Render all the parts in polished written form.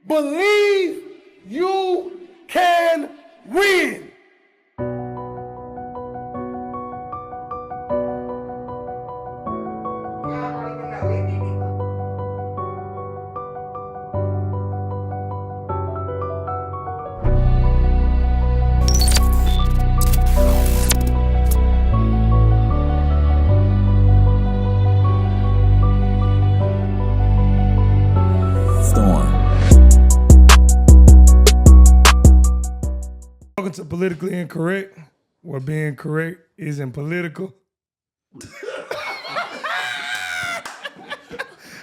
believe you can win. Welcome to Politically Incorrect, where being correct isn't political.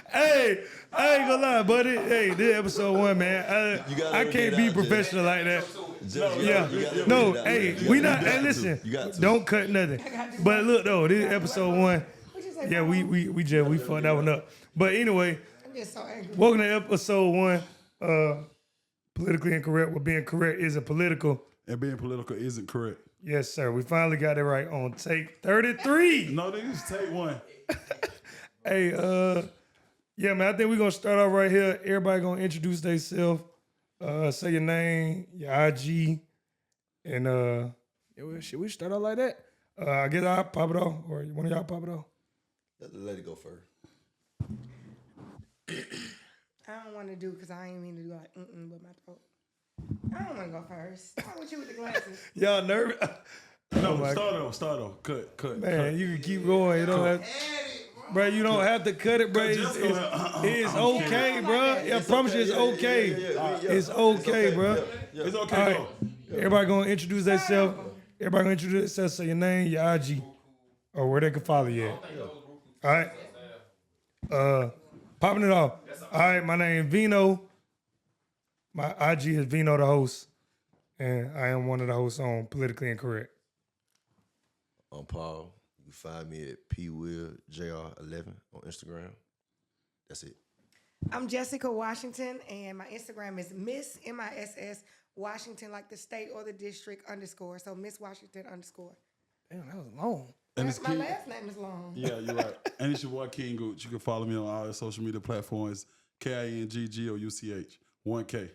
Hey, I ain't gonna lie, buddy. Hey, this episode 1, man. I can't be professional like that. We not. Hey, listen, don't cut nothing. But look though, this episode 1. Yeah, we fucked that one up. But anyway, I'm just so angry. Welcome to episode 1. Politically Incorrect, where being correct isn't political. And being political isn't correct. Yes, sir. We finally got it right on take 33. No, niggas, take 1. Hey, yeah, man, I think we're going to start off right here. Everybody going to introduce themselves, say your name, your IG, and should we start off like that? I guess I'll pop it off, or one of y'all pop it off. Let it go first. I don't want to do because I ain't mean to do like with my throat. I don't want to go first. How with you with the glasses? Y'all nervous? No, start off. Cut. Man, you can keep going. You don't have, bro. You don't have to cut it, bro. It's okay, bro. I promise you, it's okay. It's okay, bro. It's okay. Right. Everybody gonna introduce themselves. Everybody gonna introduce themselves. Say your name, your IG, or where they can follow you at. All right. Popping it off. All right. My name is Vino. My IG is Vino the host, and I am one of the hosts on Politically Incorrect. I'm Paul. You can find me at pwilljr11 on Instagram. That's it. I'm Jessica Washington, and my Instagram is Miss MISS Washington, like the state or the district _. So Miss Washington _. Damn, that was long. And my last name is long. Yeah, you're right. And it's your boy King Gooch. You can follow me on all social media platforms. KINGGOUCH. 1K.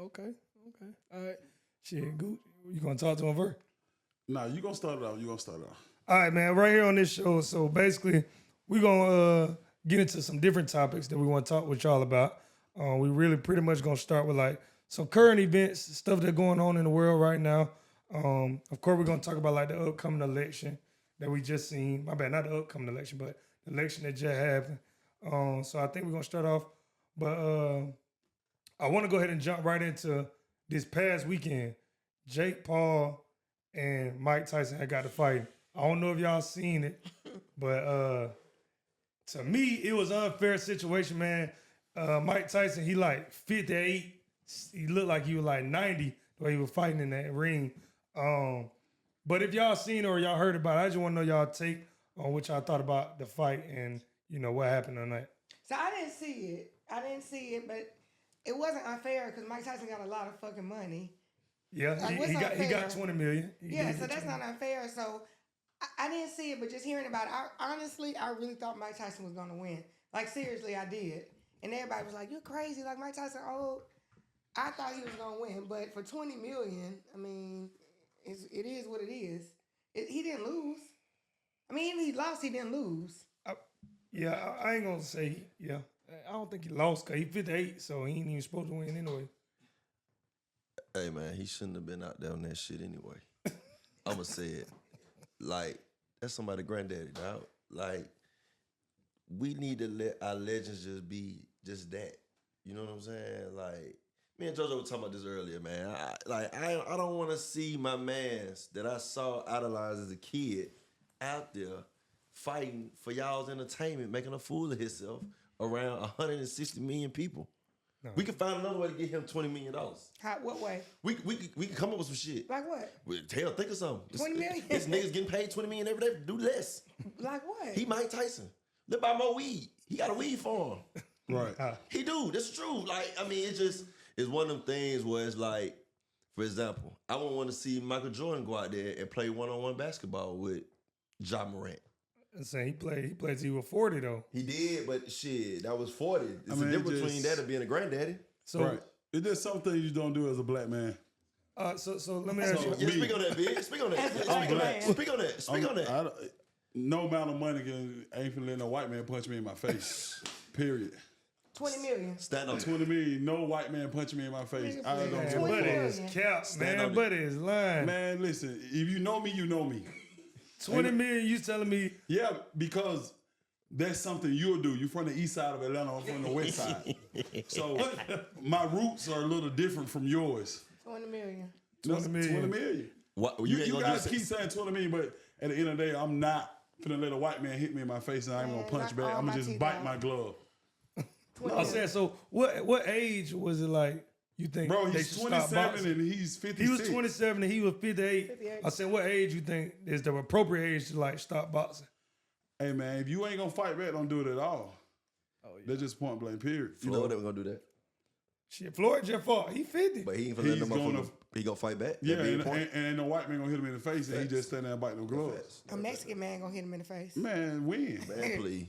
Okay. All right. Shit, Gooch, you gonna talk to him first? Nah, you gonna start it off. All right, man. Right here on this show. So basically, we're gonna get into some different topics that we want to talk with y'all about. We really pretty much gonna start with like some current events, stuff that's going on in the world right now. Of course, we're gonna talk about like the upcoming election that we just seen. My bad, not the upcoming election, but the election that just happened. So I think we're gonna start off, but I want to go ahead and jump right into this past weekend. Jake Paul and Mike Tyson had got to fight. I don't know if y'all seen it, but to me, it was an unfair situation, man. Mike Tyson, he like 58. He looked like he was like 90 the way he was fighting in that ring. But if y'all seen it or y'all heard about it, I just want to know y'all take on what y'all thought about the fight and, you know, what happened on that. So I didn't see it, but it wasn't unfair because Mike Tyson got a lot of fucking money. Yeah, like, he got $20 million. So that's not unfair. So I didn't see it, but just hearing about it, I really thought Mike Tyson was going to win. Like, seriously, I did. And everybody was like, you're crazy. Like, Mike Tyson old. I thought he was going to win. But for $20 million, I mean, it is what it is. He didn't lose. I mean, even he lost, he didn't lose. I ain't going to say, yeah. I don't think he lost because he's 58, so he ain't even supposed to win anyway. Hey, man, he shouldn't have been out there on that shit anyway. I'm going to say it. Like, that's somebody's granddaddy, dog. Like, we need to let our legends just be just that. You know what I'm saying? Like, me and JoJo were talking about this earlier, man. I don't want to see my mans that I saw idolize as a kid out there fighting for y'all's entertainment, making a fool of himself around 160 million people. No. We can find another way to get him $20 million. How? What way? We can come up with some shit. Like what? Hell, think of something. 20 million? This nigga's getting paid $20 million every day to do less. Like what? He Mike Tyson. Let's buy more weed. He got a weed farm. Right. He do. That's true. Like, I mean, it's one of them things where it's like, for example, I wouldn't want to see Michael Jordan go out there and play one-on-one basketball with Ja Morant. I'm saying he played till he was 40 though. He did, but shit, that was 40. It's mean, a difference just- between that and being a granddaddy. So Right. It's just some things you don't do as a black man. so let me ask you. Yeah, speak on that, big. Speak on that. As a Speak black on man. that. Speak on that. Speak on that. No amount of money ain't finna let no white man punch me in my face. Period. 20 million. Stand on 20 million, no white man punch me in my face. Nigga, I please. don't Man, give a buddy million. is cap, Stand man. on it. Buddy is lying. Man, listen, if you know me, you know me. 20 million, you telling me Yeah, because that's something you'll do. You're from the east side of Atlanta, I'm from the west side. So my roots are a little different from yours. 20 million. 20 million. 20 million. what You, ain't you gonna guys just keep saying 20 million, but at the end of the day, I'm not finna let a white man hit me in my face and I ain't Man, gonna punch knock back. all I'm my gonna just teeth bite out. my glove. 20 I'm saying, so what age was it like you think Bro, they he's should stop 27 boxing? and he's 56. He was 27 and he was 58. 58. I said, what age you think is the appropriate age to like stop boxing? Hey, man, if you ain't gonna fight back, don't do it at all. Oh, yeah. That's just point blank, period. You Florida know? ain't gonna do that. Shit, Floyd just fought. He 50. But he ain't finna let He's them gonna- motherfucker. He gonna fight back. Yeah, That being and, point. and, and ain't no white man gonna hit him in the face and he just stand there and bite no gloves. A Mexican man gonna hit him in the face. Man, win. Man, please.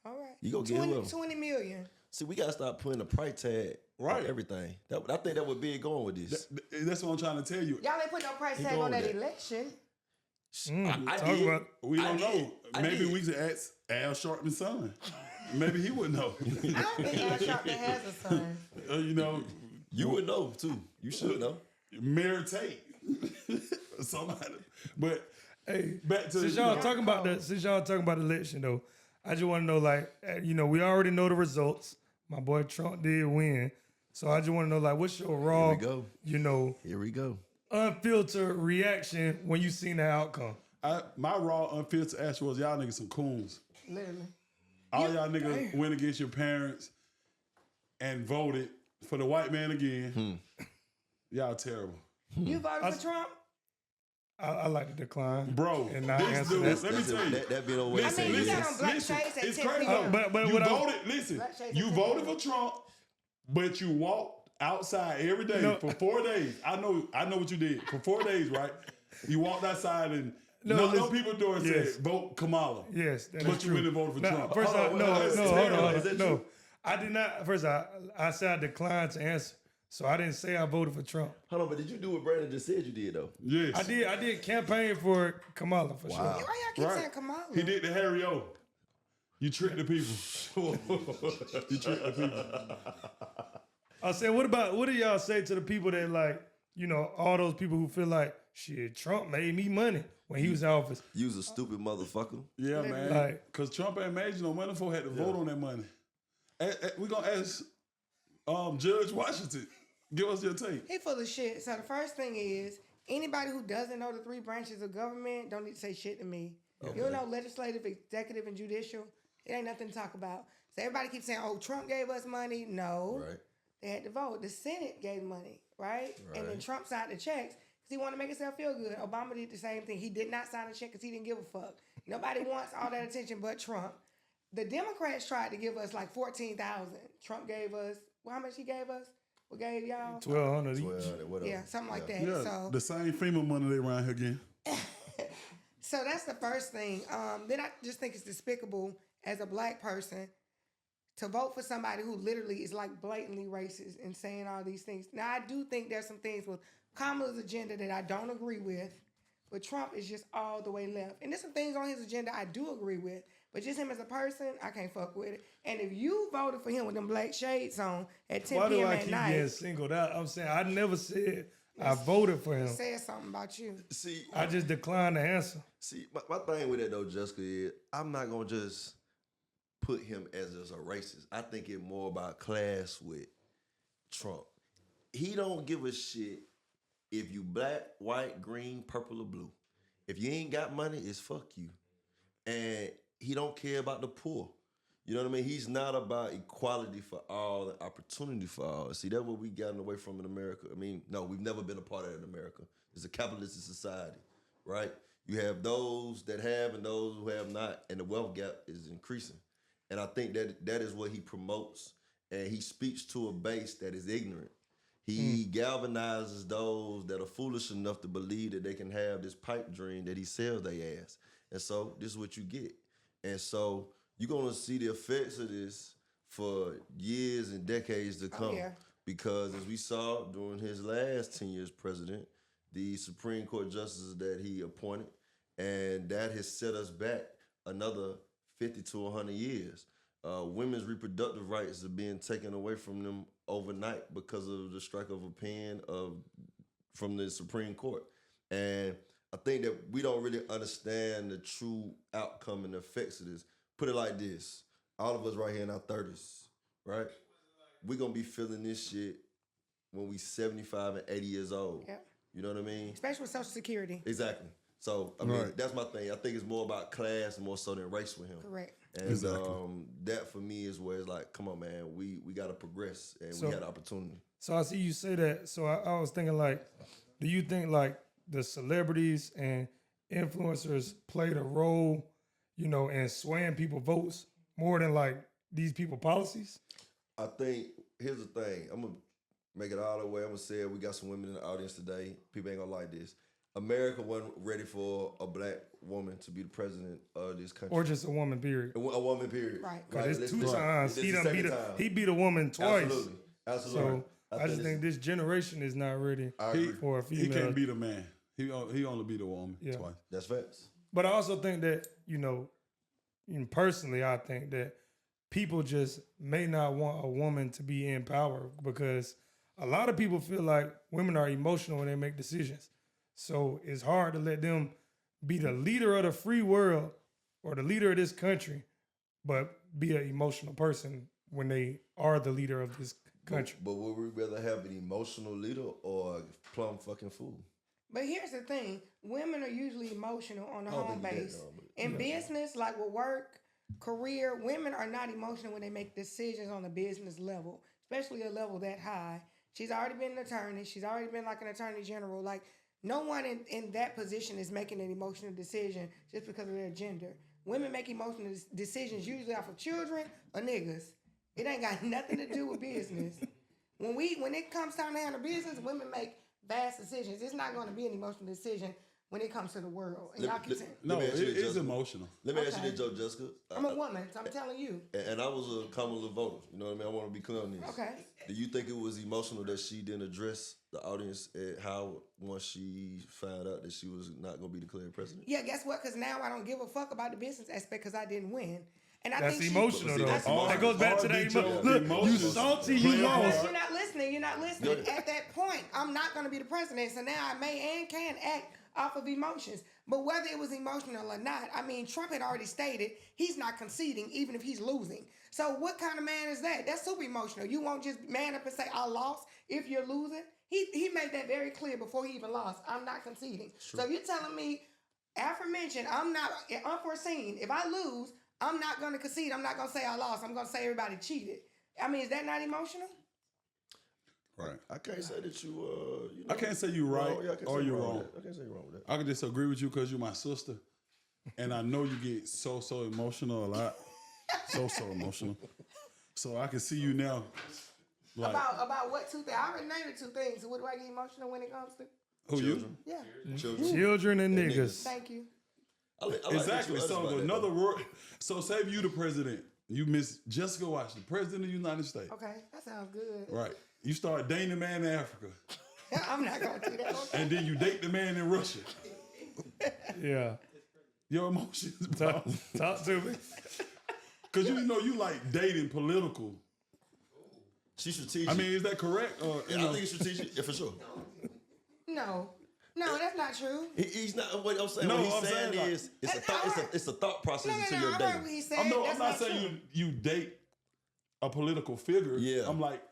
All right. You go get 20, him. 20 million. See, we gotta stop putting a price tag Right. on everything. I think that would be going with this. That's what I'm trying to tell you. Y'all ain't put no price He tag going on that with that. election. I Talk did. about We don't I know. did. I Maybe did. we should ask Al Sharpton's son. Maybe he would know. I don't think Al Sharpton has a son. You know, You would know too. You should know. Mayor Tate. Somebody. But Hey, back to since y'all talking about the election though, I just want to know, like, we already know the results. My boy Trump did win, so I just want to know, like, what's your raw, go. Here we go. unfiltered reaction when you seen the outcome? my raw unfiltered answer was y'all niggas some coons. Literally. All y'all niggas went against your parents and voted for the white man again. Y'all terrible. You voted for Trump? I like to decline, Bro, and not this answer dude, that. let me tell you. That be the way. I mean, you got on black listen, shades at it's 10 crazy. p.m. But You what I- voted, listen, Black shades you at 10 voted p.m. for Trump, but you walked outside every day No. for 4 days. I know what you did. For 4 days, right? You walked outside and No, no listen. people door and Yes. said, vote Kamala. Yes, that But is you true. went and voted for Nah, Trump. First, Hold on, hold on, is that no. true? I did not. First, I said I declined to answer, so I didn't say I voted for Trump. Hold on, but did you do what Brandon just said you did though? Yes. I did campaign for Kamala for Why sure. y'all keep Right. saying Kamala? He did the Harry O. You tricked the people. You tricked the people. I said, what do y'all say to the people that, like, all those people who feel like, shit, Trump made me money when he was in office? You was a stupid motherfucker. Yeah, man. Like- Because Trump ain't made you no money for had to vote on that money. We're going to ask Judge Washington. Give us your take. He full of shit. So the first thing is, anybody who doesn't know the three branches of government don't need to say shit to me. You don't know legislative, executive, and judicial. It ain't nothing to talk about. So everybody keeps saying, oh, Trump gave us money. No. Right. They had to vote. The Senate gave money, right? And then Right. Trump signed the checks because he wanted to make himself feel good. Obama did the same thing. He did not sign a check because he didn't give a fuck. Nobody wants all that attention but Trump. The Democrats tried to give us like 14,000. Trump gave us, how much he gave us? What gave y'all? 1,200 each. Well, whatever. Yeah, something like that. Yeah, So the same FEMA money they around here again. So that's the first thing. Then I just think it's despicable as a black person to vote for somebody who literally is like blatantly racist and saying all these things. Now, I do think there's some things with Kamala's agenda that I don't agree with, but Trump is just all the way left. And there's some things on his agenda I do agree with, but just him as a person, I can't fuck with it. And if you voted for him with them black shades on at 10 Why do p.m. I at keep night, getting singled out? I'm saying I never said I voted for him. it says something about you. See, I just declined to answer. See, my thing with that though, Jessica, is I'm not gonna just put him as a racist. I think it more about class with Trump. He don't give a shit if you black, white, green, purple, or blue. If you ain't got money, it's fuck you. And he don't care about the poor. You know what I mean? He's not about equality for all and opportunity for all. See, that's what we gotten away from in America. I mean, no, we've never been a part of that in America. It's a capitalistic society, right? You have those that have and those who have not, and the wealth gap is increasing. And I think that is what he promotes. And he speaks to a base that is ignorant. He galvanizes those that are foolish enough to believe that they can have this pipe dream that he sells their ass. And so this is what you get. And so you're gonna see the effects of this for years and decades to come. yeah. Because as we saw during his last 10 years president, the Supreme Court justices that he appointed, and that has set us back another 50 to 100 years. Women's reproductive rights are being taken away from them overnight because of the strike of a pen from the Supreme Court. And I think that we don't really understand the true outcome and effects of this. Put it like this. All of us right here in our 30s, right? We're going to be feeling this shit when we 75 and 80 years old. Yep. You know what I mean? Especially with Social Security. Exactly. So, I mean, that's my thing. I think it's more about class more so than race with him. Correct. And that for me is where it's like, come on, man, we got to progress and we had opportunity. So I see you say that. So I was thinking like, do you think like the celebrities and influencers played a role, you know, in swaying people votes more than like these people policies? I think, here's the thing. I'm going to make it all the way. I'm going to say it. We got some women in the audience today. People ain't going to like this. America wasn't ready for a black woman to be the president of this country. Or just a woman, period. A woman, period. Right. Because Like, it's two times. He beat a woman twice. Absolutely. So I just think this generation is not ready for a female. He can't beat a man. He only beat a woman twice. That's facts. But I also think that, you know, personally, I think that people just may not want a woman to be in power because a lot of people feel like women are emotional when they make decisions. So it's hard to let them be the leader of the free world or the leader of this country, but be an emotional person when they are the leader of this country. But would we rather have an emotional leader or a plum fucking fool? But here's the thing. Women are usually emotional on the home base. In business, like with work, career, women are not emotional when they make decisions on a business level, especially a level that high. She's already been an attorney. She's already been like an attorney general. Like, no one in that position is making an emotional decision just because of their gender. Women make emotional decisions usually off of children or niggas. It ain't got nothing to do with business. When it comes time to handle business, women make vast decisions. It's not going to be an emotional decision when it comes to the world. And y'all can No, it is emotional. Let me ask you this, Joe Jessica. I'm a woman, so I'm telling you. And I was a common voter. You know what I mean? I want to be clear on this. Okay. Do you think it was emotional that she didn't address the audience at Howard once she found out that she was not going to be declared president? Yeah, guess what? Because now I don't give a fuck about the business aspect because I didn't win. And I That's think emotional, though. That's That goes back to that emotion. Look, you salty, you lost. You're not listening. You're not listening. At that point, I'm not going to be the president. So now I may and can act off of emotions. But whether it was emotional or not, I mean, Trump had already stated he's not conceding even if he's losing. So what kind of man is that? That's super emotional. You won't just man up and say, I lost if you're losing. He made that very clear before he even lost. I'm not conceding. So if you're telling me, aforementioned, I'm not unforeseen. If I lose, I'm not going to concede. I'm not going to say I lost. I'm going to say everybody cheated. I mean, is that not emotional? Right. I can't say that you I can't say you're right or you're wrong. I can't say you're wrong with that. I can just agree with you because you're my sister. And I know you get so emotional a lot. so emotional. So I can see you now. Like, about what two things? I already named the two things. So what do I get emotional when it comes to? who Children. you? Yeah. Children and niggas. Thank you. I like Exactly. that you So honest about another that, word. So say if you the president, you miss Jessica Washington, president of the United States. Okay, that sounds good. Right. You start dating the man in Africa. I'm not going to do that. Okay. And then you date the man in Russia. Yeah. Your emotions. Talk to me. Because you know you like dating political. She's strategic. I mean, is that correct? Or, I think it's strategic. Yeah, for sure. No, that's not true. He's not. What I'm saying. No, what he's I'm saying saying, is, it's a thought. It's a thought process into I your heard dating. what he said. I'm That's not saying true. you date a political figure. Yeah. I'm like,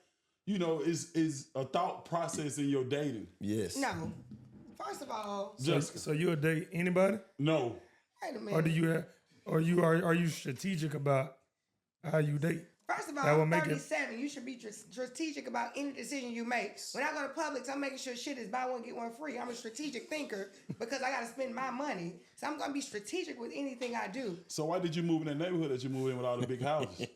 you know, is a thought process in your dating. Yes. No. First of all, So you'll date anybody? No. wait a minute. Or do you have, are you strategic about how you date? First of all, That will I'm make it- 37. You should be strategic about any decision you make. When I go to Publix, I'm making sure shit is buy one, get one free. I'm a strategic thinker because I got to spend my money. So I'm going to be strategic with anything I do. So why did you move in that neighborhood that you moved in with all the big houses?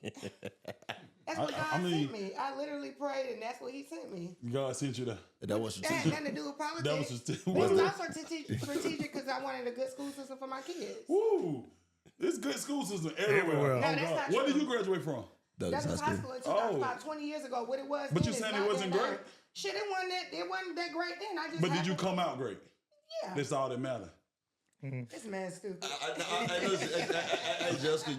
That's what God I mean- sent me. I literally prayed and that's what he sent me. God sent you there. That was That had strategic. nothing to do with politics. That was just It was also strategic because I wanted a good school system for my kids. Woo! It's good school system everywhere. Everywhere. No, that's not What true. did you graduate from? That's Douglas was high school in Oh. about 20 years ago. What it was. But then you is saying it not wasn't that now. great? Shit, it wasn't that great then. I just. But did you happened- come out great? Yeah. That's all that matters. This man's stupid. Hey, Jessica,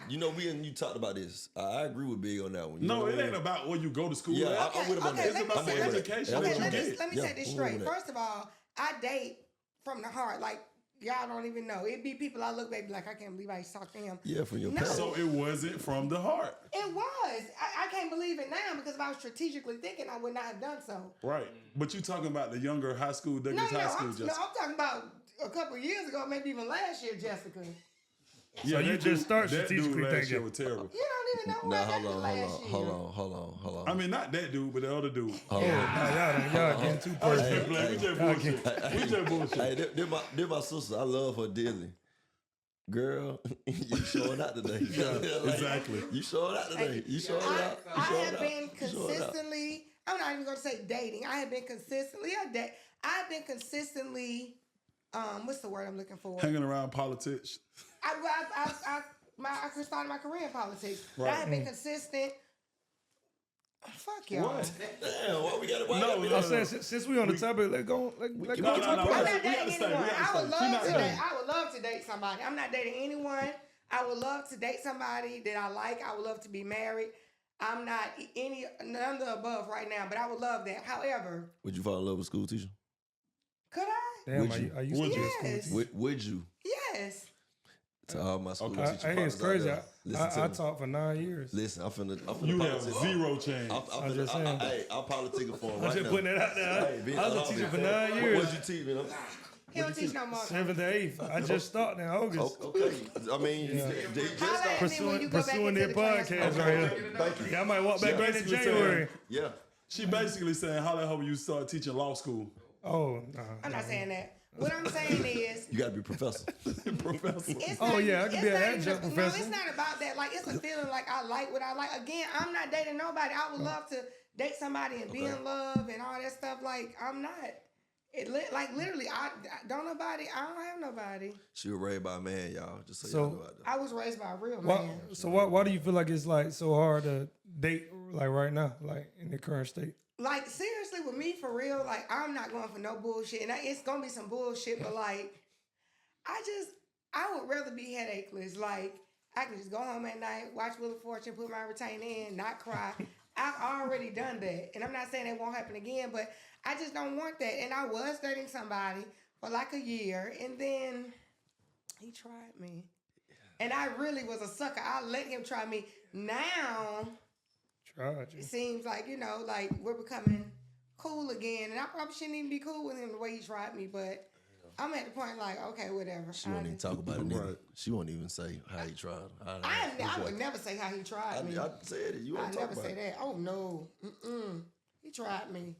you know, you talked about this. I agree with Big on that one. You know No, what it I ain't mean? about where you go to school. Yeah, at. I'm with him on that. It's about the I'm with that. education I'm that with you that. get. Let me Yeah, say this I'm straight. with that. First of all, I date from the heart. Like, y'all don't even know. It be people I look back like, I can't believe I used to talk to him. Yeah, from your No. parents. So it wasn't from the heart. It was. I can't believe it now because if I was strategically thinking, I would not have done so. Right. But you talking about the younger high school, No, Douglas High School, I'm Jessica. talking about a couple of years ago, maybe even last year, Jessica. Yeah, you that just dude- start that dude strategically last year thinking. was terrible. You don't even know who I Now, dated last year. hold on. I mean, not that dude, but the other dude. Hold on. Y'all getting too personal. We just bullshit. We just bullshit. Hey, they're my sister. I love her dearly. Girl, you showing out today. exactly. You showing out today. You showing out. I You showing have out. been You showing out. consistently. I'm not even gonna say dating. I have been consistently. I've been consistently. What's the word I'm looking for? Hanging around politics. I started my career in politics. But I Right. have been consistent. Fuck y'all. What? Damn, why we got to No, I said since we on the topic, let's go. Let's No, go. no, talk no, about I'm it. not We dating gotta stay, we anyone. gotta I would stay. She love not to dating. date. I would love to date somebody. I'm not dating anyone. I would love to date somebody that I like. I would love to be married. I'm not none of the above right now, but I would love that. However, Would you fall in love with a school teacher? could I? Damn, Would you? I used to be a school Yes. teacher. Would you? Yes. To all my school Okay. teacher Hey, partners it's crazy. out there, listen to I me. taught for 9 years. Listen, I'm finna You politic. have zero chance. I'm just saying. Hey, I'm politicking for him I'm right just now. putting it out there. Hey, bitch, I was a love teacher it. for 9 What years. would you teach me? He don't teach no more. 7th to 8th. I just started in August. Okay. I mean, they just Holla at started. me when you go back Pursuing into their the podcast transfer. right here. Thank you. Yeah, I might walk back in basically January. Yeah. She basically saying, how the hell you start teaching law school? Oh, no. I'm not saying that. What I'm saying is, You got to be a professor. Professor. it's Oh, not, yeah, I could it's be an not even- adjunct No, professor. it's not about that. Like, it's a feeling like I like what I like. Again, I'm not dating nobody. I would love to date somebody and be Okay. in love and all that stuff. Like, I'm not. Like, literally, I don't have nobody. She was raised by a man, y'all. Just so, So- y'all know about that. I was raised by a real Why, man. so why do you feel like it's like so hard to date like right now, like in the current state? Like, seriously, with me, for real, like, I'm not going for no bullshit. And it's going to be some bullshit, but, like, I would rather be headacheless. Like, I can just go home at night, watch Wheel of Fortune, put my retainer in, not cry. I've already done that. And I'm not saying it won't happen again, but I just don't want that. And I was dating somebody for like a year, and then he tried me. And I really was a sucker. I let him try me. Now, Tried you. it seems like, like we're becoming cool again. And I probably shouldn't even be cool with him the way he tried me, but I'm at the point like, okay, whatever. She won't even talk about it, nigga. She won't even say how he tried. I would never say how he tried me. I said it. You I won't talk never about say it. that. Oh, no. He tried me.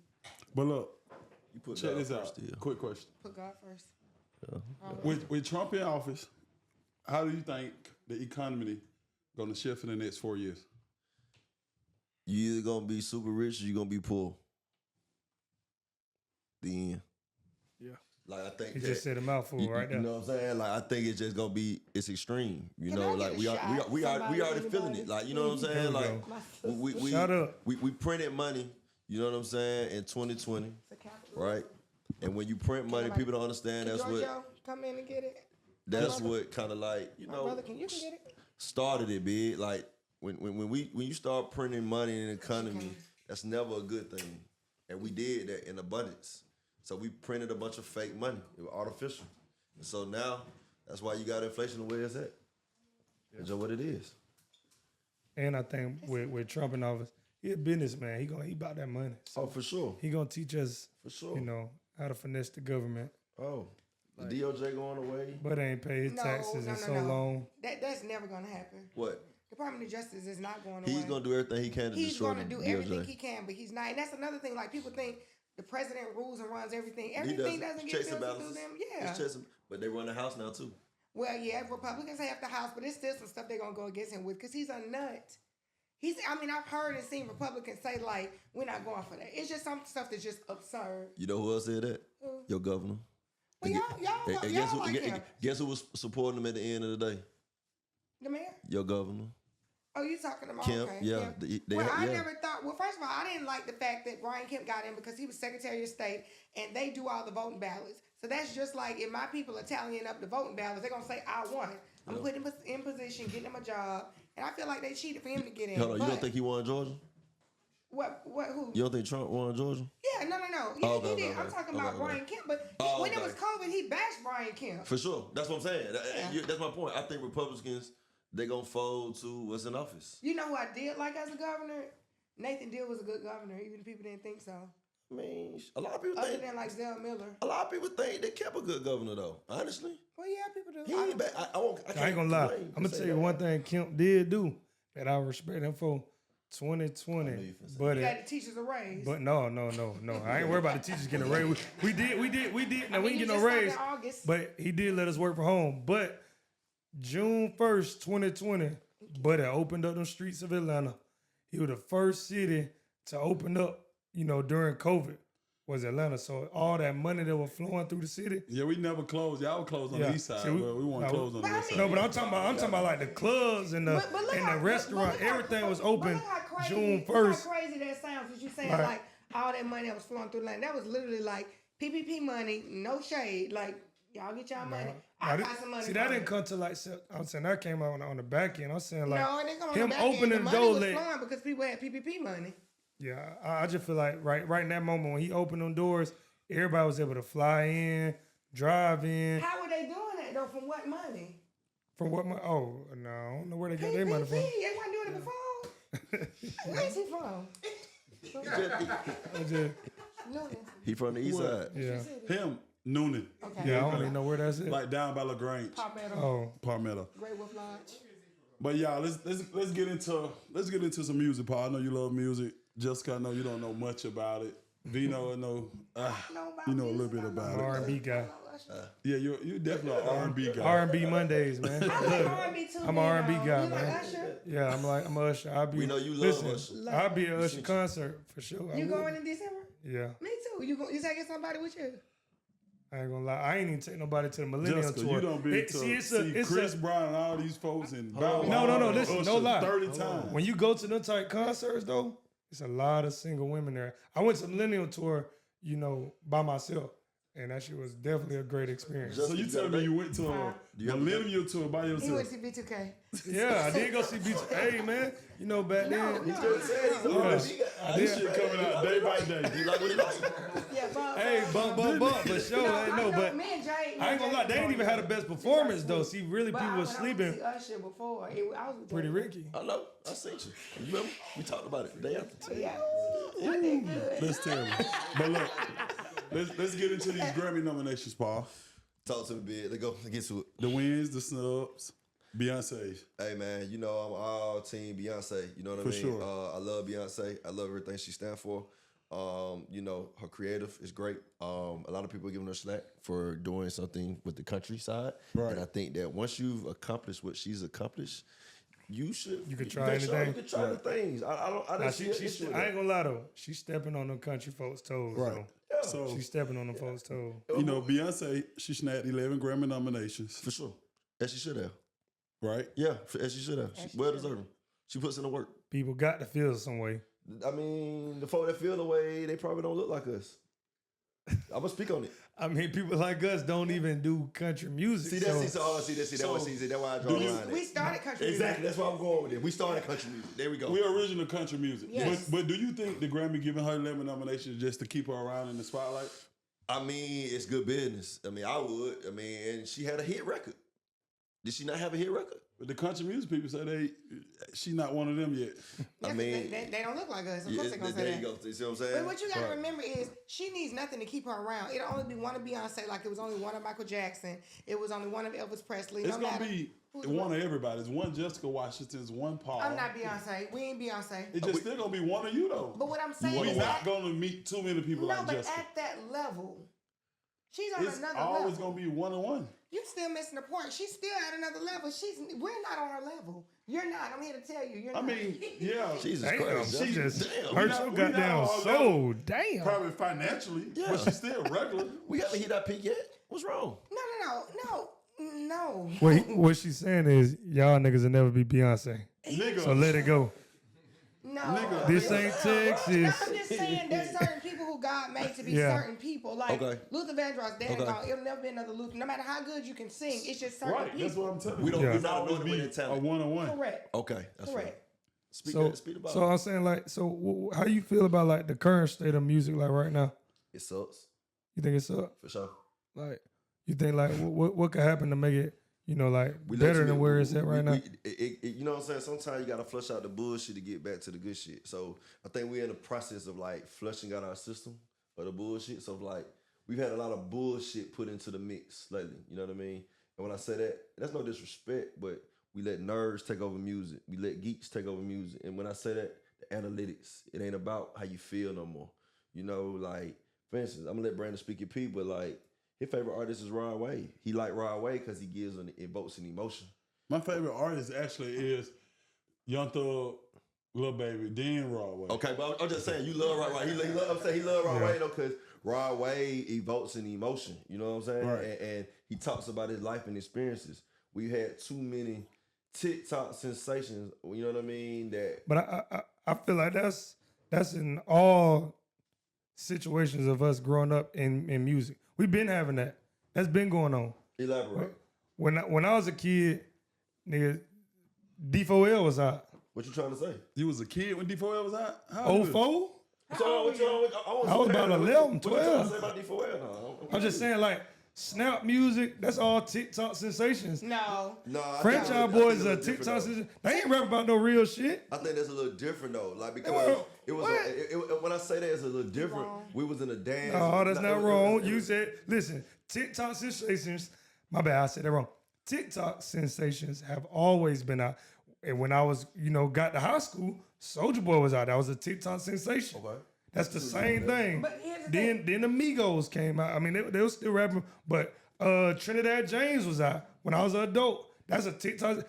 But look, You put check God this out. first still. Quick question. Put God first. With Trump in office, how do you think the economy going to shift in the next 4 years? You either gonna be super rich or you gonna be poor. The end. Yeah. Like I think He that- just said a mouthful right You there. know what I'm saying? Like I think it's just gonna be extreme. You Can know, I get like a we shot? we Somebody, already feeling anybody? it. Like you know what I'm Here saying? we Like go. we Shut up. we printed money. You know what I'm saying? In 2020, right? And when you print money, Somebody- people don't understand. That's what Giorgio, come in and get it. that's what kind of like you My know brother, you can get it. started it big. Like when you start printing money in the economy, that's never a good thing. And we did that in abundance. So we printed a bunch of fake money. It was artificial. And so now that's why you got inflation the way it's at. It's just what it is. And I think with Trump in office, he a businessman. He about that money. So Oh, for sure. he gonna teach us, For sure. how to finesse the government. Oh. The DOJ going away. But they ain't paid his taxes in so long. That's never gonna happen. What? Department of Justice is not going away. He's gonna do everything he can to He's destroy going to the do everything DOJ. he can, but he's not. And that's another thing. Like, people think the president rules and runs everything. He Everything doesn't get checks and filtered through balances. them. Yeah. It's checks and- but they run the House now too. Well, yeah, Republicans have the House, but it's still some stuff they're going to go against him with because he's a nut. I've heard and seen Republicans say, like, we're not going for that. It's just some stuff that's just absurd. You know who else said that? Who? Your governor. Well, And y'all guess, like him. guess who was supporting him at the end of the day? The mayor? Your governor. Oh, you talking about Kemp, okay? yeah, Kemp. they well, I yeah. never thought. Well, first of all, I didn't like the fact that Brian Kemp got in because he was Secretary of State, and they do all the voting ballots. So that's just like if my people are tallying up the voting ballots, they're gonna say I won. I'm putting him in position, getting him a job, and I feel like they cheated for him to get in. Hold on, you don't think he won Georgia? What? Who? You don't think Trump won Georgia? Yeah, no. Yeah, Oh, he okay, did. okay, I'm talking okay, about okay. Brian Kemp, but Oh, when it okay. was COVID, he bashed Brian Kemp. For sure. That's what I'm saying. Yeah. That's my point. I think Republicans, they going to fold to what's in office. You know who I did like as a governor? Nathan Deal was a good governor, even if people didn't think so. I mean, a lot of people Other think. than like Zell Miller. A lot of people think they kept a good governor though. Honestly, Well, yeah, people do. he ain't bad. I ain't gonna lie. I'm gonna tell you one thing Kemp did do that I respect him for. 2020, but You got the teachers a raise. But no. I ain't worried about the teachers getting a raise. We did. No, we ain't get no just raise. started August. But he did let us work from home. But June 1st, 2020, but it opened up the streets of Atlanta. He was the first city to open up, during COVID was Atlanta. So all that money that was flowing through the city. Yeah, we never closed. Y'all were closed on Yeah. the east side, See, but we weren't closed on the west side. No, but I'm talking about like the clubs and the But look and how- the restaurant. but look how- Everything was but open look how crazy- June look 1st. how crazy that sounds, what you saying, Right. like all that money that was flowing through the land. That was literally like PPP money, no shade. Like, y'all get y'all money. I got some money. See, that from didn't it. come to like. I'm saying that came out on the back end. I'm saying like No, it didn't come on him the back end. opening The the money door was let. flowing because people had PPP money. Yeah, I just feel like right in that moment when he opened them doors, everybody was able to fly in, drive in. How were they doing that though? From what money? From what money? Oh no, I don't know where they got their money PPP. from. They wasn't doing it before. Where's he from? I just- Newton. He from the east side. yeah, Him, Noonan, Okay. yeah. I don't even know where that's at. like down by LaGrange, Palmetto. Oh, Palmetto. Great Wolf Lodge. But y'all, let's get into some music, Paul. I know you love music. Jessica, I know you don't know much about it. Vino, I know you know a little bit about it. R&B guy. Yeah, you definitely an R&B guy. R&B Mondays, man. I like R&B too. I'm an R&B guy, You like man. Usher? Yeah, I'm Usher. I'll be. We know you love listen, Usher. I'll be at Usher concert for sure. I You would. going in December? Yeah, Me too. You taking somebody with you? I ain't gonna lie. I ain't even take nobody to the Millennium Jessica, Tour. you don't be to see Chris a, Brown and all these folks and No, listen, no lie. 30 times. when you go to them type concerts though, it's a lot of single women there. I went to the Millennium Tour, by myself, and that shit was definitely a great experience. So you telling me you went to a Millennium Tour by He went yourself? to B2K. Yeah, I did go see Beach. Hey man, back then. This shit coming out day by day. You like what he like? Yeah, Bob. Hey, bump, for sure. But me and Jay. I ain't gonna lie, they didn't even have the best performance though. See, really, But people I was went sleeping. to see Usher before. I was with Pretty Jay. Ricky. I know. I seen you. You remember? We talked about it the day after. Yeah. I did good. That's terrible. But look, let's get into these Grammy nominations, Paul. Talk to me, big. Let's get to it. The wins, the snubs, Beyonce. Hey man, I'm all team Beyonce. You know what I For mean? sure. I love Beyonce. I love everything she stands for. Her creative is great. A lot of people are giving her slack for doing something with the countryside. Right. And I think that once you've accomplished what she's accomplished, you could try anything. You can try the things. I Nah, don't see it. I ain't gonna lie though, she's stepping on them country folks' toes. Right. So So, she's stepping on them folks' toes. Beyonce, she snagged 11 Grammy nominations, For sure. As she should have. right? Yeah, as she should have. She well deserving. She puts in the work. People got to feel some way. I mean, the folk that feel the way, they probably don't look like us. I'm gonna speak on it. I mean, people like us don't even do country music. See that's why I draw the line. We started country Exactly, that's why I'm going with it. We started country music. There we go. We're original country music. Yes. But do you think the Grammy giving her 11 nominations just to keep her around in the spotlight? I mean, it's good business. I mean, I would. I mean, and she had a hit record. Did she not have a hit record? But the country music people say she's not one of them yet. Yeah, I mean, they don't look like us. Of course they're gonna say there that. you go. You see what I'm saying? But what you gotta remember is she needs nothing to keep her around. It'll only be one of Beyonce, like it was only one of Michael Jackson. It was only one of Elvis Presley. It's No gonna matter be who's one of everybody. It's one Jessica Washington, it's one Paul. I'm not Beyonce. We ain't Beyonce. It's just still gonna be one of you though. But what I'm saying We're is not gonna meet too many people no, like but Jessica. at that level, she's on It's another always level. gonna be one-on-one. You still missing the point. She's still at another level. We're not on her level. You're not. I'm here to tell you. You're I not. mean, yeah. Jesus Damn, Christ. she just Damn. hurt not- your we not goddamn all soul. Damn. Probably financially, Yeah. but she's still regular. We haven't hit that peak yet. What's wrong? No. No. What she's saying is y'all niggas will never be Beyonce. Nigga. So let it go. No. Nigga. This ain't Texas. No, I'm just saying there's certain people who God made to be Yeah. certain people. Like Okay. Luther Vandross, dead and Okay. gone. It'll never be another Luther. No matter how good you can sing, it's just certain Right, people. that's what I'm telling you. We don't- Yeah. we're It's not always anointed with be that talent. a one-on-one. Correct. Okay, that's Correct. right. Speak So, about so I'm saying like, so how you feel about like the current state of music like right now? it sucks You think it's up? for sure. Like, you think like what could happen to make it, like We let better you than know- where it's at right now? You know what I'm saying? Sometimes you gotta flush out the bullshit to get back to the good shit. So I think we're in the process of like flushing out our system of the bullshit. So like we've had a lot of bullshit put into the mix lately. You know what I mean? And when I say that, that's no disrespect, but we let nerds take over music. We let geeks take over music. And when I say that, the analytics, it ain't about how you feel no more. You know, like, for instance, I'm gonna let Brandon speak your P, but like, his favorite artist is Rod Wave. He like Rod Wave because he evokes an emotion. My favorite artist actually is Young Thug, Lil Baby, then Rod Wave. Okay, but I'm just saying, you love Rod Wave. I'm saying he love Rod Yeah. Wave though, because Rod Wave evokes an emotion. You know what I'm saying? Right. And he talks about his life and experiences. We had too many TikTok sensations. You know what I mean? That But I feel like that's in all situations of us growing up in music. We've been having that. That's been going on. elaborate. When I was a kid, nigga, D4L was out. What you trying to say? You was a kid when D4L was out? How old you was? 04? So what you I was about 11, What you trying 12. to say about D4L? No, I'm just saying, like, snap music, that's all TikTok sensations. No. No, I think Franchise I boys think are it's a little TikTok different, though. sensations. They ain't rap about no real shit. I think that's a little different though, like because Well, it was when I say that it's a little different. wrong. We was in a dance. No, that's it not was- wrong. it You was- said, listen, TikTok sensations, my bad, I said that wrong. TikTok sensations have always been out. And when I was, got to high school, Soulja Boy was out. That was a TikTok sensation. Okay. That's the same thing. But here's the then thing. the Migos came out. I mean, they were still rapping, but Trinidad James was out when I was an adult. That's a TikTok.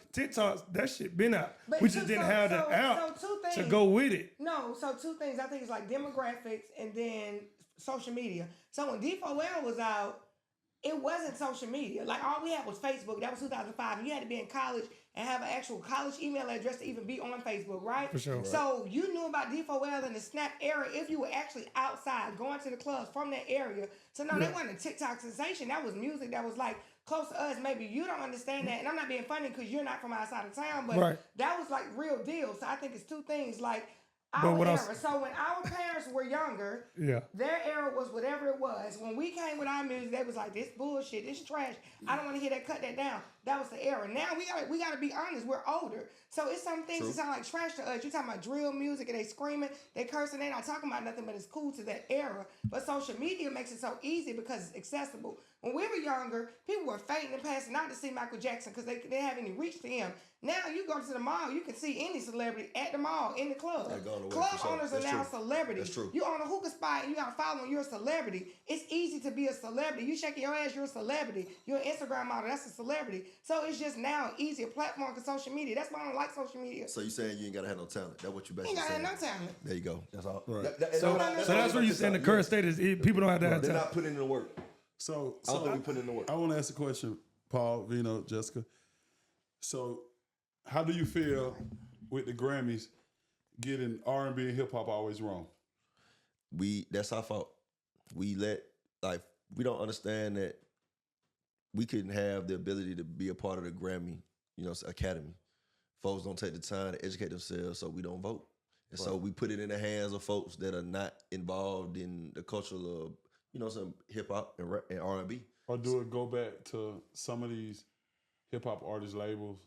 That shit been out. But We just didn't have the app two to things. go with it. No, so two things. I think it's like demographics and then social media. So when D4L was out, it wasn't social media. Like all we had was Facebook. That was 2005. And you had to be in college and have an actual college email address to even be on Facebook, right? For sure. Right. So you knew about D4L in the Snap era if you were actually outside going to the clubs from that area. So no, they wasn't a TikTok sensation. That was music that was like close to us. Maybe you don't understand that. And I'm not being funny because you're not from outside of town, but Right. that was like real deal. So I think it's two things. Like But our what era. else- So when our parents were younger, Yeah. their era was whatever it was. When we came with our music, they was like, this bullshit, this trash. I don't want to hear that, cut that down. That was the era. Now we gotta be honest, we're older. So it's some things that sound like trash to us. You're talking about drill music and they screaming, they cursing, they not talking about nothing, but it's cool to that era. But social media makes it so easy because it's accessible. When we were younger, people were fainting and passing out to see Michael Jackson because they didn't have any reach to him. Now you go to the mall, you can see any celebrity at the mall, in the club. They're going away Club for sure. owners are That's now true. celebrities. That's true. You own a hookah spot and you got a following, you're a celebrity. It's easy to be a celebrity. You shaking your ass, you're a celebrity. You're an Instagram model, that's a celebrity. So it's just now an easier platform for social media. That's why I don't like social media. So you saying you ain't gotta have no talent? That's what you You basically ain't gotta saying. have no talent. There you go. That's all. Right. So that's where you saying the current state is people don't have to have They're talent. not putting in the work. So I don't think we put in the work. I want to ask a question, Paul, Vino, Jessica. So, how do you feel with the Grammys getting R&B and hip hop always wrong? That's our fault. We don't understand that we couldn't have the ability to be a part of the Grammy, Academy. Folks don't take the time to educate themselves, so we don't vote. And so we put it in the hands of folks that are not involved in the cultural of, some hip hop and rap and R&B. Or do it go back to some of these hip hop artist labels,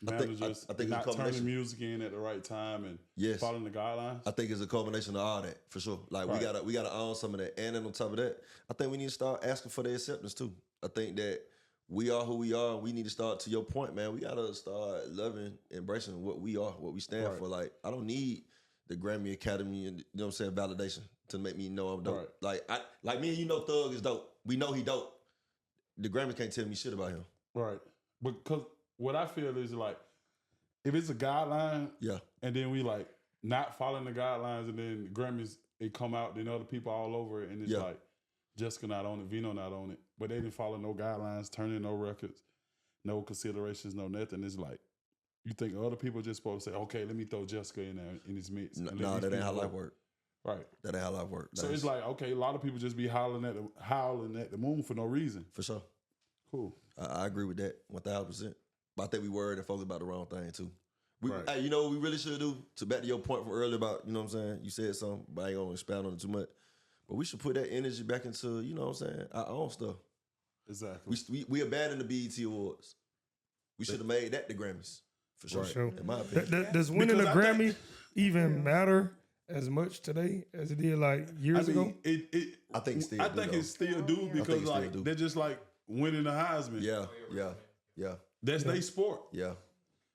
I think- managers I think it's a not turning combination. music in at the right time and Yes. following the guidelines? I think it's a combination of all that for sure. Like Right. we gotta own some of that, and then on top of that, I think we need to start asking for their acceptance too. I think that we are who we are. We need to start, to your point, man. We gotta start loving, embracing what we are, what we stand Right. for. Like I don't need the Grammy Academy and validation to make me know I'm dope. Right. Like me and you know Thug is dope. We know he dope. The Grammys can't tell me shit about him. Right. Because what I feel is like, if it's a guideline, Yeah. and then we like not following the guidelines, and then the Grammys it come out, then other people all over it, and it's Yeah. like Jessica not on it, Vino not on it, but they didn't follow no guidelines, turn in no records. no considerations, no nothing. It's like you think other people just supposed to say, okay, let me throw Jessica in there in this mix. No, that ain't how life work. Right. That ain't how life work. So it's like, okay, a lot of people just be howling at the moon for no reason. For sure. Cool. I agree with that 1,000%. But I think we worried and focused about the wrong thing too. Right. Hey, you know what we really should do? To back to your point from earlier about, you know what I'm saying? You said something, but I ain't gonna expound on it too much. But we should put that energy back into, you know what I'm saying, our own stuff. Exactly. We abandoned the BET Awards. We should have made that the Grammys. For sure. For sure. In my opinion. Does winning a Because I Grammy even matter as much today as it did like years ago? I think still I do, think though. it still do because it still like do. they're just like winning the Heisman. Yeah. That's their sport. Yeah.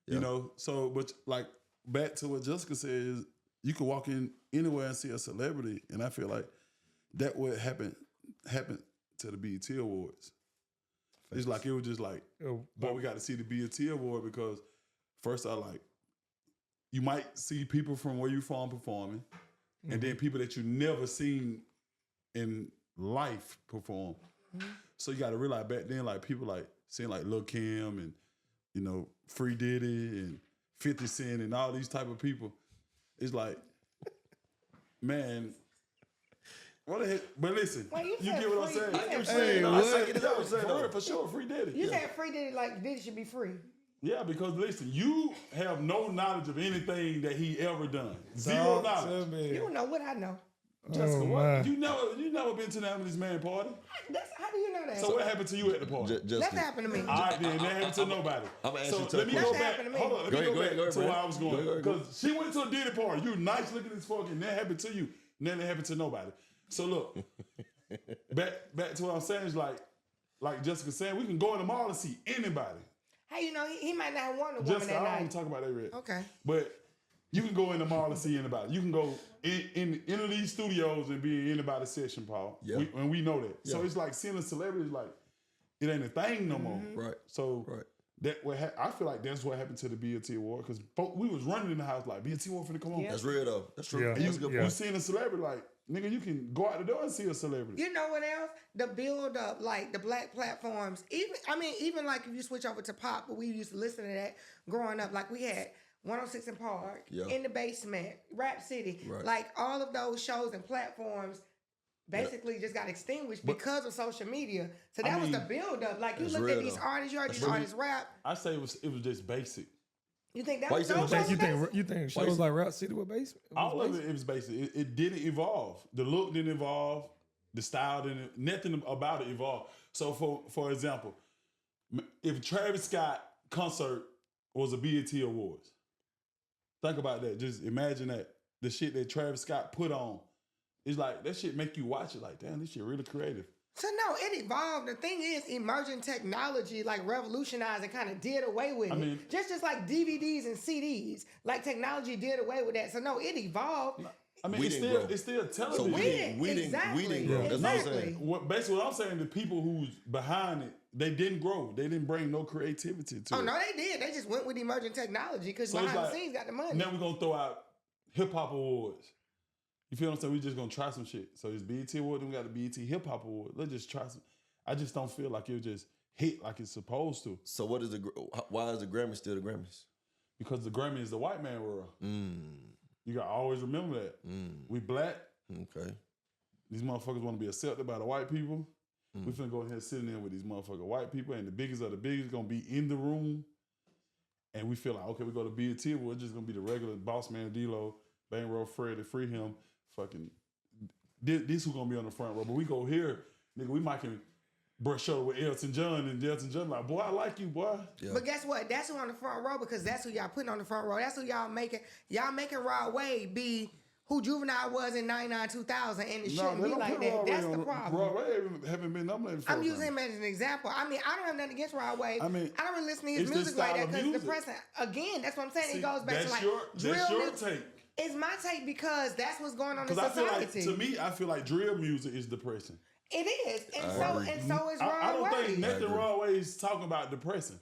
You know, so but like back to what Jessica said is you can walk in anywhere and see a celebrity, and I feel like that would happen to the BET Awards. It's like it was just like, boy, we got to see the BET Award because first you might see people from where you from performing, and then people that you never seen in life perform. So you got to realize back then, like people like seeing like Lil' Kim and you know Free Diddy and 50 Cent and all these type of people. It's like, man. What the heck? But listen, Wait, you you said get what I'm free- saying? you said I'm free. saying, Hey, I what? get it. For real, for sure, Free Diddy. You said free Diddy, like Diddy should be free. Yeah, because listen, you have no knowledge of anything that he ever done. Zero knowledge. You don't know what I know. Jessica, Oh, what? my. You never been to the Emily's man party. How do you know that? So what happened to you at the party? That's happened to me. All right, then that happened to nobody. I'ma ask So you a tough let me go question. back. happened to me. Hold on, let Go me ahead, go go ahead, back to bro. where I was Go going. ahead, go. Because she went to a Diddy party. You nice looking as fuck, and that happened to you. And then it happened to nobody. So look, back to what I'm saying is like Jessica saying, we can go in the mall and see anybody. How you know he might not want a woman Jessica, that I don't want night? to talk about that red. Okay. But you can go in the mall and see anybody. You can go in any of these studios and be in anybody's session, Paul. Yeah. And we know that. So Yeah. it's like seeing a celebrity is like, it ain't a thing no more. Right. So Right. I feel like that's what happened to the BET Award because we was running in the house like, BET Award finna come on. Yeah. That's real though. That's true. Yeah. That's a good You point. seeing a celebrity like, nigga, you can go out the door and see a celebrity. You know what else? The build up, like the black platforms. Even like if you switch over to pop, but we used to listen to that growing up. Like we had 106 in Park, Yeah. In the Basement, Rap City. Right. Like all of those shows and platforms basically just got extinguished because of social media. So that was the build up. Like you That's looked real, at these though. artists, you heard these real. artists rap. I say it was just basic. You think that Why was you say those it was shows You basic? think shows like Rap City were basic? All of it was basic. It didn't evolve. The look didn't evolve. The style didn't. Nothing about it evolved. So for example, if Travis Scott concert was a BET Awards, think about that. Just imagine that the shit that Travis Scott put on. It's like that shit make you watch it like, damn, this shit really creative. So no, it evolved. The thing is, emerging technology like revolutionized and kind of did away with it. mean- just like DVDs and CDs, like technology did away with that. So no, it evolved. I mean, We it's didn't still grow. it's still So television. we didn't grow. That's what I'm Exactly. saying. Basically, what I'm saying, the people who's behind it, they didn't grow. They didn't bring no creativity to Oh it. no, they did. They just went with emerging technology because So it's behind like, the scenes got the money. Now we're gonna throw out hip hop awards. You feel what I'm saying? We just gonna try some shit. So it's BET Award, then we got the BET Hip Hop Award. Let's just try some. I just don't feel like it just hit like it's supposed to. So what is why is the Grammy still the Grammys? Because the Grammy is the white man world. Mm. You gotta always remember that. We black. Okay. These motherfuckers want to be accepted by the white people. We finna go ahead and sit in there with these motherfucking white people, and the biggest of the biggest gonna be in the room. And we feel like, okay, we go to BET Award, it's just gonna be the regular Boss Man D-Lo, Bang Roll Freddy, Free Him, fucking. This who gonna be on the front row. But we go here, nigga, we might can brush shoulder with Elton John, and Elton John like, boy, I like you, boy. Yeah. But guess what? That's who on the front row because that's who y'all putting on the front row. That's who y'all making. Y'all making Rod Wave be who Juvenile was in 99, 2000, and it shouldn't they be don't like put that. Rod That's Wave the on- problem. Rod Wave haven't been nominated for I'm a using Grammy. him as an example. I mean, I don't have nothing against Rod Wave. I mean, I don't really listen to his it's the music like style that of because the music. person, again, that's what I'm saying. See, it goes back to that's like your music. take. It's my take because that's what's going on in Because I feel like, society. to me, I feel like drill music is depressing. It is, and agree. so is Rod I don't Wave. think nothing agree. Rod Wave's talking about depressing.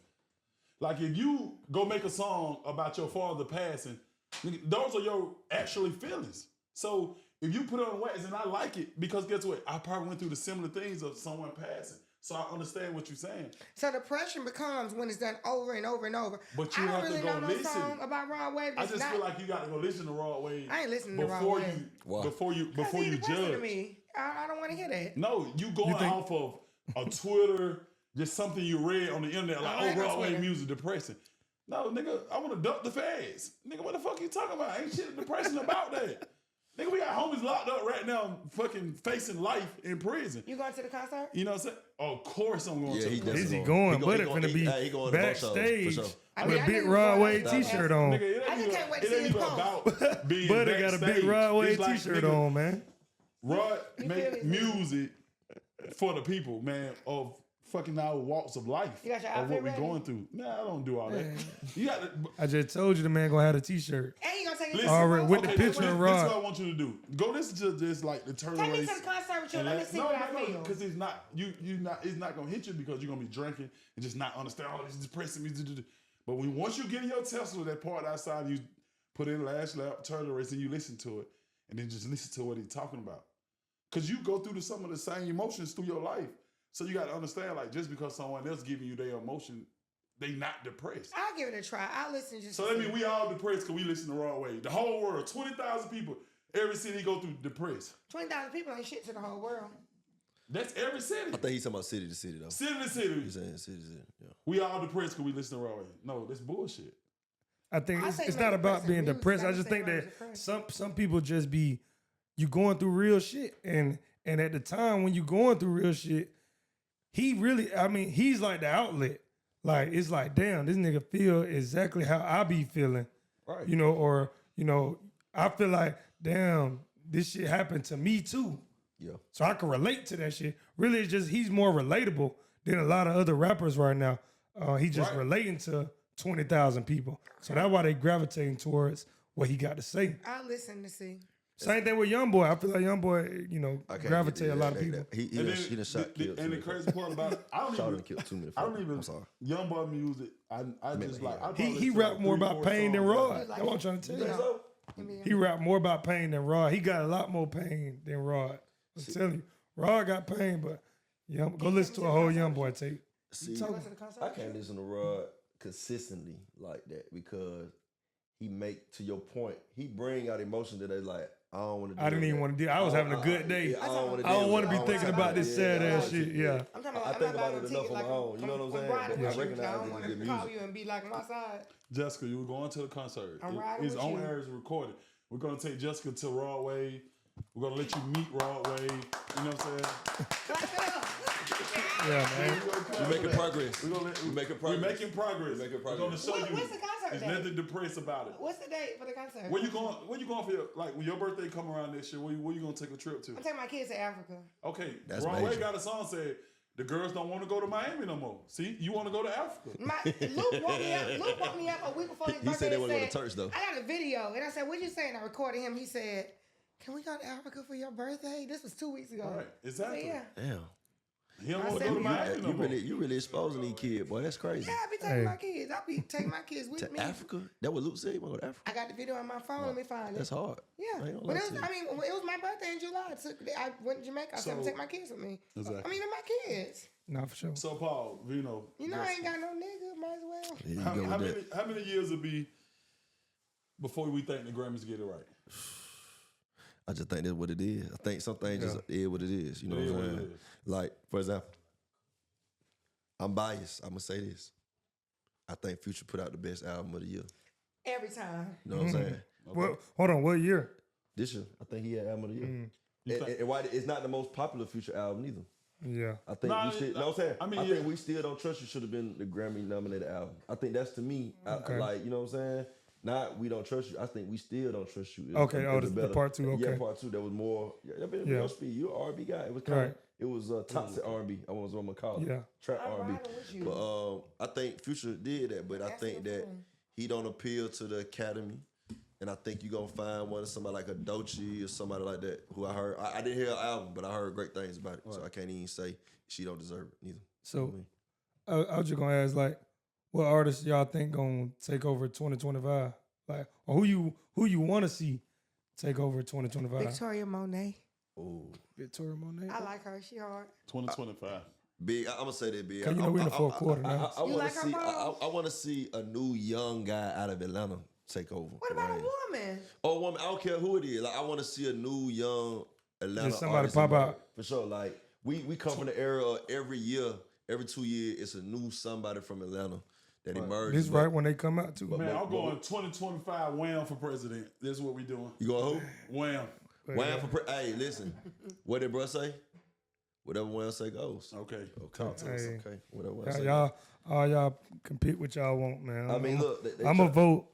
Like if you go make a song about your father passing, nigga, those are your actually feelings. So if you put it on wax and I like it, because guess what? I probably went through the similar things of someone passing. So I understand what you're saying. So the pressure becomes when it's done over and over and over. But you I don't have to really go know no listen. song about Rod Wave. I It's just not, feel like you got to go listen to Rod Wave. I ain't listening to Rod before Wave. you Why? before you he's depressing to judge. me. I don't want to hear that. No, you going think- off of a Twitter, just something you read on the internet, like, I ain't oh, on Rod Wave Twitter. music depressing. No, nigga, I want to dump the fads. Nigga, what the fuck you talking about? Ain't shit depressing about that. Nigga, we got homies locked up right now, fucking facing life in prison. You going to the concert? You know what I'm saying? Of course I'm going Yeah, to. he the definitely Is he concert. going? He But he it finna be he going to both shows, backstage for sure. I with mean, a I big knew Rod before Wave that stuff t-shirt happened. on. Nigga, it I ain't just even, can't wait to it see ain't his even post. about being Buddy got a backstage. big Rod Wave It's like, t-shirt nigga, on, man. Rod You make feel me? music for the people, man, of fucking our walks of life. You got your of outfit what we ready? going through. Nah, I don't do all that. You got to, I just told you the man gonna have a t-shirt. And you gonna take it listen, to Already with the okay, picture this, of this is Rod. what I want you to do. Go listen to this, like the turtle Take me race. to the concert with you. and Let me see what I feel. because it's not it's not gonna hit you because you're gonna be drinking and just not understand all this depressing music. But once you get in your Tesla, that part outside, you put in last lap, turtle race, and you listen to it, and then just listen to what he's talking about. Because you go through some of the same emotions through your life. So you got to understand, like, just because someone else giving you their emotion, they not depressed. I'll give it a try. I'll listen just So to that see. means we all depressed because we listen the wrong way. The whole world, 20,000 people, every city go through depressed. 20,000 people ain't shit to the whole world. That's every city. I think he's talking about city to city though. City to city. He's saying city to city. Yeah. We all depressed because we listen the wrong way. No, that's bullshit. I think I it's, say it's make not about depressing being music. depressed. I I just just say think make that depressing. some people just be you going through real shit, and at the time when you going through real shit, he really, I mean, he's like the outlet. Like it's like, damn, this nigga feel exactly how I be feeling, Right. you know, or you know, I feel like, damn, this shit happened to me too. Yeah. So I can relate to that shit. Really, it's just he's more relatable than a lot of other rappers right now. He just Right. relating to 20,000 people. So that's why they gravitating towards what he got to say. I'll listen to see. Same thing with YoungBoy. I feel like YoungBoy, you know, I can't gravitate get a lot of people. He And done shot killed. and the crazy part about it, I Shot don't and killed too many. I don't folk. even I'm sorry. young boy music. I just like. I probably He listen to rap like more 3, about 4 pain than songs. Rod. Like That's what I'm trying to tell You you. think so? He rap more about pain than Rod. He got a lot more pain than Rod. I'm telling you. Rod got pain, but go listen to a whole YoungBoy tape. See, You went to the concert? I can't listen to Rod consistently like that because he make, to your point, he bring out emotion that they like, I don't want to do I didn't even want to do. I was having a good day. I don't want I don't want to be thinking about this sad ass shit. Yeah. I'm talking about, I I'm think not about buying it no enough ticket on my own. You know what I'm saying? riding But with I you, 'cause I recognize don't it's want good to call music. you and be like, I'm outside. Jessica, you were going to the concert. I'm riding It's with on you. air, it's recorded. We're gonna take Jessica to Rod Wave. We're gonna let you meet Rod Wave. You know what I'm saying? Clap it up. Yeah, man. We're making progress. We're We're making We're progress. making progress. We're making We're gonna progress. show you. What's the concert There's date? nothing depressed about it. What's the date for the concert? Where you going? Where you going for your, like when your birthday come around next year? Where you gonna take a trip to? I'm taking my kids to Africa. Okay, That's Rod Wave major. got a song said the girls don't want to go to Miami no more. See, you want to go to Africa. Luke woke me up. Luke woke me up a week before his birthday. He said they and want to go to church though. I got a video, and I said, "What you saying?" I recorded him. He said, "Can we go to Africa for your birthday?" This was 2 weeks ago. All right, exactly. Yeah, Damn. He don't I want to said go to we- Miami no more. You really exposing these kids, boy. That's crazy. yeah. I be taking Hey. my kids. I be taking my kids with To me. Africa? That what Luke said? You want to go to Africa? I got the video on my phone. Let me find it. That's hard. Yeah, I ain't gonna but lie it was, to you. I mean, it was my birthday in July. I went to Jamaica. I said, I'm So- gonna take my kids with me. Exactly. I mean, they're my kids. Nah, for sure. So Paul, Vino, You know, I ain't got no nigga. Might as well. Yeah, you how, go how with many that. how many years will be before we think the Grammys get it right? I just think that's what it is. I think some things just is what it is. You know It is what what I'm it saying? is. Like, for example, I'm biased. I'm gonna say this. I think Future put out the best album of the year. Every time. You know what I'm saying? Well, hold on. What year? This year, I think he had album of the year. You And, think- and why it's not the most popular Future album either. Yeah. I think Nah, we should. nah, No, I'm saying. I I, mean, think yeah. we still don't trust you should have been the Grammy nominated album. I think that's to me. Okay. Like you know what I'm saying. Not we don't trust you. I think we still don't trust you. Okay, It's the better. part two, Yeah, okay. part two. That was more. Yeah, that been Yeah. real speed. You're an R&B guy. It was kind Right. of. It was toxic R&B. I was what I'm gonna call it. Yeah. Trap I'm R&B. riding with you. But I think Future did that. But I That's think the that point. he don't appeal to the Academy. And I think you're gonna find one of somebody like a Doechii or somebody like that who I heard. I didn't hear her album, but I heard great things about it. So I can't even say she don't deserve it neither. So I was just gonna ask, like, what artists y'all think gonna take over 2025? Like, or who you want to see take over 2025? Victoria Monet. Oh, Victoria Monet. I like her. She hard. 2025. Big, I'm gonna say that, big. 'Cause you know we in the fourth quarter now. You like her balls? I want to see a new young guy out of Atlanta take over. What about a woman? Oh, a woman. I don't care who it is. Like, I want to see a new young Atlanta Just somebody artist pop emerge. out. For sure. Like we come from the era of every year, every 2 years, it's a new somebody from Atlanta that emerges. This right when they come out too. Man, I'm going 2025 Wham for president. This is what we doing. You going who? Wham. Wham for hey, listen. What did bro say? Whatever Wham say goes. Okay. Talk to us. Hey. Okay. Whatever Wham say. Y'all, all y'all compete what y'all want, man. I mean, look. I'm gonna vote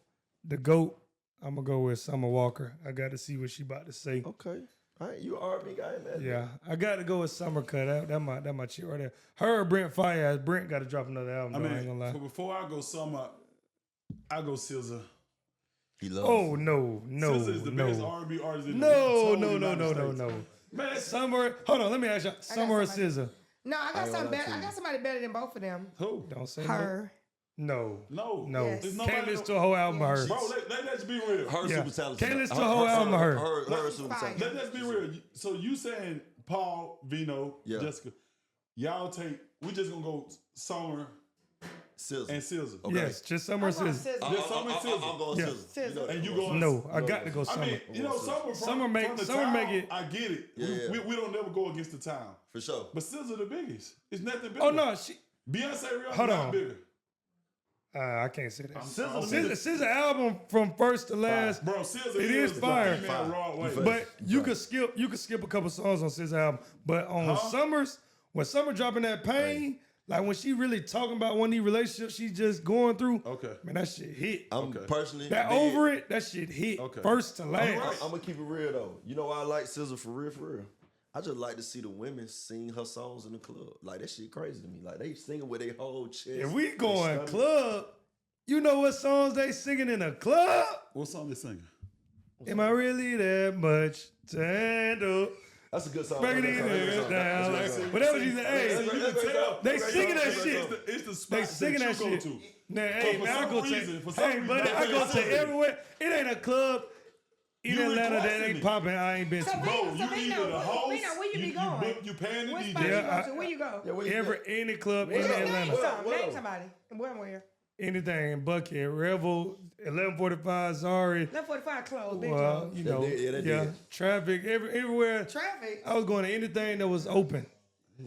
the GOAT. I'm gonna go with Summer Walker. I got to see what she about to say. Okay. All right, you R&B guy, man. Yeah, I got to go with Summer Cut. That my chick right there. Her or Brent Fire. Brent got to drop another album. I though, I ain't gonna lie. mean, before I go Summer, I go SZA. He loves. Oh no, SZA is the best no, R&B artist in the no, whole no, United no, States. no. Man, Summer. Hold on, let me ask you. Summer or somebody. SZA? No, I got ain't something gonna lie better. to I you. got somebody better than both of them. who? Don't say Her. no. No. No. Yes. Can't listen to a whole album of hers. Bro, let's be real. Her Yeah. super talented. Can't listen to a whole album of her. Her super Fire. talented. Let's be real. So you saying Paul, Vino, Yeah. Jessica, y'all we just gonna go Summer SZA. and SZA. Okay. Yes, just Summer or I'm going SZA. SZA. Just Summer and SZA. I'm going Yeah. SZA. SZA. And you going No, I got to go Summer. I mean, you know, Summer Summer make- from the Summer town, make it- I get it. Yeah. We don't never go against the town. For sure. But SZA the biggest. It's nothing bigger. Oh no, she. Beyonce Rihanna Hold not on. bigger. I can't say that. SZA, SZA album from first to last. Bro, SZA It is the fire. female raw way. But you could skip a couple songs on SZA album. But on Summers, when Summer dropping that pain, like when she really talking about one of these relationships she just going through. Okay. Man, that shit hit. I'm personally That big. over it, that shit hit Okay. first to last. I'm gonna keep it real though. You know why I like SZA for real, for real? I just like to see the women sing her songs in the club. Like that shit crazy to me. Like they singing with their whole chest. If we They going stomach. club, you know what songs they singing in a club? What song they singing? Am I really that much to handle? That's a good song. Break it That's a in good there song. down. That's a good Like, song. whatever she said. That's a Hey, great You can song. tell. they Great singing song. that Great shit. song. It's the spot They singing that you go shit. to. Nah, hey, for man, I some go reason- to, for some hey, reason, buddy, they I go sing to it. everywhere. It ain't a club in You Atlanta that requesting ain't it. popping. I ain't been So to. Bro, Vino, you so Vino, either the host, Vino, where you be going? book, you paying the What DJ. spot you Yeah, go to? Where you go? Yeah, where you at? Any club in Just name Atlanta. some. Where? Name somebody. And where? Anything, Buckhead, Revel, 1145, Zari. 1145 closed. Big Well, closed. you know, they did. traffic, everywhere. Traffic. I was going to anything that was open.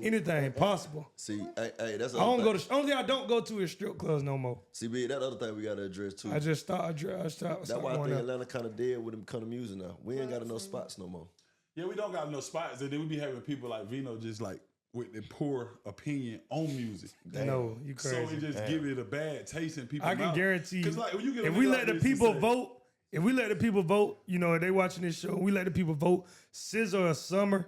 Anything possible. See, hey, that's I don't go to, only thing I don't go to is strip clubs no more. See, big, that other thing we gotta address too. I just stopped That's why I going think up. Atlanta kind of dead with them kind of music now. We ain't got enough spots no more. Yeah, we don't got no spots. And then we be having people like Vino just like with their poor opinion on music. No, you So crazy. it just give it a bad taste in people's I can mouth. guarantee 'Cause, like, when you get a if we nigga let like the this to people say- vote, if we let the people vote, you know, if they watching this show, we let the people vote, SZA or Summer,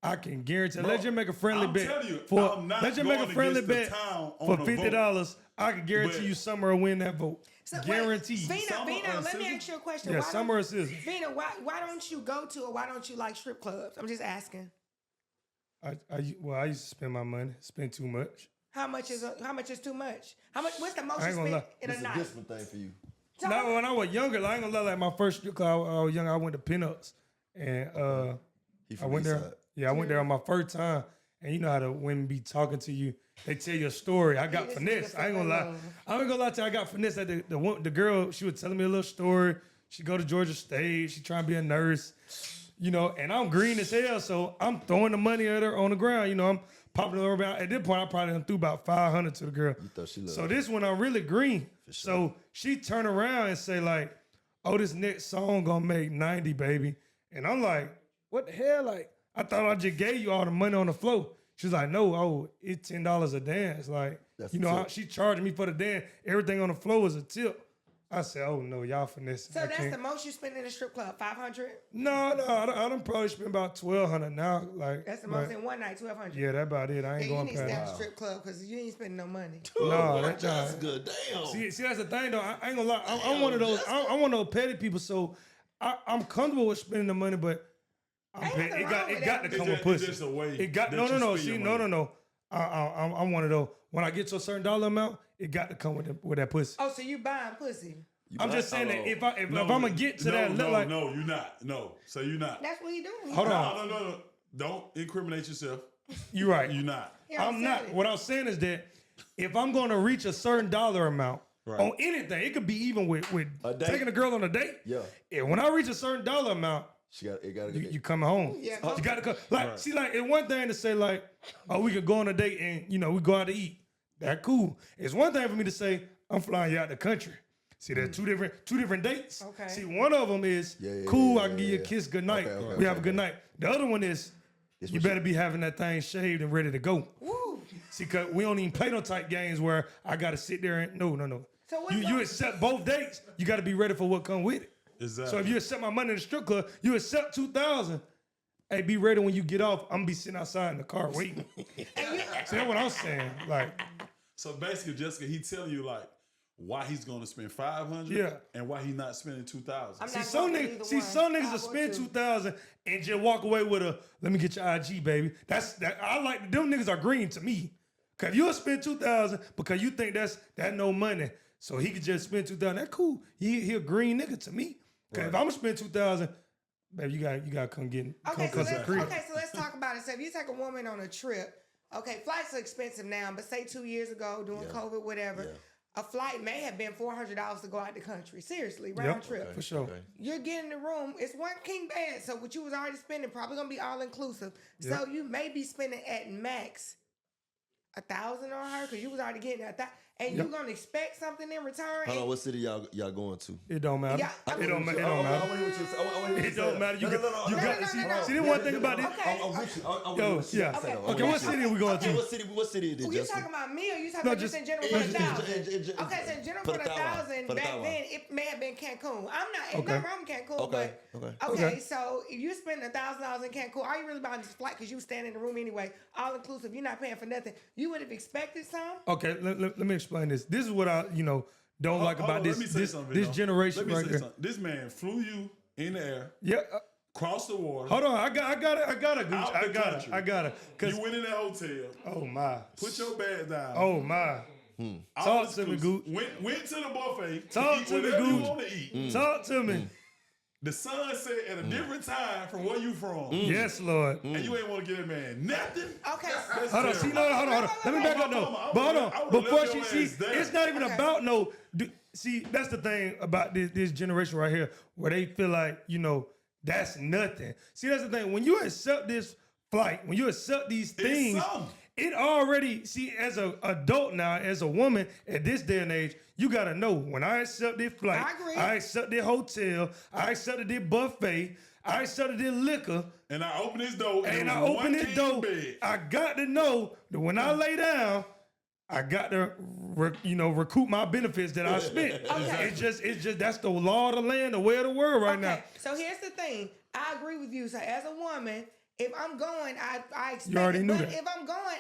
I can guarantee. Bro, Let's just make a friendly I'm bet. telling you, for I'm not let's just make a going friendly against the bet town on for a vote. $50. I can guarantee But- you Summer will win that vote. So, Guaranteed. Vino, Summer Vino, or let me SZA? ask you a question. Yeah, Why Summer or don't- SZA. Vino, why don't you go to or why don't you like strip clubs? I'm just asking. I used to spend my money, spend too much. How much is too much? What's the most I you ain't gonna spend lie. in a It's a night? discipline thing for you. Tell Now, me. when I was younger, like, I ain't gonna lie, like my first strip club, I was young, I went to pinups. And He I from went East there. Side. Yeah, I went there on my first time. And you know how the women be talking to you. They tell you a story. I got this finesse. nigga I ain't gonna fell lie. in love. I ain't gonna lie to you. I got finesse. At the girl, she was telling me a little story. She go to Georgia State. She trying to be a nurse. You know, and I'm green as hell. So I'm throwing the money at her on the ground. You know, I'm popping her about. At this point, I probably done threw about 500 to the girl. You thought she loved So it. this one I'm really green. So she turn around and say like, "Oh, this next song gonna make 90, baby." And I'm like, "What the hell?" Like, I thought I just gave you all the money on the floor. She's like, "No, oh, it's $10 a dance." Like, That's you a know, tip. she charged me for the dance. Everything on the floor is a tip. I said, "Oh no, y'all finessing." So I that's can't. the most you spend in a strip club, 500. No, I done probably spent about 1,200 now. Like, That's the most but, in one night, 1,200. yeah, that's about it. I ain't Yeah, you going need to stay past. at the strip club because you ain't spending no money. No, That's that good. Damn. See, that's the thing though. I ain't gonna lie. I'm one of those. I'm one of those petty people. So I'm comfortable with spending the money, but Ain't petty. nothing It got wrong with to that. come with It's pussy. just a way It got that no. you spend See, your no. money. I'm one of those. When I get to a certain dollar amount, it got to come with that pussy. Oh, so you buying pussy? I'm just saying that if I'm No, gonna get to that, no, like, no, you're not. No, so you're not. That's what he doing. Hold on. No. Don't incriminate yourself. You're right. You're not. Yeah, I'm not. saying. What I'm saying is that if I'm going to reach a certain dollar amount Right. on anything, it could be even with A date? taking a girl on a date. Yeah. And when I reach a certain dollar amount, It got to you coming home. Yeah. You got to come. Like, see, like, it's one thing to say, like, oh, we could go on a date and, we go out to eat. That cool. It's one thing for me to say, I'm flying you out the country. See, there's two different dates. Okay. See, one of them is Yeah, cool. yeah, I can give you a yeah. kiss, good night. Okay, We have a okay. good night. The other one is This you what better be having that thing shaved and ready to go. Woo. See, cause we don't even play no type games where I gotta sit there and no. So what's You up? accept both dates. You gotta be ready for what come with it. Exactly. So if you accept my money in the strip club, you accept 2,000. Hey, be ready when you get off. I'm gonna be sitting outside in the car waiting. See, that's what I'm saying. Like, So basically, Jessica, he telling you like why he's going to spend 500, Yeah. and why he's not spending 2,000. I'm see, not some going for niggas, either see, one. some niggas I will would spend too. 2,000 and just walk away with a let me get your IG, baby. That's that. I like them niggas are green to me. Cause if you'll spend 2,000 because you think that's no money, so he could just spend 2,000. That cool. He a green nigga to me. Cause if I'm gonna spend 2,000, baby, you gotta come get Okay, come so to the crib. let's talk about it. So if you take a woman on a trip, okay, flights are expensive now, but say 2 years ago, during COVID, whatever, a flight may have been $400 to go out the country. Seriously, round Yep, trip. for sure. You're getting the room. It's one king bed, so what you was already spending probably gonna be all inclusive. So you may be spending at max 1,000 on her because you was already getting that, and you gonna expect something in return. Hold on, what city y'all going to? It don't matter. Yeah, I it mean- don't matter. It I don't want to matter. hear what you say. I wanna hear what It you don't say. matter. You No, got no, no, you no, got no, see, no, no. see the one thing about it. Okay. I'm with you. I'm Yo, with you. yeah. Say that. Okay, what city we going Okay, to? what city is it, Well, you Justin? talking about me or you talking No, about just in general just- for the just- 1,000? Okay, so in general for for the the 1,000. 1,000, For the back 1,000. then it may have been Cancun. I'm not, it's Okay. not wrong with Cancun, Okay, but okay. so if you spend $1,000 in Cancun, are you really buying this flight because you stand in the room anyway, all inclusive, you're not paying for nothing. You would have expected some. Okay, let me explain this. This is what I don't like Hold about on, this let me say this something, this Vito. generation Let me right say here. something. This man flew you in the air, Yeah. crossed the water. Hold on, I got it, Gooch. Out I the got country. it. I got it. Cause You went in that hotel, oh my, put your bag down. oh my. all Talk to me, exclusive. Gooch. Went to the buffet. Talk eat to me, whatever you Gooch. want to eat. Talk to me. The sun set at a different time from where you from. Yes, Lord. And you ain't want to give that man nothing. Okay, That's Hold on, see, terrible. hold on. Let me back up though. I But hold would've on, left before your she ass see, there. it's not even Okay. about no. See, that's the thing about this generation right here, where they feel like that's nothing. See, that's the thing. When you accept this flight, when you accept these things, something. it already as an adult now, as a woman at this day and age, you gotta know when I accept this flight, I agree. I accept this hotel, I accepted this buffet, I accepted this liquor. And I opened this door And it I was open one this king door. bed. I got to know that when I lay down, I got to, recoup my benefits that I spent. It's just that's the law of the land, the way of the world right now. okay. So here's the thing. I agree with you. So as a woman, if I'm going, I expect. already it. knew But that. if I'm going,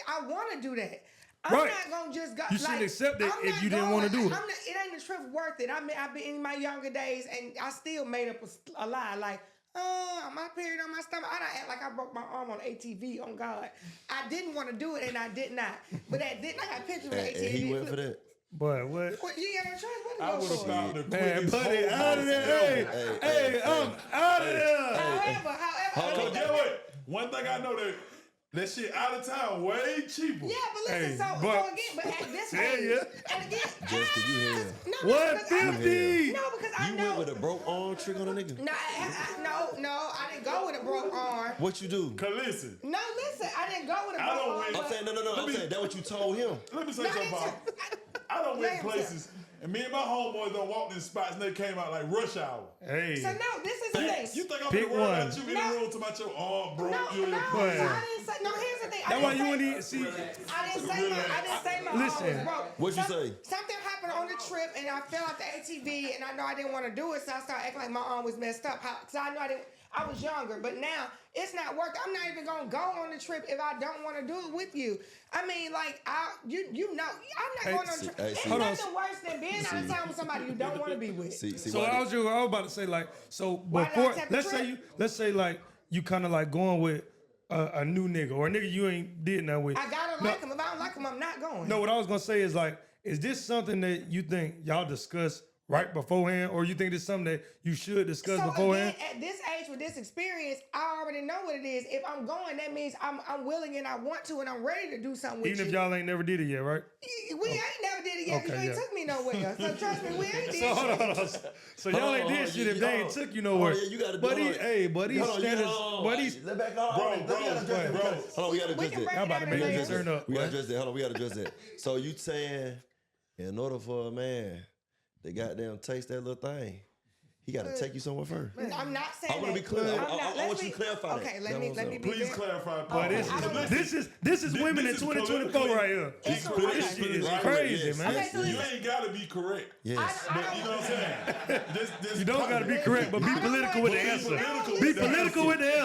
I want to do that. I'm Right. not gonna just go. You shouldn't like, accept it I'm if not you didn't wanna going- do it. It ain't the trip worth it. I've been in my younger days, and I still made up a lie. Like, my period on my stomach. I don't act like I broke my arm on ATV. On God, I didn't want to do it, and I did not. But I got pictures of the And ATV. he went for that. But what? What, you ain't got no choice. What to I go would have for? found the Man, quickest buddy, hole out of there. Hey, I'm out of there. However, So get what? One thing I know that shit out of town way cheaper. yeah, but listen, Hey, so but- again, but at this Yeah, age, yeah. and again, Jessica, you here. no, because 150. No, because I You know. went with a broke arm trick on a nigga? No, I didn't go with a broke arm. What you do? Cause listen, No, listen, I didn't go with a I broke don't arm. win. I'm saying, no. I'm saying that what you told him. let me say No, something, Bob. I don't went Yeah, places, and me and my homeboys done walked in spots, and they came out like rush hour. Hey, So no, this is the thing. You think I'm Pick gonna worry about one. you in No. the room to about your arm, bro? No, You and no, your so Boy. I didn't say. No, here's the thing. that's why you wouldn't even see. I didn't say my arm Listen. was broke. What'd you say? Something happened on the trip, and I fell off the ATV, and I know I didn't want to do it, so I started acting like my arm was messed up. Because I know I was younger, but now it's not working. I'm not even gonna go on the trip if I don't want to do it with you. I mean, like you know, I'm not going on a trip. hey, It's see. Hold on. nothing worse than being out of town with somebody you don't want to be with. See, So why I was about to say like Why did I before take the trip? let's say like you kind of like going with a new nigga or a nigga you ain't did nothing with. I gotta like him. If I don't like him, I'm not going. No, what I was gonna say is like, is this something that you think y'all discuss right beforehand, or you think it's something that you should discuss So beforehand? again, at this age with this experience, I already know what it is. If I'm going, that means I'm willing and I want to and I'm ready to do something with Even you. if y'all ain't never did it yet, right? We ain't never did it yet because Okay, you ain't yeah. took me nowhere. So trust me, we ain't did So hold on, shit. hold on. So y'all Hold ain't on, did shit if they ain't hold on. took you nowhere. Oh, yeah, you gotta do but it. these standards, but these Let back on. Bro, Let me address that. bro. Hold on, we gotta We address can that. break y'all about to it make down me later. turn up. We gotta boy. address that. Hold on, we gotta address that. So you saying, in order for a man to goddamn taste that little thing, he gotta take you somewhere first. I'm not saying I want to be that. clear. I'm not- I let's want you to clarify that. Okay, That's let me what I'm be saying. Please very- clarify. But Okay, I don't- this is women in this is 2024 politically- right here. It's politically This shit is right. crazy, Yes, man. Okay, so You listen. ain't gotta be correct. Yes. I But you know what I'm saying? This You don't gotta be correct, but be I don't political want- with the Be answer. political Be with the political answer. with the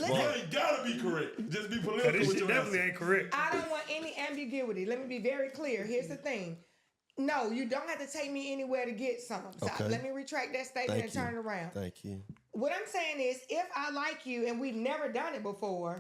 answer. You ain't gotta be correct. Just be Cause political this with shit your definitely answer. ain't correct. I don't want any ambiguity. Let me be very clear. Here's the thing. No, you don't have to take me anywhere to get something. So Okay. let me retract that statement and turn it around. Thank you. What I'm saying is, if I like you and we've never done it before,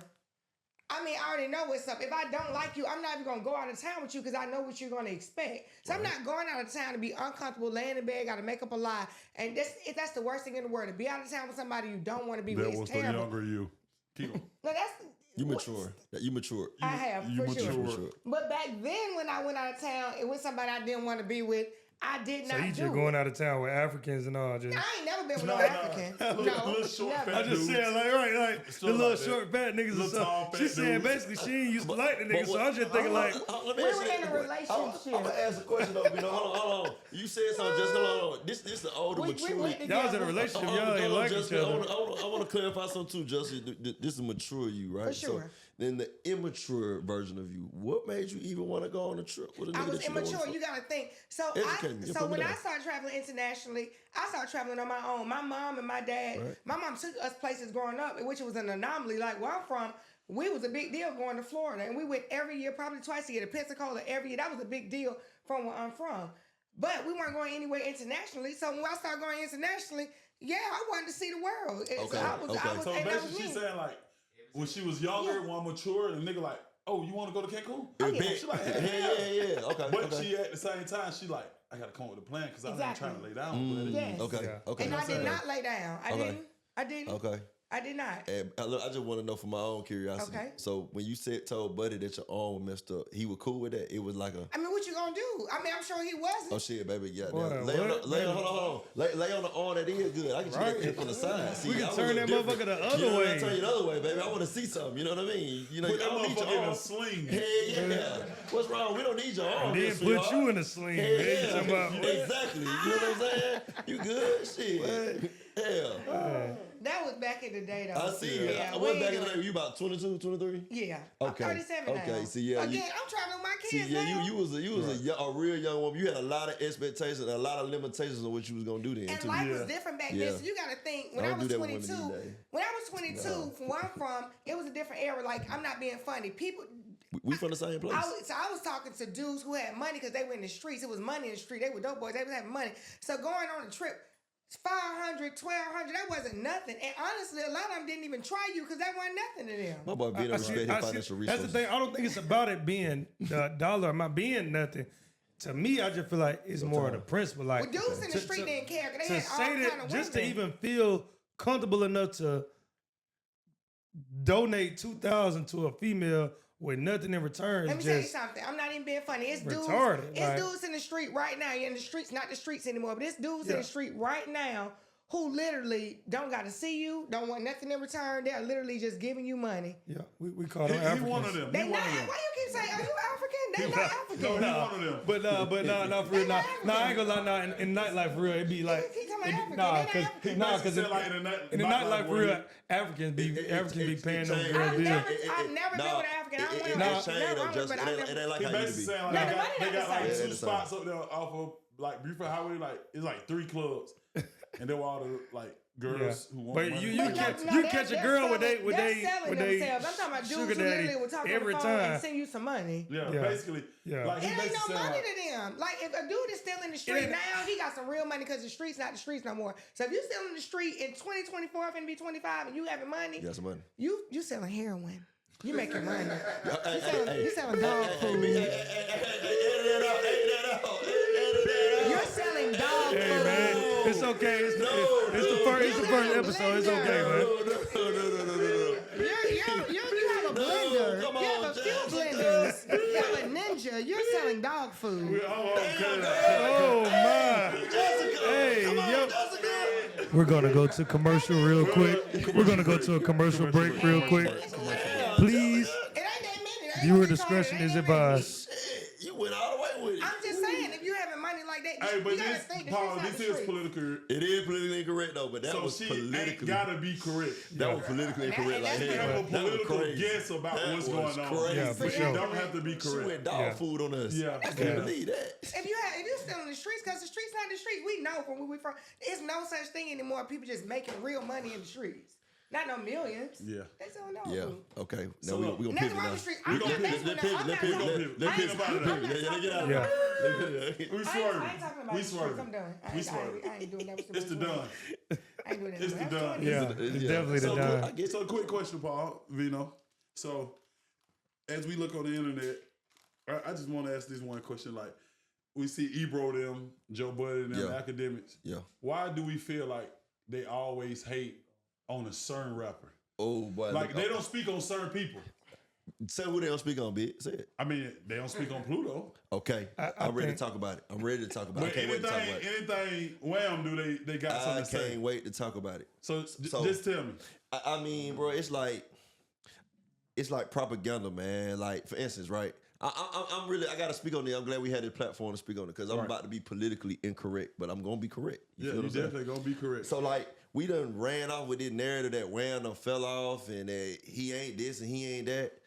I mean, I already know what's up. If I don't like you, I'm not even gonna go out of town with you because I know what you're gonna expect. So I'm not going out of town to be uncomfortable, laying in bed, gotta make up a lie. And that's the worst thing in the world. To be out of town with somebody you don't want to be with That is was the terrible. younger you. Keep on. No, that's You mature. You mature. I have you for sure. mature. But back then, when I went out of town, it was somebody I didn't want to be with. I did So not you do just it. going out of town with Africans and all, just. I ain't never been with no Nah, African. little short, never. fat I just dudes. saying, like, right, like the Stuff little like that. short fat niggas Little or something. tall, fat She saying dudes. basically she ain't used to like the niggas, so I'm just thinking like, Let We me ask were you in a that. relationship. I'm gonna ask a question though. You know, hold on. You said something. Just hold on. This is the older We maturity. went y'all was in a together. relationship, y'all ain't like each Justin, other. I want to clarify something too, Justin. This is mature you, right? For sure. So then the immature version of you, what made you even want to go on a trip with a nigga I was that you don't immature. wanna You gotta think. So Educate me. so Put me when I down. started traveling internationally, I started traveling on my own. My mom and my dad. Right. My mom took us places growing up, which was an anomaly. Like where I'm from, we was a big deal going to Florida, and we went every year, probably twice a year to Pensacola every year. That was a big deal from where I'm from. But we weren't going anywhere internationally. So when I started going internationally, yeah, I wanted to see the world. And Okay, So I was, okay. So and that was basically, she's me. saying like, when she was younger, one mature, and the nigga like, oh, you want to go to Cancun? Oh, It yeah. big. She like, Yeah. Okay. But okay. she at the same time, she like, I gotta come up with a plan because I'm not Exactly. trying to lay down with it. Yes. Okay. Yeah. Okay. And I did okay. not lay down. I Okay. didn't. I didn't. Okay. I did not. And look, I just want to know for my own curiosity. Okay. So when you told Buddy that your arm messed up, he was cool with that. It was like a I mean, what you gonna do? I mean, I'm sure he wasn't. oh shit, baby, yeah. Boy, Lay on what? the, lay on, hold on. Lay on the arm that is good. I can Right. just from the side. See, We can I was turn that different. motherfucker the other You know, way. I turn you the other way, baby. I want to see something. You know what I mean? You know, Put I that don't need your motherfucker in arm. a sling. Hell yeah. What's wrong? We don't need your arm. then here, put sweetheart. you in a sling. Hell man. You yeah. talking about, what? Exactly. You know what I'm saying? You good? Shit. Hell. That was back in the day, though. I see. Yeah, I we was ain't back in the doing- day. You about 22, 23? Yeah. Okay. I'm 37 now. Okay, see, yeah, Again, you- I'm traveling with my See, kids yeah, now. you was a real young woman. You had a lot of expectations, and a lot of limitations on what you was gonna do then And too. life was different back Yeah. then. So you got to think, when I I don't was do that with women 22, these days. when I was 22, from where I'm from, it was a different era. Like, I'm not being funny. People, We from the same place. I was talking to dudes who had money because they were in the streets. It was money in the street. They were dope boys. They was having money. So going on a trip, 500, 1,200, that wasn't nothing. And honestly, a lot of them didn't even try you because that wasn't nothing to them. My boy Vito respect his financial That's resources. the thing. I don't think it's about it being the dollar amount, being nothing. To me, I just feel like it's more of the principle. Like Well, dudes in the street didn't care because they to had all say kind that, of just to women. even feel comfortable enough to donate $2,000 to a female with nothing in return. Let me is tell you just something. I'm not even being funny. It's retarded, dudes. It's like- dudes in the street right now. You're in the streets, not the streets anymore, but it's dudes in Yeah. the street right now who literally don't got to see you, don't want nothing in return. They're literally just giving you money. Yeah, we call He them Africans. one of them. They He not. one of Why them. you keep saying, are you African? They not African. No, he one of them. But nah, for real, nah, I ain't gonna lie, nah, in nightlife, for real, it be like, He talking about African. nah, They not cause African. Like in the nightlife, for real, Africans be paying them changed. girls I've bill. never been with an African. I don't want It's to changed though, Justin. It ain't like He how it used basically to be. saying No, like the money they not got the like same. two spots up there off of like Buford Highway. Like it's like 3 clubs, and they were all the like girls who want But money. you But catch no, you they're- catch a they're girl with selling- they they're selling they themselves. I'm talking about dudes sugar who daddy literally will talk every on the phone time. and send you some money. yeah, Yeah. basically. Yeah. Like he It ain't basically no saying money like, to them. Like if a dude is still in the street ain't- now, he got some real money because the street's not the streets no more. So if you still in the street in 2024, finna be 25, and you having money, You got some money. you selling heroin. You making money. Hey, You selling dog food. Edit that out. You're selling dog Hey food. man, it's okay. It's the first episode. It's okay, man. You have a blender. come You have on, a few Jessica. blenders. You have a ninja. You're selling dog food. Oh my! Hey, yo. We're gonna go to commercial real quick. We're gonna go to a commercial break real quick. Please, It ain't that many. viewer discretion is advised. Shit, you went all the way with it. I'm just saying, if you having money like that, Hey, but you gotta this, think that Paul, she's not this the is street. political. It is politically incorrect though, but that So was she ain't politically. gotta be correct. That was politically incorrect. and Like that's hell. Have a That was political crazy. guess about That what's was going on. crazy. Yeah, for It sure. don't have to be She correct. went dog Yeah. food on us. Yeah. I can't believe that. If you still in the streets, because the streets not the streets, we know from where we from. There's no such thing anymore. People just making real money in the streets. Not no millions. Yeah. They selling dog Yeah. food. Okay. So Now look, we gonna Nothing pivot wrong now. with the street. We I'm gonna not- pivot. that's Let's what I'm pivot. not- Let's I'm pivot. not- Let's pivot. I'm not- Let's pivot. Yeah, get out of Yeah. here. We I swerving. ain't talking about We the streets. swerving. I'm done. We swerving. I ain't doing that with It's the done. I ain't doing that. It's the done. Yeah, it's definitely the So, done. so quick question, Paul, Vino. So, as we look on the internet, I just want to ask this one question. Like, we see Ebro them, Joe Budden and them, Yeah. academics. Yeah. Why do we feel like they always hate on a certain rapper? Oh boy. Like, they don't speak on certain people. Say who they don't speak on, bitch. Say it. I mean, they don't speak on Pluto. Okay. I I'm ready think- to talk about it. I'm ready to talk about it. I But can't wait to talk about it. anything Wham do, they got I something to say. can't wait to talk about it. So, So- just tell me. I mean, bro, it's like propaganda, man. Like, for instance, right? I'm really, I gotta speak on it. I'm glad we had the platform to speak on it because I'm Right. about to be politically incorrect, but I'm gonna be correct. Yeah, feel you what I'm saying? definitely gonna be correct. So like we done ran off with this narrative that Wham done fell off and that he ain't this and he ain't that.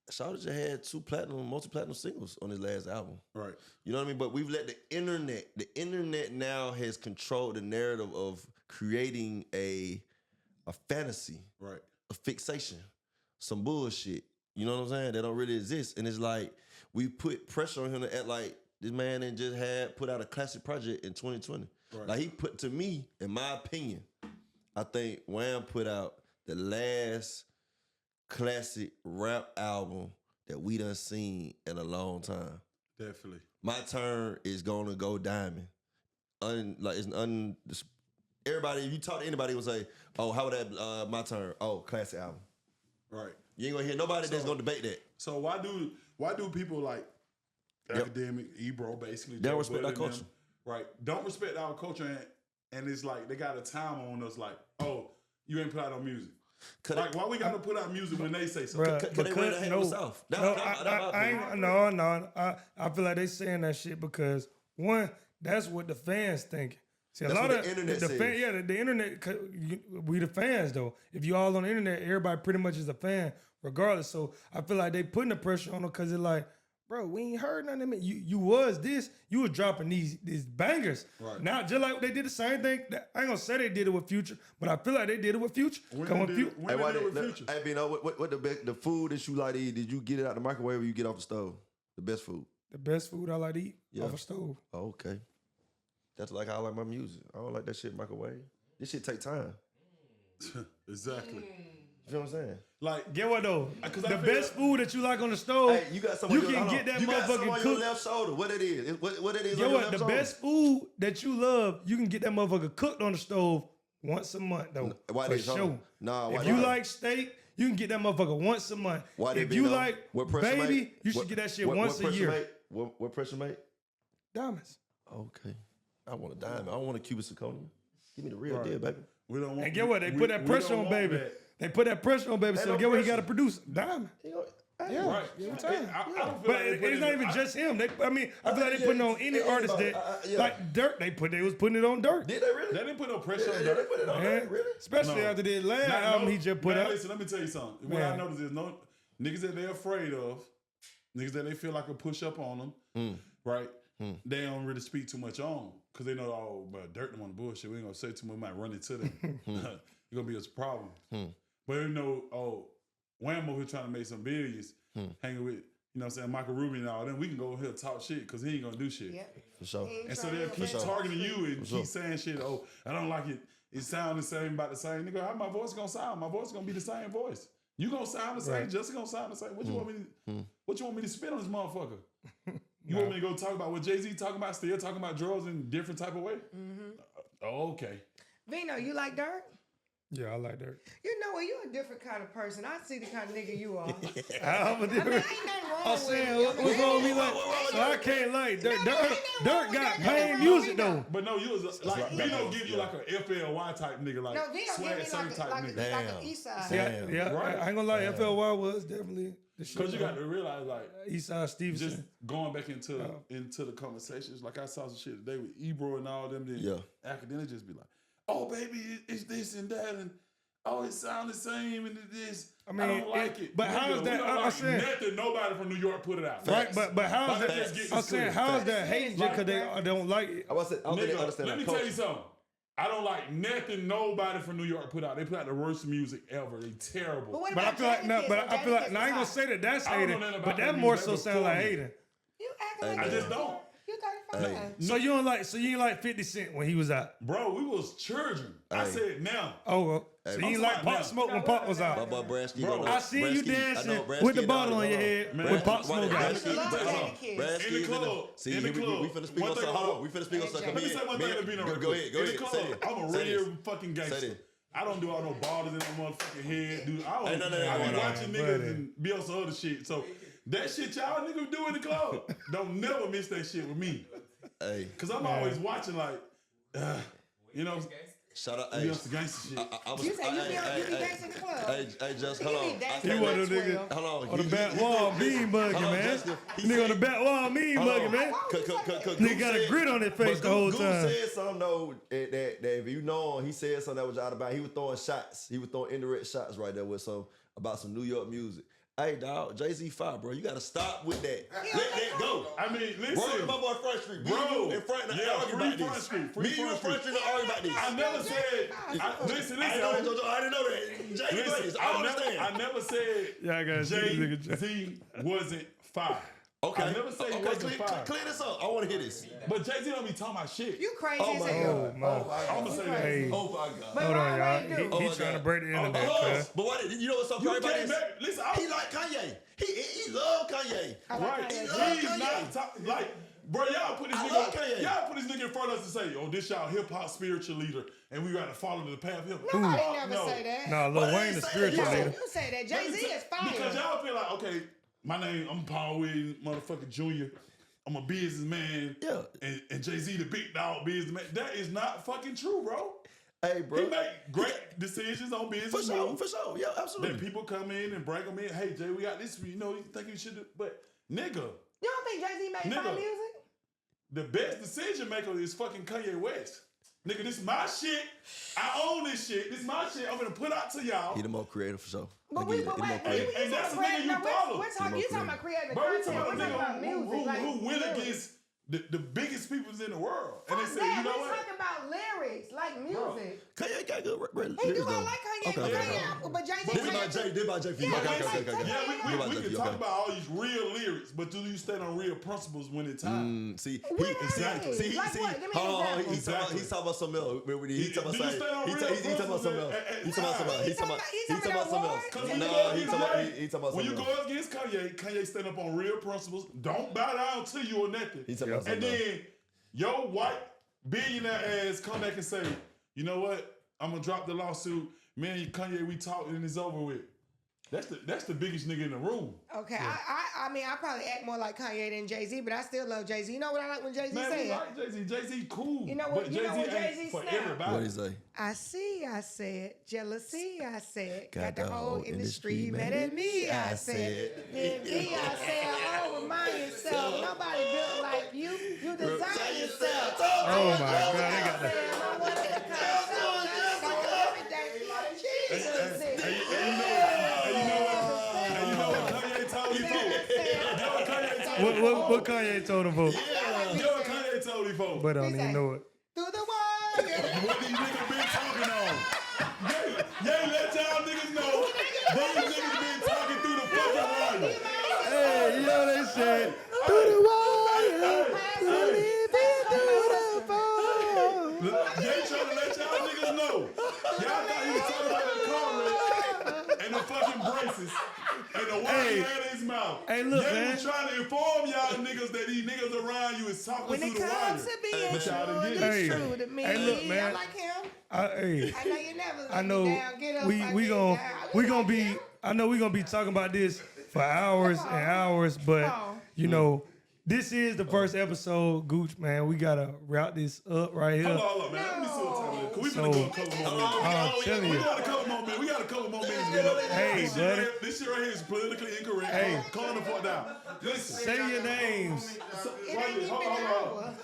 Shawty just had 2 multi-platinum singles on his last album. Right. You know what I mean? But we've let the internet now has controlled the narrative of creating a fantasy, Right. a fixation, some bullshit. You know what I'm saying? That don't really exist. And it's like we put pressure on him to act like this man and just put out a classic project in 2020. Right. Like he put, to me, in my opinion, I think Wham put out the last classic rap album that we done seen in a long time. Definitely. My Turn is gonna go diamond. Everybody, if you talk to anybody, will say, "Oh, how would that My Turn? Oh, classic album." Right. You ain't gonna hear nobody that's gonna debate that. So why do people like academic, Ebro, basically? They don't Joe respect our Budden and culture. them, right. Don't respect our culture and it's like they got a time on us like, oh, you ain't put out no music. Like, why we gotta put out music when they say something? Bruh, Cause they ready to hang on the South. That's my opinion. I feel like they saying that shit because one, that's what the fans thinking. See, That's a lot what of the internet the says. the internet. We the fans though. If you all on the internet, everybody pretty much is a fan, regardless. So I feel like they putting the pressure on them because it's like, bro, we ain't heard nothing. Man. You was this. You was dropping these bangers. Right. Now, just like they did the same thing. I ain't gonna say they did it with Future, but I feel like they did it with Future. When Come they on, did Future. it- when they did it with Future. Hey, Bino, what the food that you like to eat? Did you get it out the microwave or you get off the stove? The best food. The best food I like to eat Yeah. off a stove. Oh, okay. That's like how I like my music. I don't like that shit microwave. This shit take time. Exactly. You know what I'm saying? Like, Get what though? 'Cause I The feel best food that you like on the stove. Hey, you got some. You on your, can hold get on. that You got some motherfucking on your cook. left shoulder. What it is? What it is? Get on your what? left The shoulder? best food that you love, you can get that motherfucker cooked on the stove once a month though. Why for they- hold sure. on. Nah, why if they- you like steak, you can get that motherfucker once a month. Why they if be you though? like What pressure baby, mate? you should What- get that shit what once a pressure year. mate? What pressure mate? Diamonds. Okay. I want a diamond. I don't want a Cuban zirconia. Give me the real Right. deal, baby. we don't want. And get what? They we- put that we pressure don't on want baby. that. They put that pressure on baby. Ain't So no get what he pressure. got to produce? Diamond. Yeah. Right. Yeah, I'm I telling you. don't feel But like they put it's it not in- even just him. I feel like they yeah, putting on any yeah, artist anybody. that Yeah. like Dirk. They was putting it on Dirk. Did they really? They didn't put no pressure on They Dirk. put it on Man, there, really? especially No. after the last Now, album no, he just put now, out. Listen, let me tell you something. What I Man. noticed is niggas that they're afraid of, niggas that they feel like a push up on them, right? They don't really speak too much on because they know, oh, but Dirt them on the bullshit. We ain't gonna say too much. We might run into them. It's gonna be a problem. But you know, oh, Wham over here trying to make some billions, hanging with, you know what I'm saying, Michael Rubin and all them. We can go over here and talk shit because he ain't gonna do shit. Yep. For sure. And so they'll keep targeting you and keep saying shit. Oh, I don't like it. It sounds the same about the same. Nigga, how my voice gonna sound? My voice gonna be the same voice. You gonna sound the same. Right. Jessica gonna sound the same. What you want me to? What you want me to spit on this motherfucker? You want me to go talk about what Jay-Z talking about, still talking about drugs in a different type of way? Okay. Vino, you like Dirk? Yeah, I like that. You know what? You're a different kind of person. I see the kind of nigga you are. I'm a I mean, different. ain't nothing wrong I'm with saying, it. what's wrong with me? Like, so I can't like Dirk. Dirk got pain music though. But no, you was like Vino give you like a FLY type nigga, like No, Vino swag give me certain like type an nigga. East Side. Yeah, Right. I ain't gonna lie. FLY was definitely the shit. Because you got to realize, like, Eastside Stevenson. just going back into the conversations, like I saw some shit today with Ebro and all them. Then academics just be like, "Oh, baby, it's this and that, and oh, it sounds the same and this." I mean, I don't like it. But how is that? I'm saying nothing. Nobody from New York put it out. right. But how is that? I'm saying how is that hate just because they don't like it? I don't think they understand Let me tell you something. I don't like nothing nobody from New York put out. They put out the worst music ever. They terrible. But But I feel like no. But I feel like now I ain't gonna say that that's I don't know hating. nothing But about that them. more They so were sound like for me. hating. You acting like I just don't. You 35. So you don't like? So you ain't like 50 Cent when he was out? Bro, we was children. I said now. Oh, well, so you ain't like Pop Smoke when Pop was My out? boy Bransky. Bro, I seen you dancing with the bottle on your head Man. when Pop Smoke out. In the club. See, In the club. we finna speak One on thing something. Hold on, we finna speak on something. Let me say one thing to Vino. Go ahead, In the club, say it. I'm a Say real this. fucking Say gangster. this. I don't do all no ballers in my motherfucking head, dude. I don't. no, I be no, watching buddy. niggas and be on some other shit. So that shit y'all niggas do in the club, don't never miss that shit with me. Hey, Cause I'm always watching like, you know, shout out. be Hey, on some gangster shit. You say you be dancing in the club. Hey, just hold on. He one of the niggas Hold on. on the back wall bean bugging, Hold on, man. Justin. He Nigga on the said- back wall mean bugging, man. Nigga got a grit on his face the whole time. Goose said something though that if you know him, he said something that was out about. He was throwing shots. He was throwing indirect shots right there with some about some New York music. Hey, dog, Jay-Z 5, bro. You gotta stop with that. Let that go. I mean, Bro, listen, my boy Front Street. Bro, Me and you in front of yeah, argue free about Front this. Street, free Me and you in Front Front Street to argue about this. I never said. Listen. I didn't know that. Jay Listen, I understand. I never said Yeah, I gotta see this nigga. Jay-Z wasn't fire. Okay. I never said he wasn't fire. Clear this up. I want to hear this. But Jay-Z don't be talking about shit. You crazy as my hell. Oh, my. I'm gonna say that. Hey, Oh my God. But hold on, Ron y'all. Wayne do. He my trying to God. break the internet, cuz. But what? You know what's so You crazy about came this? back. Listen, He like Kanye. He love Kanye. right. He He's love Kanye. not like, bro. Y'all put this I love Kanye. nigga. Y'all put this nigga in front of us to say, "Oh, this y'all hip hop spiritual leader, and we got to follow the path of hip hop." Nobody never say that. Nah, Lil But Wayne they the say spiritual that. leader. You say that. Jay-Z is Because fire. y'all feel like, okay, my name, I'm Paul Williams, motherfucking Junior. I'm a businessman. Yeah. And Jay-Z the big dog businessman. That is not fucking true, bro. Hey, bro. He make great decisions on business. For sure, moves. for sure. Yeah, absolutely. Then people come in and bring them in. Hey, Jay, we got this. You know, you think you should do, but nigga, You don't think Jay-Z made fire Nigga. music? the best decision maker is fucking Kanye West. Nigga, this my shit. I own this shit. This my shit. I'm gonna put out to y'all. He the more creative for sure. But I we, get but it. He the more wait, creative. And that's the nigga you follow. We're talking, you talking about creative Bro, we content. talking We're about talking about nigga music. who went lyrics. against the biggest people in the world. And they Fuck said, that. you know We're what? talking about lyrics, like music. Kanye got good lyrics He do. though. I like Kanye. Okay, but okay, Kanye, but Jay-Z. This about Jay. This about Jay. Yeah, Okay, like, okay. Yeah, This about we Jay, can talk okay. about all these real lyrics, but do you stand on real principles when it's time? See, What are they? Like what? Give me an hold on, example. he's talking about something else. He talking Do you about stand on he real talking about something else. principles He talking about something else. He talking about something else. Because when you No, go he against talking about Kanye, he talking about when you something go else. against Kanye stand up on real principles. Don't bow down to you or nothing. He talking about And something else. then your white billionaire ass come back and say, you know what? I'm gonna drop the lawsuit. Man, Kanye, we talked and it's over with. That's the biggest nigga in the room. Okay, I mean, I probably act more like Kanye than Jay-Z, but I still love Jay-Z. You know what I like when Jay-Z Man, we said? like Jay-Z. Jay-Z cool. You know what- But you know what Jay-Z ain't Jay-Z for snap? everybody. What he say? I see, I said. Jealousy, I said. Got the whole industry mad at me, I said. Then me, I said, oh, remind yourself. Nobody built like you. You design yourself. Oh my God, they got that. What Kanye told him for? You know what Kanye told me for? But I don't even know it. Through the wire. What these niggas been talking on? They let y'all niggas know these niggas been talking through the fucking wire. Hey, you know they said through the wire, They trying to let y'all niggas know. Y'all thought he was talking about the car wreck and the fucking braces and the word Hey. he had in his mouth. Hey, look, Ye man. was trying to inform y'all niggas that these niggas around you is talking When through it the comes wire. to being But y'all true, didn't it's get it. true to me. Hey, look, man. I like him. Hey, I know you never let I know me down. Get up. we I we get gonna down. we You gonna like be. him? I know we gonna be talking about this for hours Come and on. hours, but Come on. you know, this is the first episode, Gooch, man. We gotta route this up right here. Hold on, man. Let me see what time it is. 'Cause we So- finna go a couple more minutes. I'm telling We you. got a couple more minutes. We got a couple more minutes. Man. Hey, this buddy. This shit right here is politically incorrect. Hey. Calm the fuck down. Listen. Say your names. It Right ain't here, even hold an on. hour.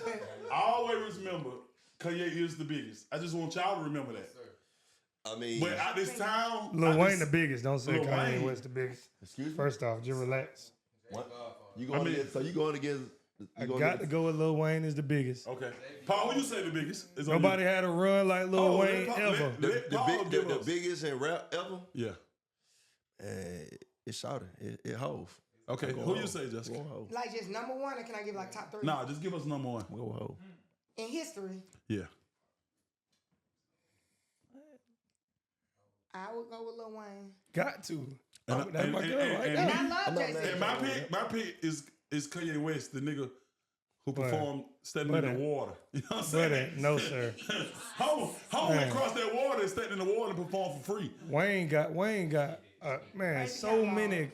I always remember Kanye is the biggest. I just want y'all to remember that. I mean, But at this time, Lil I Wayne just- the biggest. Don't say Lil Kanye Wayne. West the biggest. excuse me. First off, just relax. What? You going mean- against? So you going against? I got to go with Lil Wayne is the biggest. Okay. Paul, who you say the biggest? It's on Nobody you. had a run like Lil Oh, Wayne let Paul- ever. let Paul give The us. biggest in rap ever. Yeah. It shouted. It hove. Okay. Who you say, Jessica? Go hove. Like just number one, or can I give like top three? Nah, just give us number one. Go hove. In history, Yeah. I would go with Lil Wayne. Got to. And- That's and- my and- girl and- right and there. me- I love I'm not Jay-Z. mad. And my pick is Kanye West, the nigga who But- performed standing but in the it- water. You know what I'm But saying? no, sir. Home went across that water and standing in the water and performed for free. Wayne got man, Wayne so got many.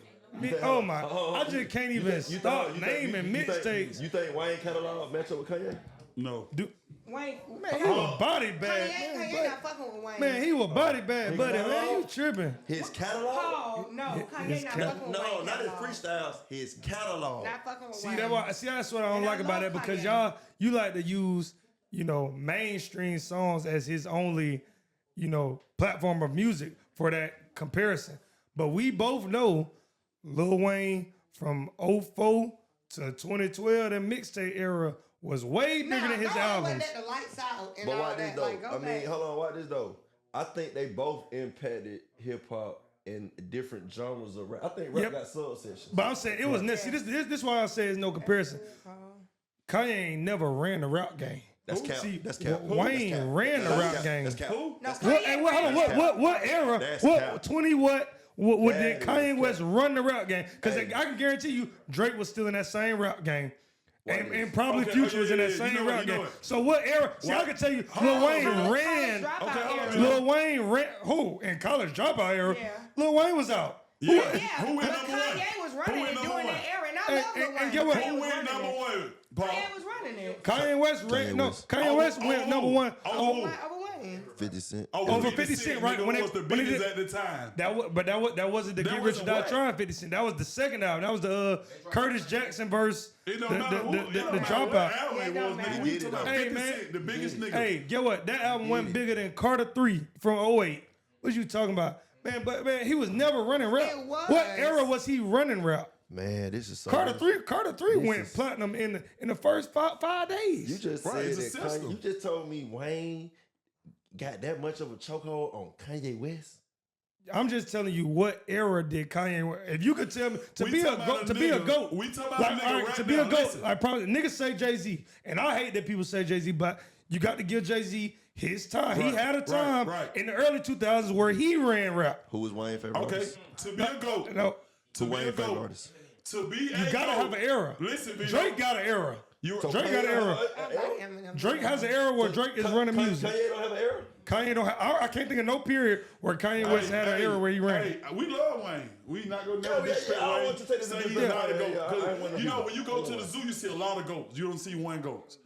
Oh my! I just can't even stop naming mixtapes. You think Wayne catalog match up with Kanye? No. Dude, Wayne, man, he was body bad. Kanye not fucking with Wayne. Man, he was body bad, buddy. Man, you tripping? His catalog? Oh no, Kanye his not cat- fucking with No, Wayne. not his catalog. freestyles. His catalog. Not fucking with See Wayne. that's what I don't And I like about love that because Kanye. you like to use mainstream songs as his only platform of music for that comparison. But we both know Lil Wayne from 04 to 2012, that mixtape era was way bigger than his go albums. Let the lights out and But all watch this that. though. Like, go I mean, back. hold on, watch this though. I think they both impacted hip hop in different genres of rap. I think rap Yep. got subsections. But I'm saying it was necessary. This is why I say it's no comparison. Kanye ain't never ran the rap game. That's cap. See, That's cap. Wayne That's cap. ran the That's rap cap. game. That's cap. Who? That's No, cap. What, hey, hold on, what era? That's What cap. 20 what did That Kanye is West cap. run the rap game? Because Hey. I can guarantee you Drake was still in that same rap game. And, Right. and probably Okay, Future okay, was in yeah, that yeah, same you know rap what, you know game. what. So what era? See, I can tell you, Lil Wayne ran. Okay, hold on. Lil Wayne ran. Who in college dropout era? Yeah. Lil Wayne was out. Yeah. Yeah, Who went but number one? Kanye was Who running went it number during one? that era, and I And- love Lil and Wayne. get what? Kanye Who was went running number it. one? Paul. Kanye was running it. Kanye West ran. No, West. Kanye West went number one. Oh, Over Wayne. 50 Cent. Over 50 Cent, right, Nigga when was the when he biggest did- at the time. That wasn't the That Get Rich or wasn't Die what? Trying 50 Cent. That was the second album. That was the Curtis Jackson verse. It The don't matter who. the It don't matter what dropout. album Yeah, it it don't was, nigga. matter. We He did talking it, about though. 50 Hey, Cent, the biggest nigga. Hey, get what? That album went bigger than Carter 3 from 08. What you talking about? Man, he was never running rap. It was. What era was he running rap? Man, this is so. Carter 3 went platinum in the first five days. You just Right, said it's a that Kanye. system. You just told me Wayne got that much of a chokehold on Kanye West. I'm just telling you what era did Kanye. If you could tell me to We be a talking about goat, a to be a nigga. goat, We talking about a like, nigga all right, right to be now. a goat. Listen. Like probably niggas say Jay-Z, and I hate that people say Jay-Z, but you got to give Jay-Z his time. He Right, had a right, time right. in the early 2000s where he ran rap. Who was Wayne's favorite Okay, artist? to be a goat. No, To be a Wayne's favorite goat. artist? To be you a gotta goat. have an era. Listen, Vito. Drake got an era. You Drake got an era. I like Eminem. Drake has an era where Drake is running music. Kanye don't have an era. Kanye don't have. I can't think of no period where Kanye West had an era where he ran. Hey, we love Wayne. We not gonna never Yeah, disrespect I don't Wayne. want to take this Say as a he's business. not a Yeah, goat. yeah, I 'Cause ain't want to you do know, that. when you go to the zoo, you see a lot of goats. You don't see one goat.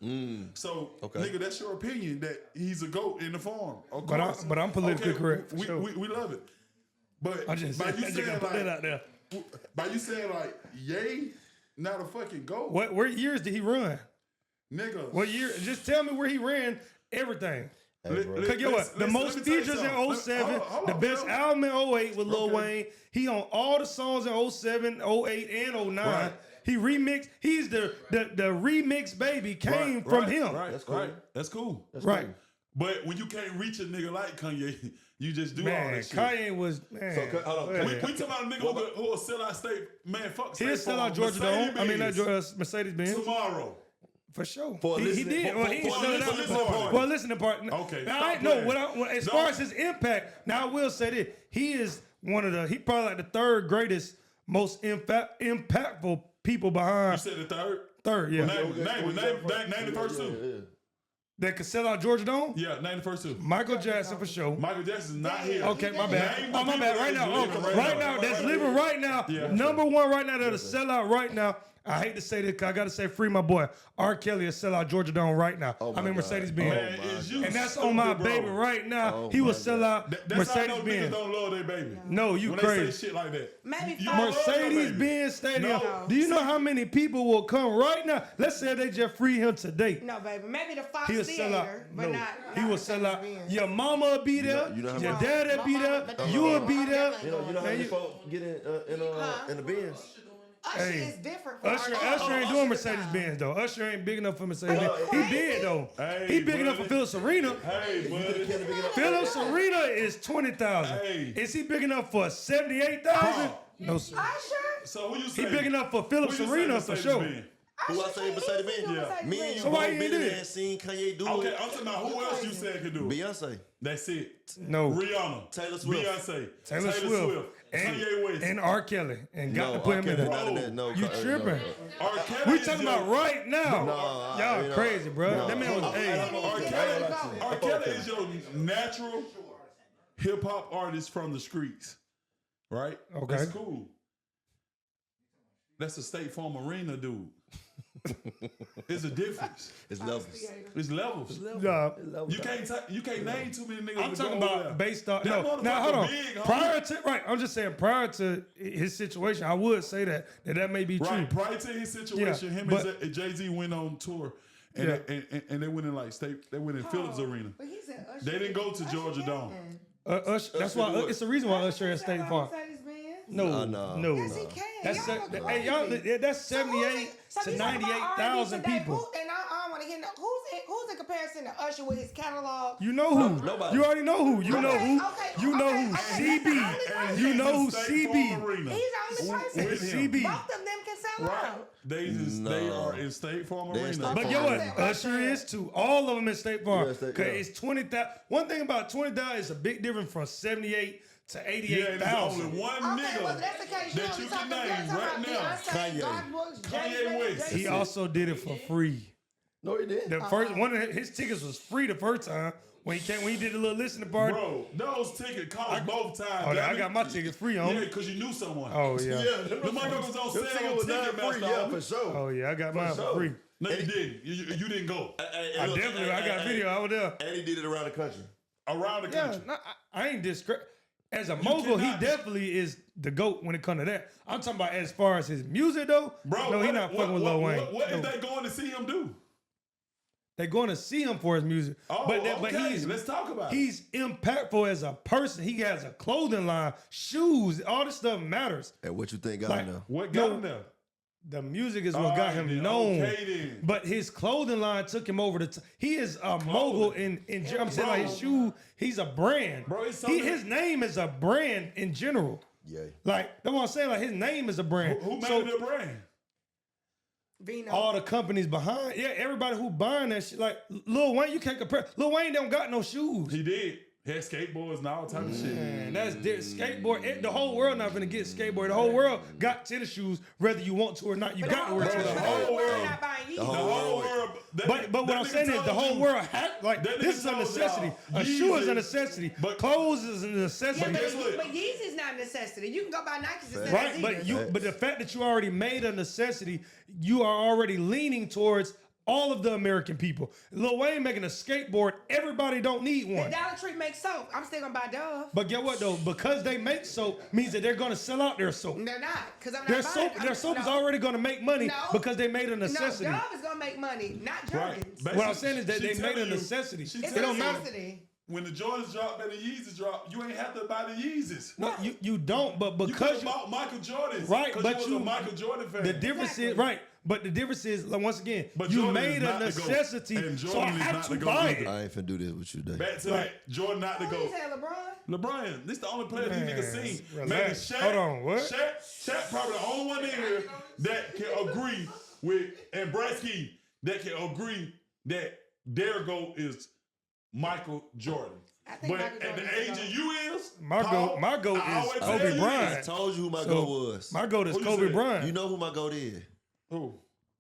So, Okay. nigga, that's your opinion that he's a goat in the farm. Of But course. but I'm politically correct, for We, sure. we love it. But I just by you gotta saying put that out there. by you saying like, yay, not a fucking goat, What years did he run? nigga. What year? Just tell me where he ran everything. Hey, bro. Cause get what? The most features in 07, the best album in 08 with Lil Okay. Wayne. He on all the songs in 07, 08, and 09. Right. He remixed. He's the remix baby came from him. Right, That's cool. right. That's cool. Right. But when you can't reach a nigga like Kanye, you just do all Man, that shit. Kanye was man. So, hold on. man. We talking about a nigga who will sell out state, man, fuck He'll State sell Farm, out Georgia Dome. I mean, not Mercedes-Benz Mercedes Benz tomorrow. for sure. For a he listening- did. for- Well, he for a sold it out listening for party. for a listening part. Okay, Now, stop I know playing. as Stop. far as his impact. Now I will say this: he is one of the. He probably like the third greatest most impactful people behind. You said the third? Third, yeah. Name the first two. That could sell out Georgia Dome? Yeah, name the first two. Michael Jackson for sure. Michael Jackson's not here. Okay, my bad. Name the Oh, my bad. people Right that's now. living Okay. Right now. That's living right now. Yeah. Number one right now that'll sell out right now. I hate to say this because I got to say free my boy. R. Kelly will sell out Georgia Dome right now. Oh my I mean God. Mercedes-Benz. Man, is you And that's on my stupid, bro. baby right now. Oh He will my sell God. out That's how those niggas Mercedes-Benz. don't love their baby. No, you When crazy. they say shit like that. Maybe You five- love your baby. Mercedes-Benz Stadium. No. Do you know how many people will come right now? Let's say they just free him today. No, baby. Maybe the Fox He'll sell out. Theater, but No, not. he will sell out. Mercedes-Benz. Your mama will be there. you know how Your many- dad will be there. But You will be there. You know how Man, many you- folks get in the Benz? Usher Hey, is different from Usher R. ain't doing Mercedes-Benz though. Usher ain't big enough for Mercedes-Benz. He big though. Hey, He big enough for buddy. Philip Serena. Hey, buddy. Philip Serena is 20,000. Hey. Is he big enough for 78,000? No, sir. Usher? So who you He say? big enough for Philip Who you say Serena for sure. Mercedes-Benz? Who I say beside the Usher Benz? is Yeah. Me and you So why both you been do in it? there and seen Kanye do Okay, it. I'm talking about who else you said could do it. Beyonce. That's it. No. Rihanna. Taylor Swift. Beyonce. Taylor Swift. Kanye West. And R. Kelly. And got to No, put I him in can't there. do none of that. No, You tripping. R. Kelly We is talking your- about right now. No, Y'all you know, crazy, bro. no. That man was, hey. R. Kelly is your natural hip hop artist from the streets, right? Okay. That's cool. That's a State Farm Arena dude. It's a difference. It's levels. It's levels. Nah, You can't name too many niggas. I'm that talking go over about there. based on. That No, now hold motherfucker on. big, homie. Prior to I'm just saying prior to his situation, I would say that may be true. Right, prior to his situation, him and Jay-Z went on tour, and and they went in they went in Phillips Arena. But he said Usher. They didn't go to Usher Georgia Dome. can. Usher, that's why would. it's the reason why Usher has State Farm. No, No. Yes, he can. That's Y'all hey, y'all. crazy. That's So who's 78 it- so to you talking about 98,000 R&B today, people. and I don't want to hear who's in comparison to Usher with his catalog. You know who? Nobody. You already know who. You know Okay, who? okay, You know okay, who? okay. CB. And You he's know in who? State Farm CB. Arena. He's the only person. With him. CB. Both of them can sell Right. out. They are in State Farm They in Arena. State But Farm. get what? Usher. Usher is too. All of them in State Farm. Yeah, State- Cause yeah. it's 20,000. One thing about 20,000 is a big difference from 78 to Yeah, there's 88,000. only one Okay, well, nigga that's the case. that you can name right now. Kanye. Kanye West. He also did it for free. No, he didn't. The first one of his tickets was free the first time when he did a little listening party. Bro, those tickets cost both times. Oh, I damn got it. my tickets free on. Yeah, because you knew someone. Oh yeah. The motherfuckers on Them sale tickets on was not free, Ticketmaster. yeah, for sure. Oh yeah, I got mine for sure. free. No, you didn't. You didn't go. I definitely, I got video. I was there. And he did it around the country. Around the Yeah, country. no, I ain't as a mogul, he cannot definitely is the GOAT when it comes to that. I'm talking about as far as his music though. Bro, no, he not fucking with Lil Wayne. What No. is they going to see him do? They're going to see him for his music. Oh, but okay. Let's talk about it. he's impactful as a person. He has a clothing line, shoes, all this stuff matters. And what you think got Like- him now? What got him there? The music is what got Alright him then, known. okay then. But his clothing line took him over the. He is a mogul in. I'm saying like his shoe. He's a brand. Bro, it's something- his name is a brand in general. Yeah. Like that's what I'm saying. Like his name is a brand. Who made So it a brand? Vino. all the companies behind, yeah, everybody who buying that shit. Like Lil Wayne, you can't compare. Lil Wayne don't got no shoes. He did. He had skateboards and all type of shit. Man, that's skateboard. The whole world not gonna get skateboard. The whole world got tennis shoes, whether you want to or not. You But got to wear the tennis the shoes. whole world- not buying Yeezys. The whole world. But what I'm saying is the whole world like that this nigga is a told necessity. y'all, A shoe is a Yeezy, necessity. but- Clothes is a Yeah, necessity. guess what? but Yeezy's not a necessity. You can go buy Nikes instead Right, of but Adidas. but the fact that you already made a necessity, you are already leaning towards all of the American people. Lil Wayne making a skateboard, everybody don't need The one. Dollar Tree makes soap. I'm still gonna buy Dove. But get what though? Because they make soap means that they're gonna sell out their soap. They're not, because I'm not Their buying. soap, their soap is no. already gonna make money No. because they made a necessity. No, Dove is gonna make money, not Right. Jordans. What I'm saying is that She they made a telling you- necessity. she It It's telling a don't matter. necessity. When the Jordans drop and the Yeezys drop, you ain't have to buy the Yeezys. No, you don't. But You could because have bought Michael Jordan's. Right, because but you was you- a Michael Jordan fan. the difference is Exactly. right. But the difference is like, once again, But you Jordan made is a not the GOAT, necessity, and so I Jordan is had not to the GOAT buy either. it. I ain't finna do this with you today. Back to that. Jordan not the Who you GOAT. saying, LeBron? LeBron, this the only player these niggas seen. relax. Maybe Shaq. Hold on, what? Shaq probably the only one in here that can agree with, and Bradsky that can agree that their GOAT is Michael Jordan. I think But Michael at Jordan the age is of you is My Paul, goat I is always Kobe tell you Bryant. I this. told you who my So, goat was. My goat is Who you Kobe said? Bryant. You know who my goat is? Who?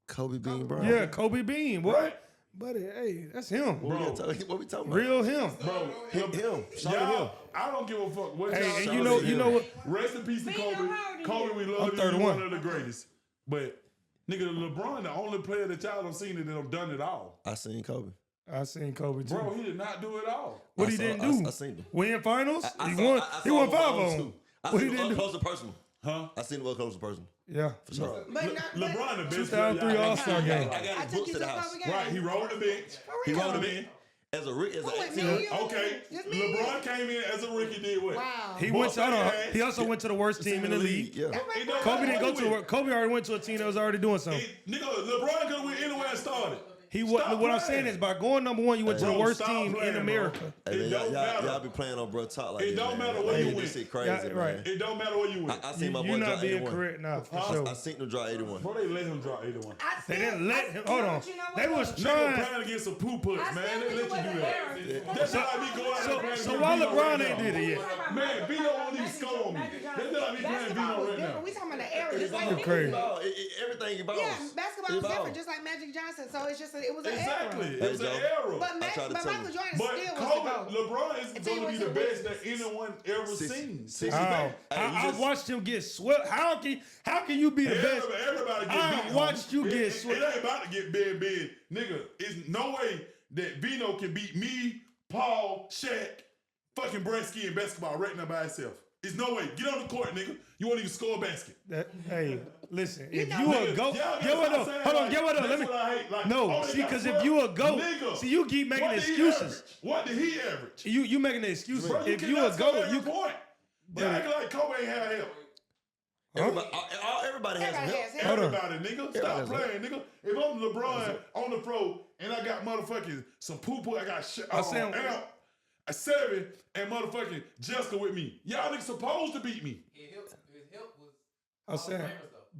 Kobe Bean Bryant. Yeah, Kobe Bean, boy. Right. Buddy, hey, that's him. Bro. What we talking about? Real him. Bro, Him. Shout out y'all, him. I don't give a fuck what Hey, y'all and say. you know what? Rest in peace to Vito, Kobe. how old are Kobe, you? we love I'm you. You're 31. one of the greatest. But nigga, LeBron, the only player that y'all done seen that have done it all. I seen Kobe. I seen Kobe too. Bro, he did not do it all. What I he saw- didn't I- do? I seen him. Win finals? I He saw- won. I He saw won him 5 up on close, him. too. I What he seen him didn't up do? close and personal. Huh? I seen him up close and personal. Yeah. For sure. But not, but LeBron the best 2003 player y'all All-Star ever seen. game. I got I his took books you to to the house. Kobe game. Right, he rolled the bench. He real. rolled him in as a rookie, as an Who with 18. me? Okay, Just me. LeBron came in as a rookie, did what? Wow. He Boy, went to, hold on. hey, He also went to the worst team in the league. Yeah. That's It my don't Kobe matter didn't go what to he a, went. Kobe already went to a team that was already doing something. Nigga, LeBron could have went anywhere and started. He what Stop I'm playing. saying is by going number one, you went to the Bro, worst stop team playing, in bro. America. Hey, It man, don't matter. y'all be playing on bro talk like It this, don't man. matter where Like, you this went. shit crazy, Yeah, man. right. It don't matter where you went. I seen my boy You're drop not being 81. correct now, for Huh? sure. I seen him drop 81. Bro, they let him drop 81. They didn't let him. Hold on. You know They what? was Nigga trying. playing against some poo-puts, I man. still They think let it you was do an that. error. That's like me going out there playing So against why Vino LeBron right ain't now. did it yet? Man, Vino won't even score on me. That's like me playing Vino right now. We talking about the era, just like You're crazy. No, everything evolves. Yeah, basketball was Evolves. different, just like Magic Johnson. So it's just it was an Exactly. era. It was an Joe. era. But, I tried to tell Michael him. Jordan But still was Kobe, the GOAT. LeBron is Until he going to be went the to best that anyone ever seen. Six- How? Hey, you I just- watched him get swept. How can you be the best? Everybody get I beat. watched you homie. get It swept. ain't about to get big. Nigga, it's no way that Vino can beat me, Paul, Shaq, fucking Bresky in basketball right now by himself. It's no way. Get on the court, nigga. You won't even score a basket. Hey, listen. If know- you a Nigga, goat, y'all get what stop up. saying Hold on, like, get what up. Let that's me. what I hate. Like, No, oh, they see, got because if 12. you a goat, Nigga, see, you keep making what did he excuses. average? What did he average? You making the excuses. Bro, If you cannot a score goat, every you. point. They're acting like Kobe ain't had help. Everybody has Everybody help. has help. Everybody, nigga. Stop has playing, nigga. If I'm LeBron on the floor and I got motherfucking some poo-poo, I got saying- Amp, a 7, and motherfucking Jessica with me. Y'all niggas supposed to beat me. His help was. I'm saying,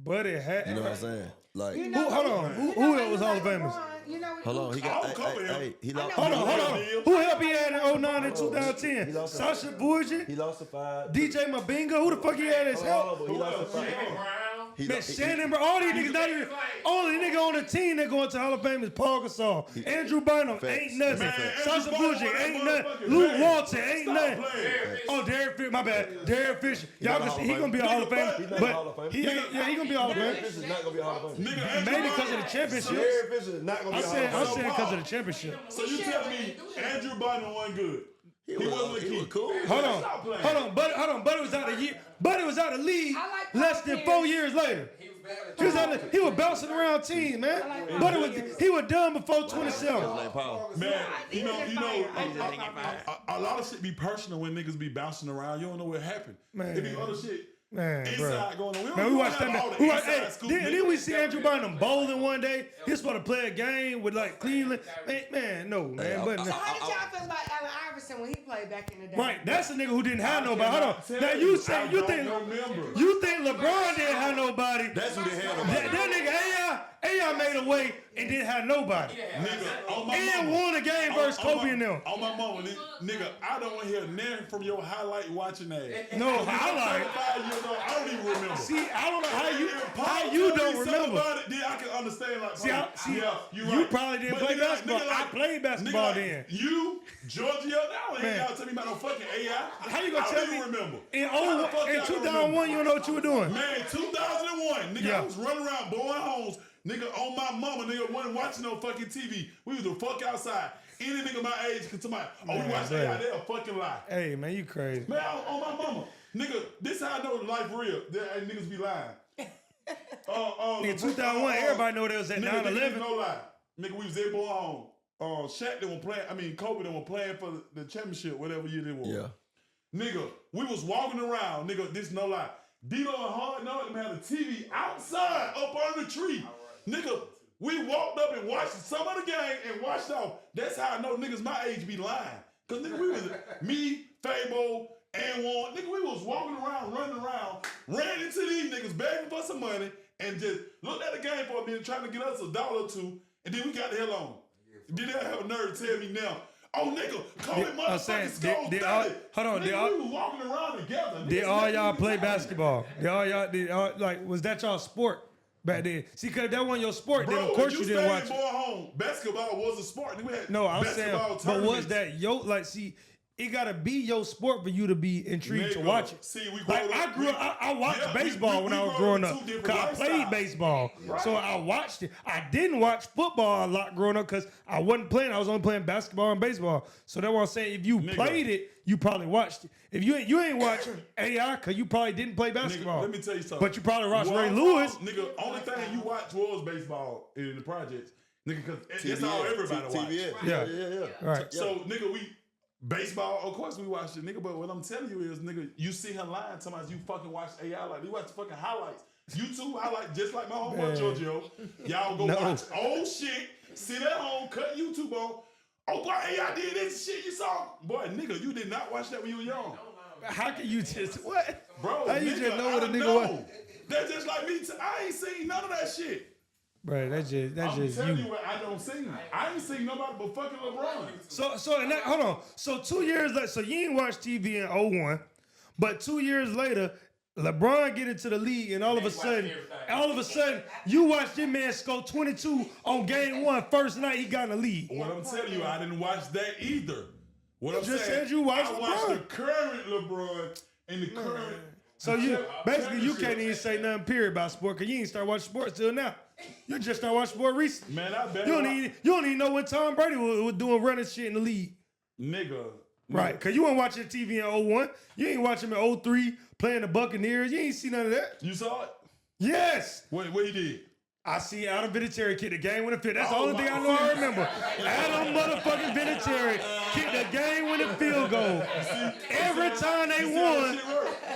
but it had. You know what I'm saying? Like, You know, Hold on. you Who know, else was Hall of like Famers? LeBron, you know, hold on, he got. Oh, Kobe help. He lost. Hold on. Who helped he had in 09 and He 2010? lost Sasha He Bourget, lost to 5. DJ Mabinga. Who the fuck he had as help? He lost to 5. Brown. Man, Shannon, bro, all these niggas not even. Only nigga on the team that going to Hall of Fame is Paul Gasol. Andrew Bynum ain't nothing. Man, Sasha Andrew Bourget Bynum ain't ain't nothing. motherfucking Luke man. Walton ain't Stop nothing. playing. Oh, Derek Fisher, my bad. Derek Fisher. Y'all not can a see he Hall gonna of be a Hall of Fame. Fame, He's not a Hall of but Fame. he gonna be a Hall of Fame. This is not gonna be a Hall of Fame. Nigga, Andrew Maybe because of the Bynum- championship. Derek Fisher is not gonna be a Hall of I'm Fame. saying because of the championship. So you telling me Andrew Bynum wasn't good? He wasn't was key. cool. Hold on, Stop playing. Buddy was out of year. Buddy was out of league I like less than 4 years later. He was better. He was out of, he was bouncing around teams, man. Buddy he was done before 27. Like Paul. Man, He you know, was fire. a lot of shit be personal when niggas be bouncing around. You don't know what happened. Man. It be other shit Man, bro. inside going on. Man, we watched have all that. the We watched, inside hey, scoop, then nigga. we see Andrew Bynum bowling one day. He was supposed to play a game with like Cleveland. Man, no, man. But So how did y'all feel about Allen Iverson when he played back in the day? right, that's a nigga who didn't have nobody. Hold on. Tell Now I you think don't remember. you think LeBron didn't have nobody? That's who they had on That nigga AI made a way and didn't have nobody. Nigga, on my And mama. won a game versus Kobe and them. On my mama, nigga, I don't want to hear nothing from your highlight watching ass. No, highlight. 5 years old, I don't even remember. See, I don't know how you Tell don't me something remember. about it, then I can understand. Like, See, yeah, you right. probably didn't But play nigga, basketball. nigga I played basketball nigga then. You, Georgia, now ain't Man. y'all tell me about no fucking AI. How you gonna I tell don't me? even remember. In How the fuck y'all 2001, you don't know what you were doing. Man, 2001, nigga, Yeah. I was running around blowing homes. Nigga, on my mama, nigga, wasn't watching no fucking TV. We was the fuck outside. Any nigga my age could tell me, oh, we watch man. AI, they a fucking lie. Hey, man, you crazy. Man, on my mama. Nigga, this how I know life real. That niggas be lying. In 2001, everybody know there was that Nigga, 9/11. no lie. Nigga, we was there going home. Shaq, they were playing, Kobe, they were playing for the championship, whatever year they was. Yeah. Nigga, we was walking around, nigga, this no lie. D-Lo and Hard Knowledge them had a TV outside, up under the tree. Nigga, we walked up and watched some of the game and watched off. That's how I know niggas my age be lying. Cause nigga, we was, me, Fabo, and Warren, nigga, we was walking around, running around, ran into these niggas begging for some money, and just looked at the game for a minute, trying to get us $1 or $2, and then we got the hell on. Then they have a nerve to tell me now, Oh, nigga, Kobe I'm saying, motherfucking scored did 30. all- hold on, Nigga, did all- we was walking around together. Did Niggas all let y'all niggas play out. basketball? Did all, like, was that y'all sport back then? See, cause if that wasn't your sport, then Bro, of course if you you didn't stayed watch boy it. home, basketball was a sport. We had No, I'm saying, basketball but was tournaments. that like, see, it gotta be your sport for you to be intrigued to Nigga, watch it. see, we Like, grew up- I grew up, I watched yeah, baseball when I was grew growing in up. two different Cause I played lifestyles. baseball. So I watched it. I didn't watch football a lot growing up because I wasn't playing. I was only playing basketball and baseball. So that's what I'm saying. If you Nigga. played it, you probably watched it. If you ain't watching AI because you probably didn't play basketball. Nigga, let me tell you something. But you probably watched Where Ray I'm Lewis. from, nigga, only thing you watch was baseball in the projects. Nigga, because that's TBN, all everybody watch. TBN. Yeah. Yeah. Right. So, nigga, we baseball, of course we watched it, nigga. But what I'm telling you is, nigga, you see her lying to us. You fucking watch AI like you watch the fucking highlights. YouTube highlights just like my homeboy Man. Giorgio. Y'all go No. watch old shit, sit at home, cut YouTube on. Oh boy, AI did this shit you saw. Boy, nigga, you did not watch that when you were young. How can you just what? Bro, How you nigga, just know what a I nigga know. was? That's just like me. I ain't seen none of that shit. Bro, that's I'm just telling you. you what I don't see. I ain't seen nobody but fucking LeBron. So and that, hold on. So 2 years later, so you ain't watched TV in 01, but 2 years later, LeBron get into the league, and all of a sudden, you watch this man score 22 on game one, first night he got in the league. What I'm telling you, I didn't watch that either. What I'm just saying, said you watched I watched LeBron. the current LeBron and the current. So you basically you championship. can't even say nothing period about sport because you ain't start watching sports till now. You just start watching sport recently. Man, I bet You don't even know when Tom Brady was doing running shit in the league. nigga. Right, because you weren't watching TV in 01. You ain't watching him in 03 playing the Buccaneers. You ain't see none of that. You saw it? Yes. What he did? I see Adam Vinatieri kick the game winning field. That's the Oh, only thing I know I remember. Adam motherfucking Vinatieri kicked the game winning field goal. Every time they won.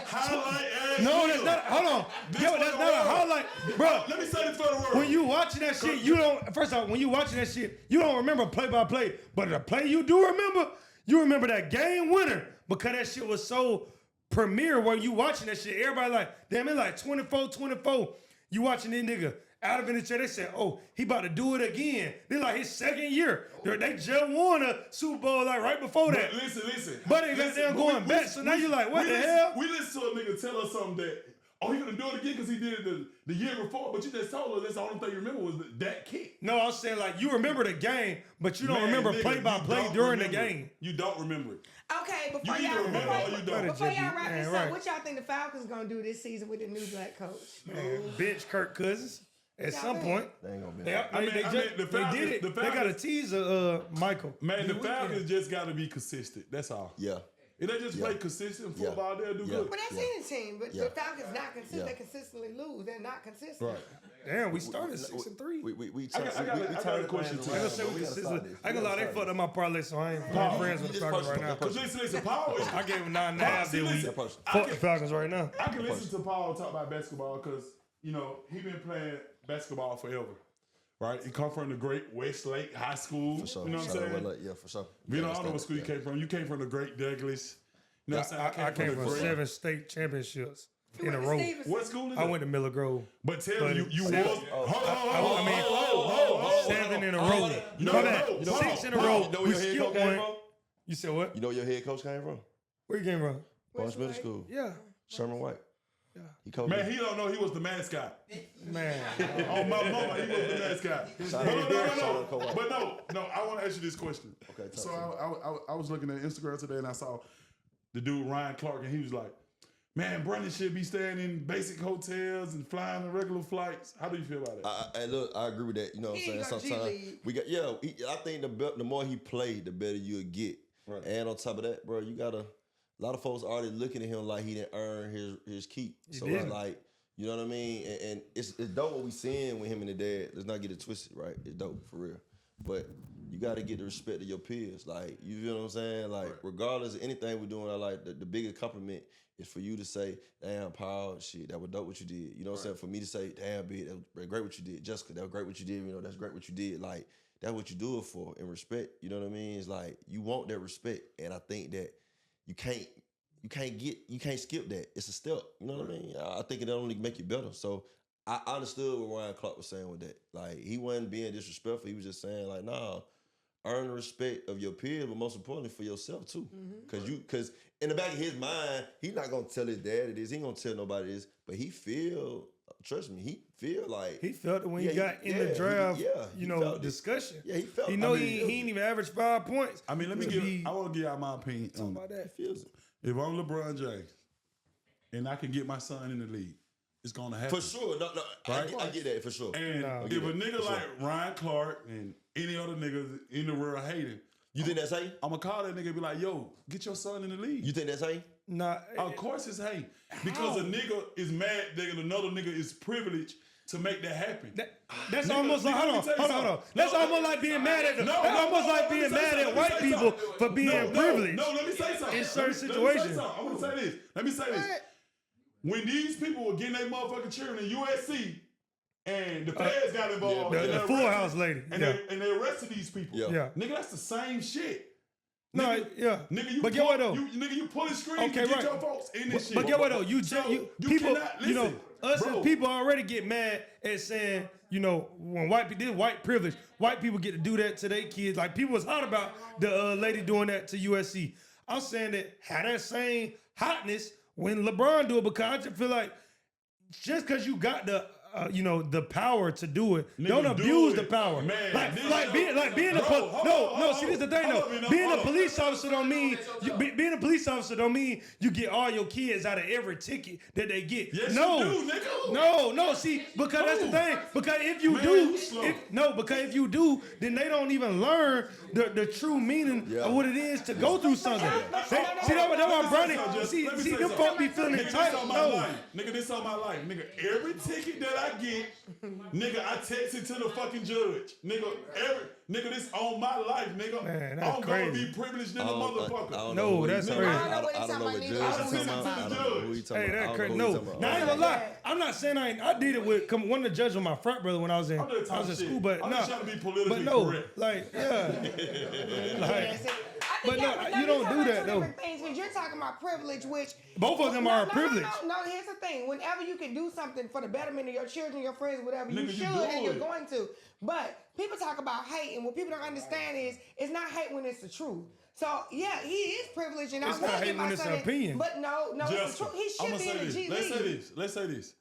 Highlight ass No, nigga. that's not. Hold on. This Yo, for that's the not a world. highlight, bro. Let me say this for the world. When you watching that shit, you don't. First off, when you watching that shit, you don't remember play by play. But the play you do remember, you remember that game winner because that shit was so premiere when you watching that shit. Everybody like, damn, it like 24-24. You watching this nigga out of the chair. They said, oh, he about to do it again. This like his second year. They just won a Super Bowl like right before that. But listen. But they got them going back. So now you like, what the hell? We listen to a nigga tell us something that, oh, he gonna do it again because he did it the year before, but you just told us that's the only thing you remember was that kick. No, I was saying like you remember the game, but you don't Man, remember nigga, play by you play don't during the remember it. game. You don't remember it. Okay, before You either y'all remember or you don't. before y'all wrap Man, this right. up, what y'all think the Falcons gonna do this season with the new black coach? Man, bench Kirk Cousins at some think? point. They ain't gonna be. They the Falcons- did it. the They got a Falcons- teaser, Michael. Man, the This weekend. Falcons just got to be consistent. That's all. Yeah. If they just play consistent football, they'll do good. But that's any team. But Yeah. the Falcons not consistent. Yeah. They consistently lose. They're not consistent. Right. Damn, we started 6-3. We I got a question too. I ain't gonna say we consistently. I ain't gonna lie, they fucked up my parlay, so I ain't friends with the Falcons right now. Because listen, Paul is. I gave him 9.5 this week. Listen, Fuck the Falcons right now. I can listen to Paul talk about basketball because, he been playing basketball forever. Right? He come from the great Westlake High School. For sure. You know what I'm saying? Yeah, for sure. I don't know what school you came from. You came from the great Douglas. You know what I'm saying? I came from the great- 7 state championships You in a went to row. Stevenson. What school is I it? went to Miller Grove. But tell me, you was. Seven. Hold 7 in a row. No, My bad. no, no. 6 in a Paul, row. You know We where your head skipped coach came one. from? You said what? You know where your head coach came from? Where you came from? Bunch Middle School. Yeah. Sherman White. Yeah. He coached Man, me. he don't know he was the mascot. Man. On my mama, he was the mascot. Shout out to Kawhi. But no, I want to ask you this question. Okay, talk So to me. I was looking at Instagram today and I saw the dude Ryan Clark and he was like, man, Brandon should be staying in basic hotels and flying in regular flights. How do you feel about it? And look, I agree with that. You know what I'm He saying? ain't got G Sometimes League. I think the more he played, the better you'll get. Right. And on top of that, bro, a lot of folks already looking at him like he didn't earn his keep. So it's didn't. like, you know what I mean? And it's dope what we seeing with him and the dad. Let's not get it twisted, right? It's dope for real. But you got to get the respect of your peers. Like, you feel what I'm saying? Like, regardless of anything we're doing, I like the bigger compliment is for you to say, damn, Paul, shit, that was dope what you did. You know what I'm saying? For me to say, damn, big, that was great what you did. Jessica, that was great what you did. That's great what you did. Like, that's what you do it for, in respect. You know what I mean? It's like, you want that respect. And I think that you can't skip that. It's a step. You know what I mean? I think it'll only make you better. So I understood what Ryan Clark was saying with that. Like, he wasn't being disrespectful. He was just saying, like, nah, earn the respect of your peers, but most importantly for yourself too. Because in the back of his mind, he's not gonna tell his dad this. He ain't gonna tell nobody this. But he feel, trust me, he feel like He felt it when he Yeah, got he- in the yeah, draft, he- yeah, you he know, felt it. discussion. Yeah, he felt He it. know I mean, he ain't even averaged 5 points. I mean, let me To I want to give out my opinion on about it. that. he feels it. If I'm LeBron James and I can get my son in the league, it's gonna happen. For sure. No, Right? I get that for sure. And Nah. if a nigga like Ryan Clark and any other niggas in the world hating, You think that's hate? I'm gonna call that nigga and be like, yo, get your son in the league. You think that's hate? Nah, Of course it's hate. Because a nigga is mad that another nigga is privileged to make that happen. that's Nigga, almost like, nigga, hold let me tell you on. something. That's No, almost like being mad at no, that's no, almost no, like let me being say mad something, at let me white say people something. for being privileged. No, let me say something. In certain Let me say situations. something. I'm gonna say this. Let me say this. When these people were getting their motherfucking children in USC and the feds got involved, and The they Full arrested- House lady. and, Yeah. they arrested these people. Yeah. Yeah. Nigga, that's the same shit. No, Nigga, yeah. Nigga, you But pull, get what though? Nigga, you pulling strings Okay, to get right. your folks in this shit. But get what though? So, You you people, cannot you know, listen, us bro. as people already get mad at saying, you know, when this white privilege, white people get to do that to their kids. Like people was hot about the lady doing that to USC. I'm saying that had that same hotness when LeBron do it, because I just feel like just because you got the you know, the power to do it, Nigga, don't do abuse it. the power. Man, like this being a Bro, hold on, see, this is the thing hold though. on, Being hold a on. police officer don't mean being a police officer don't mean you get all your kids out of every ticket that they get. Yes, no, you do, nigga. no. See, because that's the thing. Because if you Man, do, you slow. because if you do, then they don't even learn the true meaning of what it is to go through something. See, that's why Brownie. See, them folk be feeling Nigga, this entitled. on my No. life. Nigga, this on my life. Nigga, every ticket that I get, nigga, I text it to the fucking judge. Nigga, this on my life, nigga. Man, that's I'm gonna crazy. be privileged in the motherfucker. No, that's crazy. I don't know what judge you're talking about. I don't know who you talking Hey, about. that I crazy. don't No, know who you talking now I ain't about. gonna lie. I'm not saying I did it with one of the judges with my frat brother when I was in I'm just talking in shit. school, but I'm no, just trying to be politically but no, correct. like yeah, like But no, you you're don't talking do about that, two though. different things, because you're talking about privilege, which both of them are a privilege. No, here's the thing. Whenever you can do something for the betterment of your children, your friends, whatever, you Nigga, you should, do and you're it. going to. But people talk about hate, and what people don't understand is it's not hate when it's the truth. So yeah, he is privileged, and It's I not will hate give when my it's son an opinion. But no, it's the Jessica, truth. He I'ma should be say in the this. G Let's say League. this. Let's say this.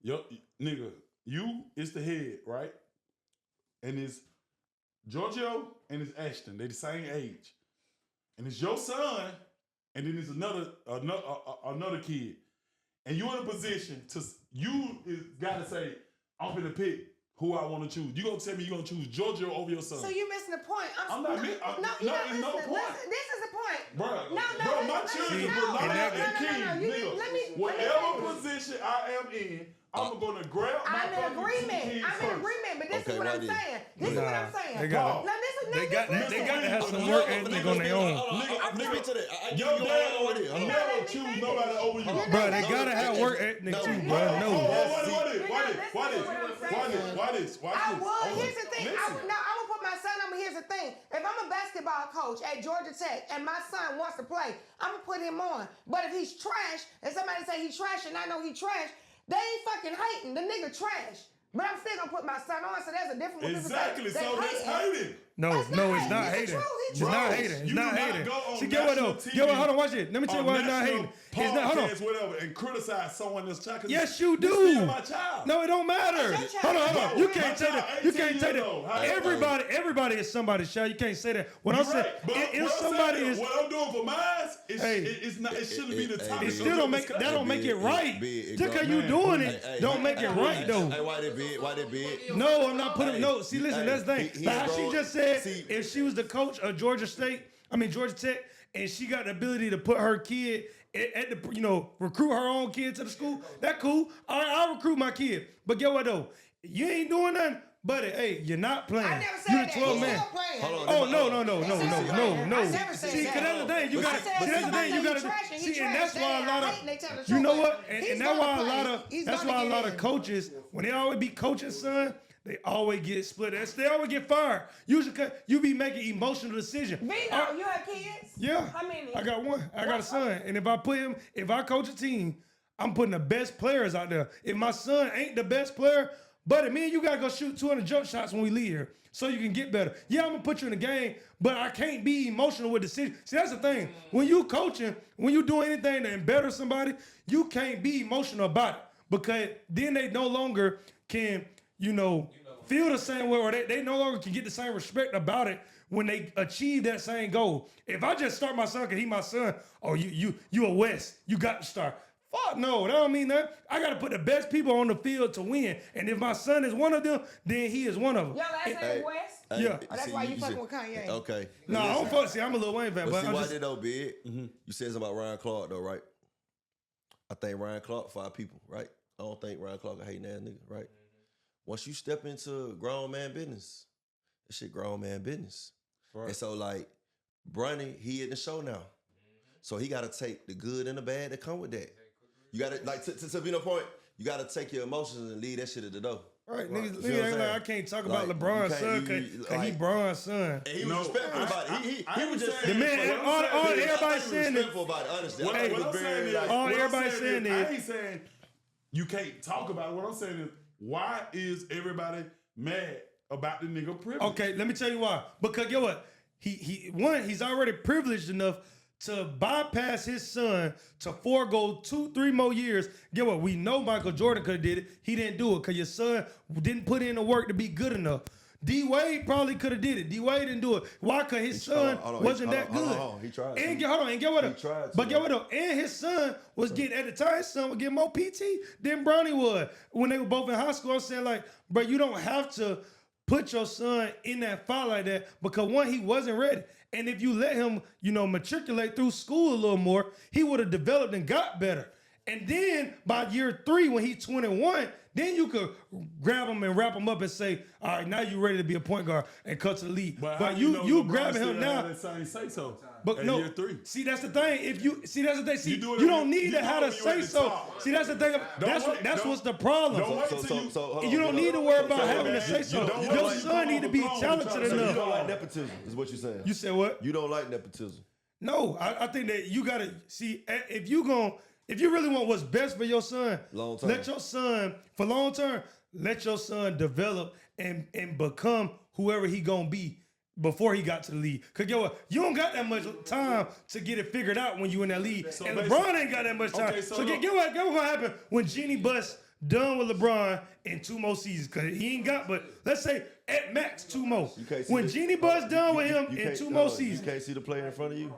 Yo, nigga, you is the head, right? And it's Giorgio and it's Ashton. They the same age. And it's your son, and then it's another kid. And you in a position to gotta say, I'm gonna pick who I want to choose. You gonna tell me you gonna choose Giorgio over your son? So you're missing the point. I'm not mi- I'm- No, no, you're not it's no listening. point. Listen, this is the point. Bro, No, my listen, children no, belong no, in no, King, no, you nigga. need- let me Whatever finish. position I am in, I'm gonna grab my I'm in fucking two agreement. kids I'm in first. agreement, but this Okay, is what why I'm did- saying. This is what I'm saying. They got No, listen, they got to have some Nigga, work nigga, ethic on their own. Nigga, to that. I give Your you dad all would already. never choose nobody over you. Bro, they gotta have work ethic too, bro. No. Why this? I would. Here's the thing. I would put my son on, but here's the thing. If I'm a basketball coach at Georgia Tech and my son wants to play, I'm going to put him on. But if he's trash and somebody say he's trash and I know he's trash, they ain't fucking hating. The nigga trash. But I'm still going to put my son on, so there's a difference. when people say Exactly. they So that's hating. hating. No, That's no, not it's not hating. It's hating. the truth. It's It's not true. hating. It's You not do not hating. go on See, get what though? national Get what? TV Hold on, watch it. Let me tell you why it's not hating. It's not. Hold on. Podcast, whatever, and criticize someone else's child. 'cause Yes, you it's still do. my child. No, it don't matter. That's your Hold on, child. hold on. No, You my can't say child, that. You 18 can't say years old. that. Everybody is somebody's child. You can't say that. When I You're say right, but if what I'm somebody saying, is, what I'm doing for mine, Hey. it's not. It shouldn't be the topic. it still don't make that don't make it right. Just because you doing it, don't make it right though. Hey, why they big? No, I'm not putting no. See, listen, that's the thing. he Like how she grown- just said, see- if she was the coach of Georgia Tech, and she got the ability to put her kid at the, recruit her own kid to the school, that cool. All right, I'll recruit my kid. But get what though? You ain't doing nothing, buddy. Hey, you're not playing. I never said You that. the 12 He's man. still playing. Hold on. Oh no. I never said See, that. cause that's the thing. You I got. said See, that's the somebody thing. You say got he trash and to he see, and trash. that's why a They lot are hating, they tell the of. truth, You know but what? he's And that's gonna why a play. lot of. He's That's gonna why a get lot in. of coaches, when they always be coaching son, they always get split. They always get fired. Usually, cause you be making emotional decisions. Vino, you have kids? Yeah. How many? I got one. I got a son. And if I coach a team, I'm putting the best players out there. If my son ain't the best player, buddy, me and you gotta go shoot 200 jump shots when we leave here so you can get better. Yeah, I'm gonna put you in the game, but I can't be emotional with decisions. See, that's the thing. When you coaching, when you doing anything to better somebody, you can't be emotional about it because then they no longer can, feel the same way, or they no longer can get the same respect about it when they achieve that same goal. If I just start my son because he my son, oh, you a West, you got to start. Fuck no, that don't mean that. I got to put the best people on the field to win. And if my son is one of them, then he is one of them. Your last name is West? Yeah. Oh, that's why you fucking with Kanye. Okay. No, I don't fuck. See, I'm a Lil Wayne fan, But but see I'm why just, they though, big? You said something about Ryan Clark though, right? I think Ryan Clark 5 people, right? I don't think Ryan Clark a hating ass nigga, right? Once you step into grown man business, that shit grown man business. Right. And so like, Bronny, he in the show now. So he gotta take the good and the bad that come with that. You gotta, like, to be no point, you gotta take your emotions and leave that shit at the door. right, You niggas see what I'm ain't like, I saying? can't talk Like, about LeBron's you son can't- because he like- Bron's son. And he was respectful about it. He was just saying- The man, what I'm all saying is- everybody saying that. respectful about it, honestly. What, I think what it I'm was saying very, is, like, all what I'm everybody saying saying is, is- I ain't saying you can't talk about it. What I'm saying is, why is everybody mad about the nigga privilege? Okay, let me tell you why. Because get what? He's already privileged enough to bypass his son to forego 2-3 more years. Get what? We know Michael Jordan could have did it. He didn't do it because your son didn't put in the work to be good enough. D-Wade probably could have did it. D-Wade didn't do it. Why? Because his son wasn't that good. He tried. And get what? He tried to. But get what though? And his son was getting, at the time, his son was getting more PT than Bronny was. When they were both in high school, I'm saying like, bro, you don't have to put your son in that fight like that because one, he wasn't ready. And if you let him, matriculate through school a little more, he would have developed and got better. And then by year 3, when he's 21, then you could grab him and wrap him up and say, all right, now you're ready to be a point guard and cut to the league. But you grabbing him now. Say so. But at no, year 3. see that's the thing. You do it you when don't need you to do have it to when you say at the so. top. See that's the thing. That's what's the problem. Don't wait till you. hold You on, don't hold need to on. worry about So, having to man, say you so. don't Your like- son need to be talented So you enough. don't like nepotism, is what you're saying. You said what? You don't like nepotism. No, I think that you gotta see if you really want what's best for your son, Long term. let your son for long term, let your son develop and become whoever he gonna be before he got to the league. Cause get what? You don't got that much time to get it figured out when you in that league. So and basically- LeBron ain't got that much time. Okay, so so get look. what gonna happen when Jeannie Buss done with LeBron in 2 more seasons. Cause he ain't got but let's say at max 2 more. You can't see When the- Jeannie Buss done with him You in can't- 2 hold more on, seasons. You can't see the player in front of you?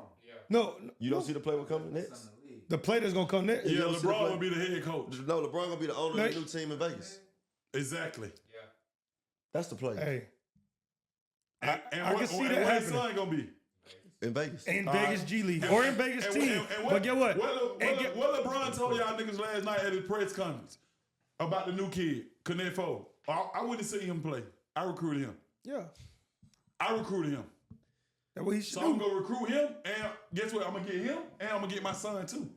No, You don't see the player coming next? the play that's gonna come next. Yeah, don't see the LeBron play. will be the head coach. No, LeBron gonna be the owner of the new team in Vegas. Exactly. That's the play. Hey, And I what, can see and that what his happening. son gonna be? In Vegas. in Vegas G League or in Vegas team. But get what? What LeBron told y'all niggas last night at his press conference about the new kid, Knefo. I wouldn't see him play. I recruited him. Yeah, I recruited him. that's what he should So I'm do. gonna recruit him, and guess what? I'm gonna get him, and I'm gonna get my son too.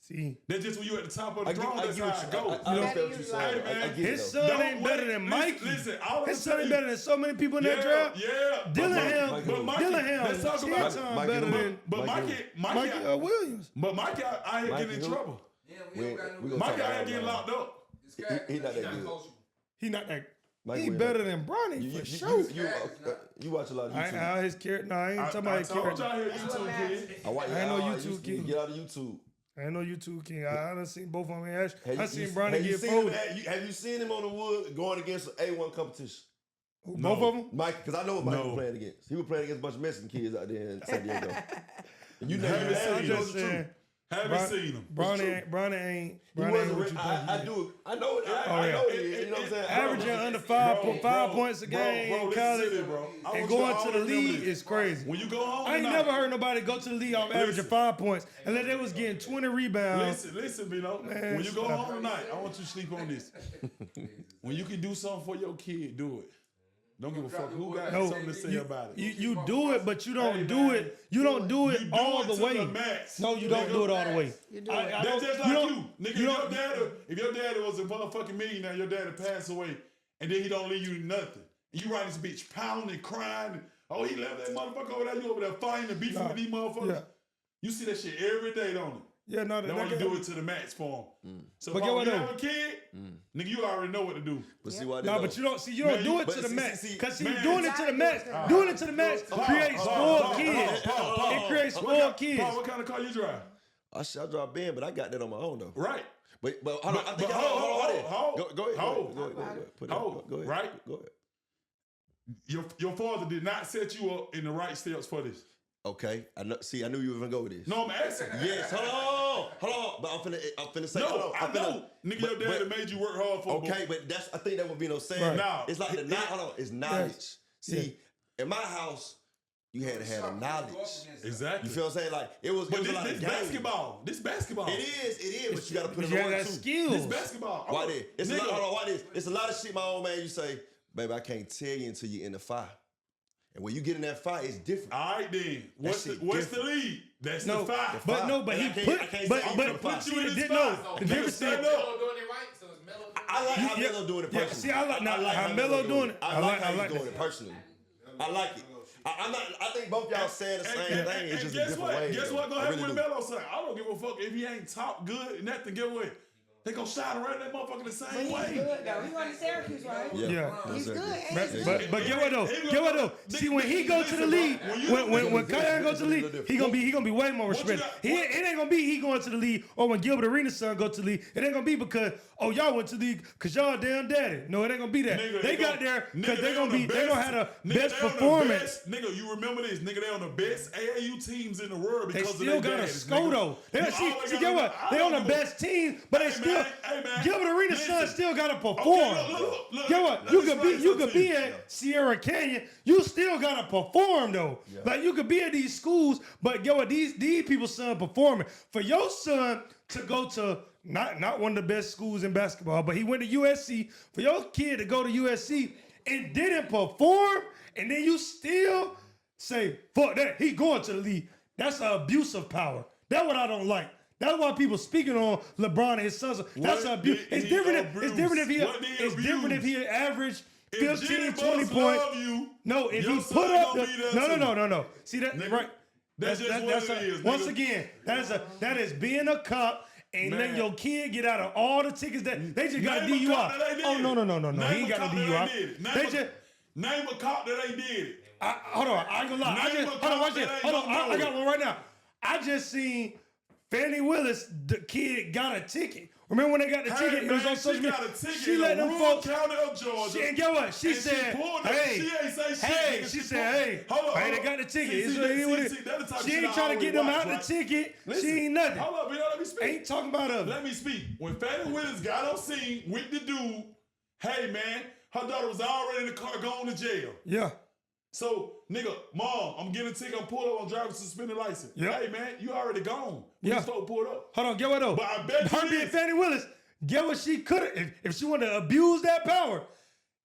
See, That's just when you at the top of the I get throne. That's how it goes. I understand what you're saying. Hey, man. I get it, his though. son Don't ain't better wait. than Listen, Mikey. listen, all I'm His son telling ain't you- better than so many people in that draft. Yeah. Dillingham, But Mikey, Dillingham, let's talk about ten it. times Mikey better who? than But Mikey Williams. But Mikey out here Mikey getting in who? trouble. Yeah, We we don't got gonna no. talk Mikey out here about getting it. locked up. He not that good. coachable. He not that. Mikey He Williams. better than Bronny for sure. You watch a lot of I ain't YouTube. out his character. No, I ain't talking about his told character. y'all here YouTube kid. I ain't no YouTube you kid. Get out of YouTube. I ain't no YouTube king. I done seen both of them. I Have seen you- Bronny have you get seen him folded. have you seen him on the wood going against an A1 competition? Both of them. Mike, because I know what Mike No. was playing against. He was playing against a bunch of Mexican kids out there in San Diego. And you know, Have you you know seen I'm the just truth. saying. Haven't seen him. Bronny ain't He what wasn't. you I think. do. I know. I yeah. know it is. You know what I'm saying? Averaging Bro, under five points a game in listen college to this, bro. I and want you going all to the remember league this. is crazy. When you go home I ain't tonight- never heard nobody go to the league off averaging 5 points unless they was getting 20 rebounds. Listen, Vino. Man, When you go stop. home tonight, I want you to sleep on this. When you can do something for your kid, do it. Don't give a fuck who got No, something to say about it. You do it, but you don't Hey, do man. it. You don't do it You do all it the to way. the max. No, you don't Nigga. do it all the way. You do I it. don't- That's just you like don't- you. Nigga, you don't- if your daddy was a motherfucking millionaire, your daddy passed away, and then he don't leave you nothing. And you ride this bitch pounding, crying, and, oh, he left that motherfucker over there, you over there fighting and beefing with these motherfuckers. Yeah. You see that shit every day, don't it? Yeah, no, That's why you do it to the max for them. So But if get you what have a kid, nigga, you already know what to do. But see why? No, but you don't do it but to the see, max. see, Because man, doing it to the max, doing it to the max creates spoiled kids. It creates spoiled kids. Paul, what kind of car you drive? I drive Ben, but I got that on my own though. Right. But hold on, I think Go ahead. Right. Go ahead. Your father did not set you up in the right steps for this. Okay, I knew you were gonna go with this. No, I'm asking. Yes, hold on. But I'm finna say. No, I know. Nigga, your daddy made you work hard for. Okay, but I think that would be no saying. Right. Nah. It's like it's knowledge. See, in my house, you had to have the knowledge. Exactly. You feel what I'm saying? Like it was But a lot this of game. basketball. This basketball. It is, but you gotta put in You the got work that too. skills. This basketball. Why this? It's a Nigga. lot. Hold on, why this? It's a lot of shit. My old man, you say, baby, I can't tell you until you in the fire. And when you get in that fire, it's different. All right then. What's the lead? That's No, the five. but no, but And he I can't put, say but I'm but gonna but put you in see, this no, spot. the Nigga, difference stand is. up. Melo doing it right, so it's Melo. I like how Melo doing it Yeah, personally. see, I like how Melo doing it. I like how he's doing it personally. I like it. I think both y'all saying the same thing. It's just a different way. Guess what gonna I happen really with do. Melo son? I don't give a fuck if he ain't talk good, nothing. Get away. They gonna shine around that motherfucker the But same he's way. good though. He went to Syracuse, right? Yeah. He's good. And But, he's good. but get what though? See, when he go to the league, when Kyle go to the league, he gonna be way more respected. It ain't gonna be he going to the league, or when Gilbert Arenas' son go to the league. It ain't gonna be because y'all went to the league because y'all damn daddy. No, it ain't gonna be that. Nigga, They got there because they gonna have the nigga, best they on the performance. best- Nigga, you remember this? Nigga, they on the best AAU teams in the world They because of still their got a daddies, SCO nigga. though. They You see always get gotta- what? I They don't on the give a- best team, but they Hey, still man, hey, man. Gilbert Arenas' son Listen. still gotta perform. Okay, look, Get what? let You me could explain be something to you. at Sierra Canyon. You still gotta perform though. Like you could be at these schools, but get what? These people's son performing. For your son to go to not one of the best schools in basketball, but he went to USC. For your kid to go to USC and didn't perform, and then you still say, fuck that, he going to the league. That's an abuse of power. That's what I don't like. That's why people speaking on LeBron and his sons. That's What abuse. did It's he different abuse? if he averaged If 15, Jimmy 20 Buss points. love you, No, if your he son put up gonna be there no. too. See that Nigga, right? that's just what it is, once nigga. again, that is being a cop and Man. letting your kid get out of all the tickets that they just got a Name a cop DUI. that they did Oh it. no. Name He ain't a got cop no that they did it. DUI. They just Name a cop that they did it. hold on, I ain't gonna lie. Name a Hold on, cop watch that this. ain't Hold on, gonna I know got it. one right now. I just seen Fannie Willis, the kid got a ticket. Remember when they got the ticket? It was on social she media. got a ticket She in let them rural folks. county of Georgia. And get what? She And said, pulled up. hey, She ain't say shit, hey, nigga. she She said, pulled- hey, Hold on, hey, hold they on. got the ticket. See, It's see, what it see, is. see, that the type of She shit ain't I trying to always get them watch, out right? the ticket. Listen, She ain't nothing. Hold up, let me speak. Ain't talking about her. Let me speak. When Fannie Willis got on scene with the dude, hey man, her daughter was already in the car going to jail. Yeah. So, nigga, mom, I'm getting a ticket. I'm pulled up on driver's suspended license. Yeah. Hey man, you already gone. Yeah. You supposed to pull up. Hold on, get what though? But I bet you her being this. Fannie Willis, get what she could have if she wanted to abuse that power.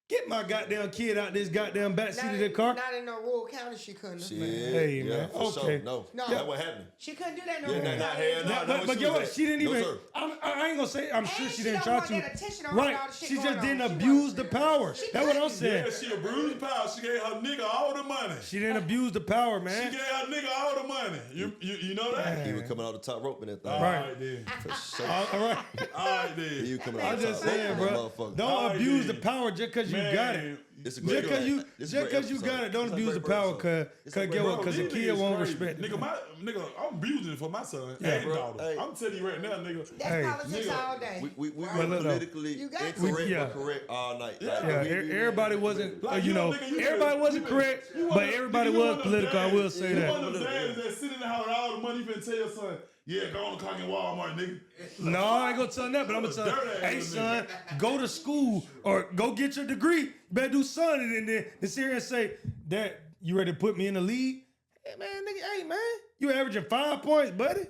Get my goddamn kid out this goddamn backseat of the car. Not in no rural county. She couldn't. Shit, Hey, man. for Okay. sure. No, No. that what happened. She couldn't do that in no Yeah, rural not county. here, not- But get what? She didn't No, even. sir. I ain't gonna say. I'm sure And she she didn't don't try want to. that attention on her and all Right. the shit She going just on. didn't She abuse wasn't the there. power. She That's what I'm couldn't. saying. Yeah, she abused the power. She gave her nigga all the money. She didn't abuse the power, She man. gave her nigga all the money. You know that? He was coming out the top rope in that thing. All Right. right then. For sure. All right. All right then. He was coming out I'm the just top saying, rope in bro. that motherfucker. Don't Alright, abuse the then. power just because you got it. It's a Just great because you, This is a great got episode. it, don't It's a abuse the great power, episode. cause It's a get great what? Cause the These kid niggas won't crazy. respect it. Nigga, I'm abusing it for my son Yeah, and bro. daughter. Hey. I'm telling you right now, nigga. That's Hey, politics nigga, all day. We But were look, though. politically You got to. incorrect Yeah. but correct all night. Yeah. Like, Yeah, we- everybody wasn't, Like, you know, nigga, everybody wasn't correct, but everybody was political. I will say You one that. of them dads that sit in the house with all the money, you finna tell your son, yeah, go on the cock in Walmart, nigga. No, I ain't gonna tell him that, but I'm gonna tell him, Dirty hey ass son, go to school or go get your degree. You better do something, and then sit here and say, Dad, you ready to put me in the league? Hey man, nigga, hey man, you averaging 5 points, buddy.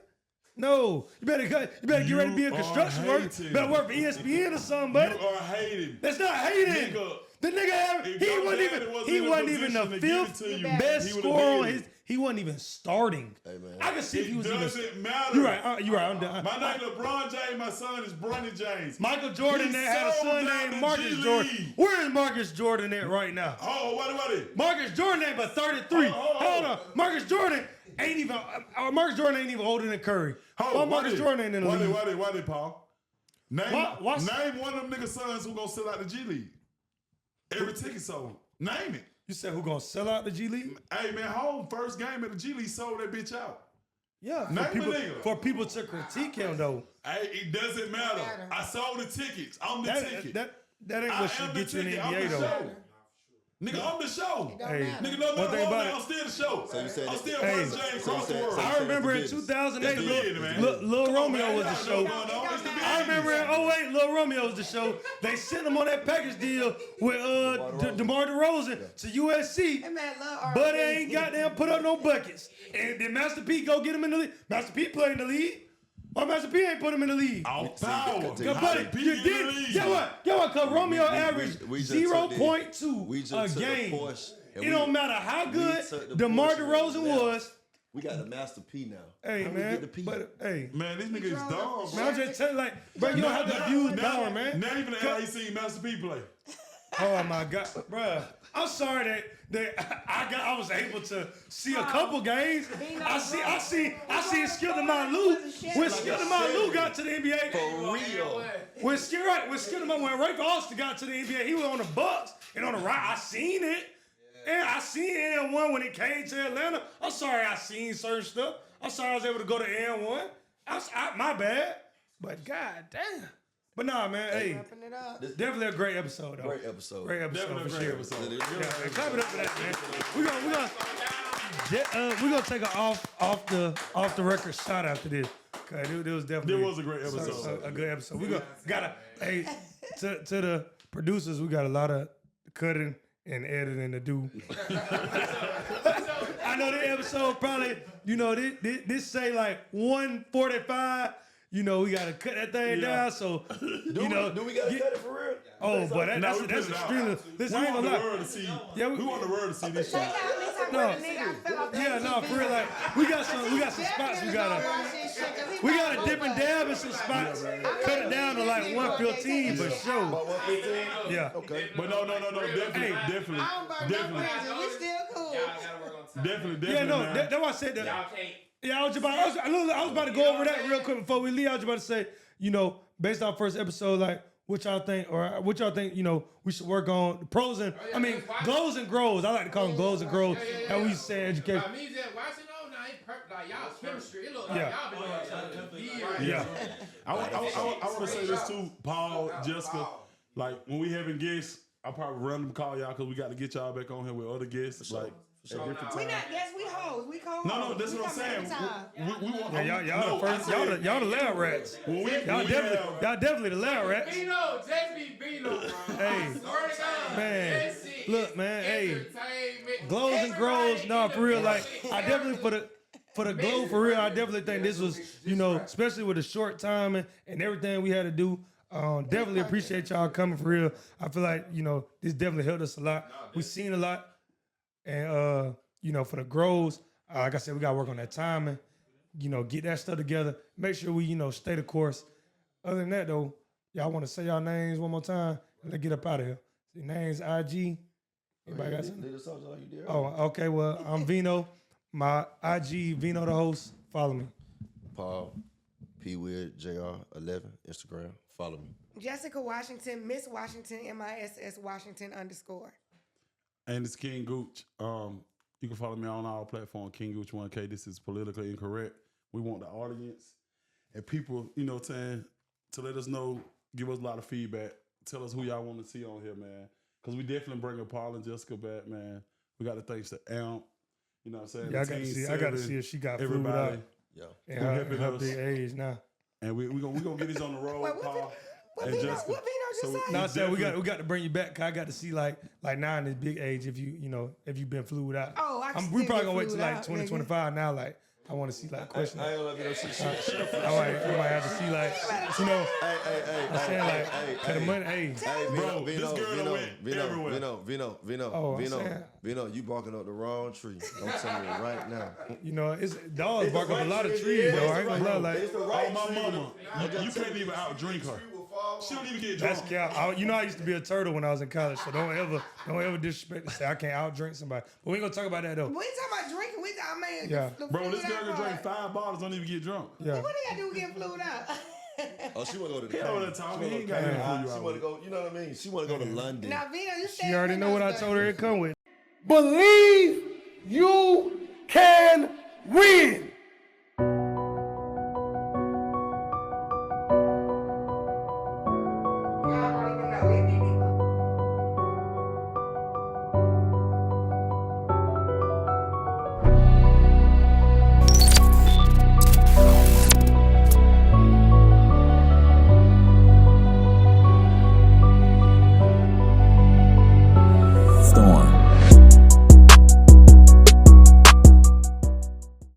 No, you better get ready to be a You construction are worker. hating. Better work for ESPN or something, buddy. You are hating. That's not hating. Nigga, The nigga, if he your wasn't daddy even, wasn't he in a wasn't even the position to give it fifth to you, best he would've scorer on did his. it. He wasn't even starting. Hey, man. I can see if he It was even. doesn't matter. You're right. You're right. I'm done. My name LeBron James. My son is Bronny James. Michael Jordan He that had a sold son out named the Marcus G Jordan. League. Where is Marcus Jordan at right now? Oh, what? Marcus Jordan ain't but 33. Oh. Hold on. Marcus Jordan ain't even Marcus Jordan ain't even older than Curry. Why Marcus Jordan ain't in the league? Why they, Paul? Name one of them niggas' sons who gonna sell out the G League. Every ticket sold. Name it. You said who gonna sell out the G League? Hey man, home first game at the G League sold that bitch out. Yeah, Name for people to critique him though. Hey, it doesn't matter. I sold the tickets. I'm the ticket. That ain't what should get you in the NBA though. Nigga, I'm the show. Hey, nigga, no one thing matter about what, I'm still the show. So you said I'm still hey, first James across the world. I remember in 2008, Lil Romeo was the show. I remember in 08, Lil Romeo was the show. They sent him on that package deal with DeMar DeRozan to USC, but they ain't goddamn put up no buckets. And then Master P go get him in the league. Master P played in the league. Why Master P ain't put him in the league? Off power. But you did. Get what? Because Romeo averaged 0.2 a game. It don't matter how good DeMar DeRozan was. We got a Master P now. Hey, man. But, hey. Man, this nigga is dumb, Man, I'm just telling like, bro, you don't have to abuse power, man. Not even the LA seen Master P play. Oh, my God. Bruh, I'm sorry that I was able to see a couple games. I see Skip to my Lou. When Skip to my Lou got to the NBA. For real. When Skip to my when Rafe Austin got to the NBA, he was on the Bucks and on the right. I seen it. And I seen N1 when it came to Atlanta. I'm sorry I seen certain stuff. I'm sorry I was able to go to N1. My bad. But God damn. But nah, man, hey, definitely a great episode, though. Great episode. Great episode, Definitely for a great sure. episode. Yeah, clap it up for that, man. We gonna take an off the record shot after this. Cause it was definitely. It was a great episode. A good episode. We gotta hey to the producers. We got a lot of cutting and editing to do. I know the episode probably this say like 145. We gotta cut that thing down. So Do we gotta cut it for real? Oh, but that's extremely. Listen, I ain't gonna lie. We want the world to see this shit. For real. Like we got some spots we gotta dip and dab in some spots. Cut it down to like 115 for sure. About 115? Yeah. Okay. But no, definitely. We still cool. Definitely. Yeah, no, man. that's why I said that. Y'all can't. Yeah, I was about to go over that real quick before we leave. I was about to say, based on first episode, like what y'all think, we should work on the pros and glows and grows. I like to call them glows and grows. How we say education. Me just watching on now, it perfect. Like y'all chemistry. It look like y'all been doing each other for years. Yeah. I want to say this too, Paul, Jessica. Like when we having guests, I'll probably random call y'all because we got to get y'all back on here with other guests. Like at different times. We not guests, we hoes. We co-hosts. No, that's what I'm saying. We want Y'all the first. Y'all the lab rats. Y'all definitely the lab rats. Bino, JB Bino, bro. Hey, Swear to God. man. Look, man. Hey, Entertainment. glows and grows. No, for real. Like I definitely for the glow for real. I definitely think this was especially with the short time and everything we had to do. Definitely appreciate y'all coming for real. I feel like this definitely helped us a lot. We seen a lot. And for the grows, like I said, we gotta work on that timing. Get that stuff together. Make sure we, stay the course. Other than that, though, y'all want to say y'all names one more time and let's get up out of here. See, names IG. Anybody got something? Oh, okay. Well, I'm Vino. My IG, Vino the host. Follow me. Paul, P Weird JR 11 Instagram. Follow me. Jessica Washington, Miss Washington, MISS Washington _. And it's King Gooch. You can follow me on all platforms, King Gooch 1K. This is Politically Incorrect. We want the audience and people, to let us know, give us a lot of feedback. Tell us who y'all want to see on here, man. Because we definitely bringing Paul and Jessica back, man. We got to thanks to Amp. You know what I'm saying? Yeah, I got to see if she got food out. Yeah. And her big age now. And we gonna get this on the road, Paul. What and Vino Jessica. just say? No, I said we got to bring you back. 'Cause I got to see like now in this big age if you've been flued out. Oh, we probably gonna wait till like 2025 now. Like I want to see like questions. I ain't gonna let me know shit. I might have to see like I'm saying like to the money. Hey, Bro, this girl went everywhere. Vino, you barking up the wrong tree. I'm telling you right now. it's dogs bark up a lot of trees though. I ain't gonna lie. Like Oh, my mama. You can't even outdrink her. She don't even get That's drunk. cap. You know, I used to be a turtle when I was in college, so don't ever disrespect to say I can't out drink somebody. But we ain't gonna talk about that though. We ain't talking about drinking. I mean, Yeah. Bro, this girl can drink 5 bottles, don't even get drunk. Yeah. What do you gotta do to get flued out? Oh, she want to go to the He Cayman. over there talking. He ain't got She nothing to pull you want out to go, you know what I mean? She want to go to London. Now, Vito, you said She already know what I told her it come with. Believe you can win.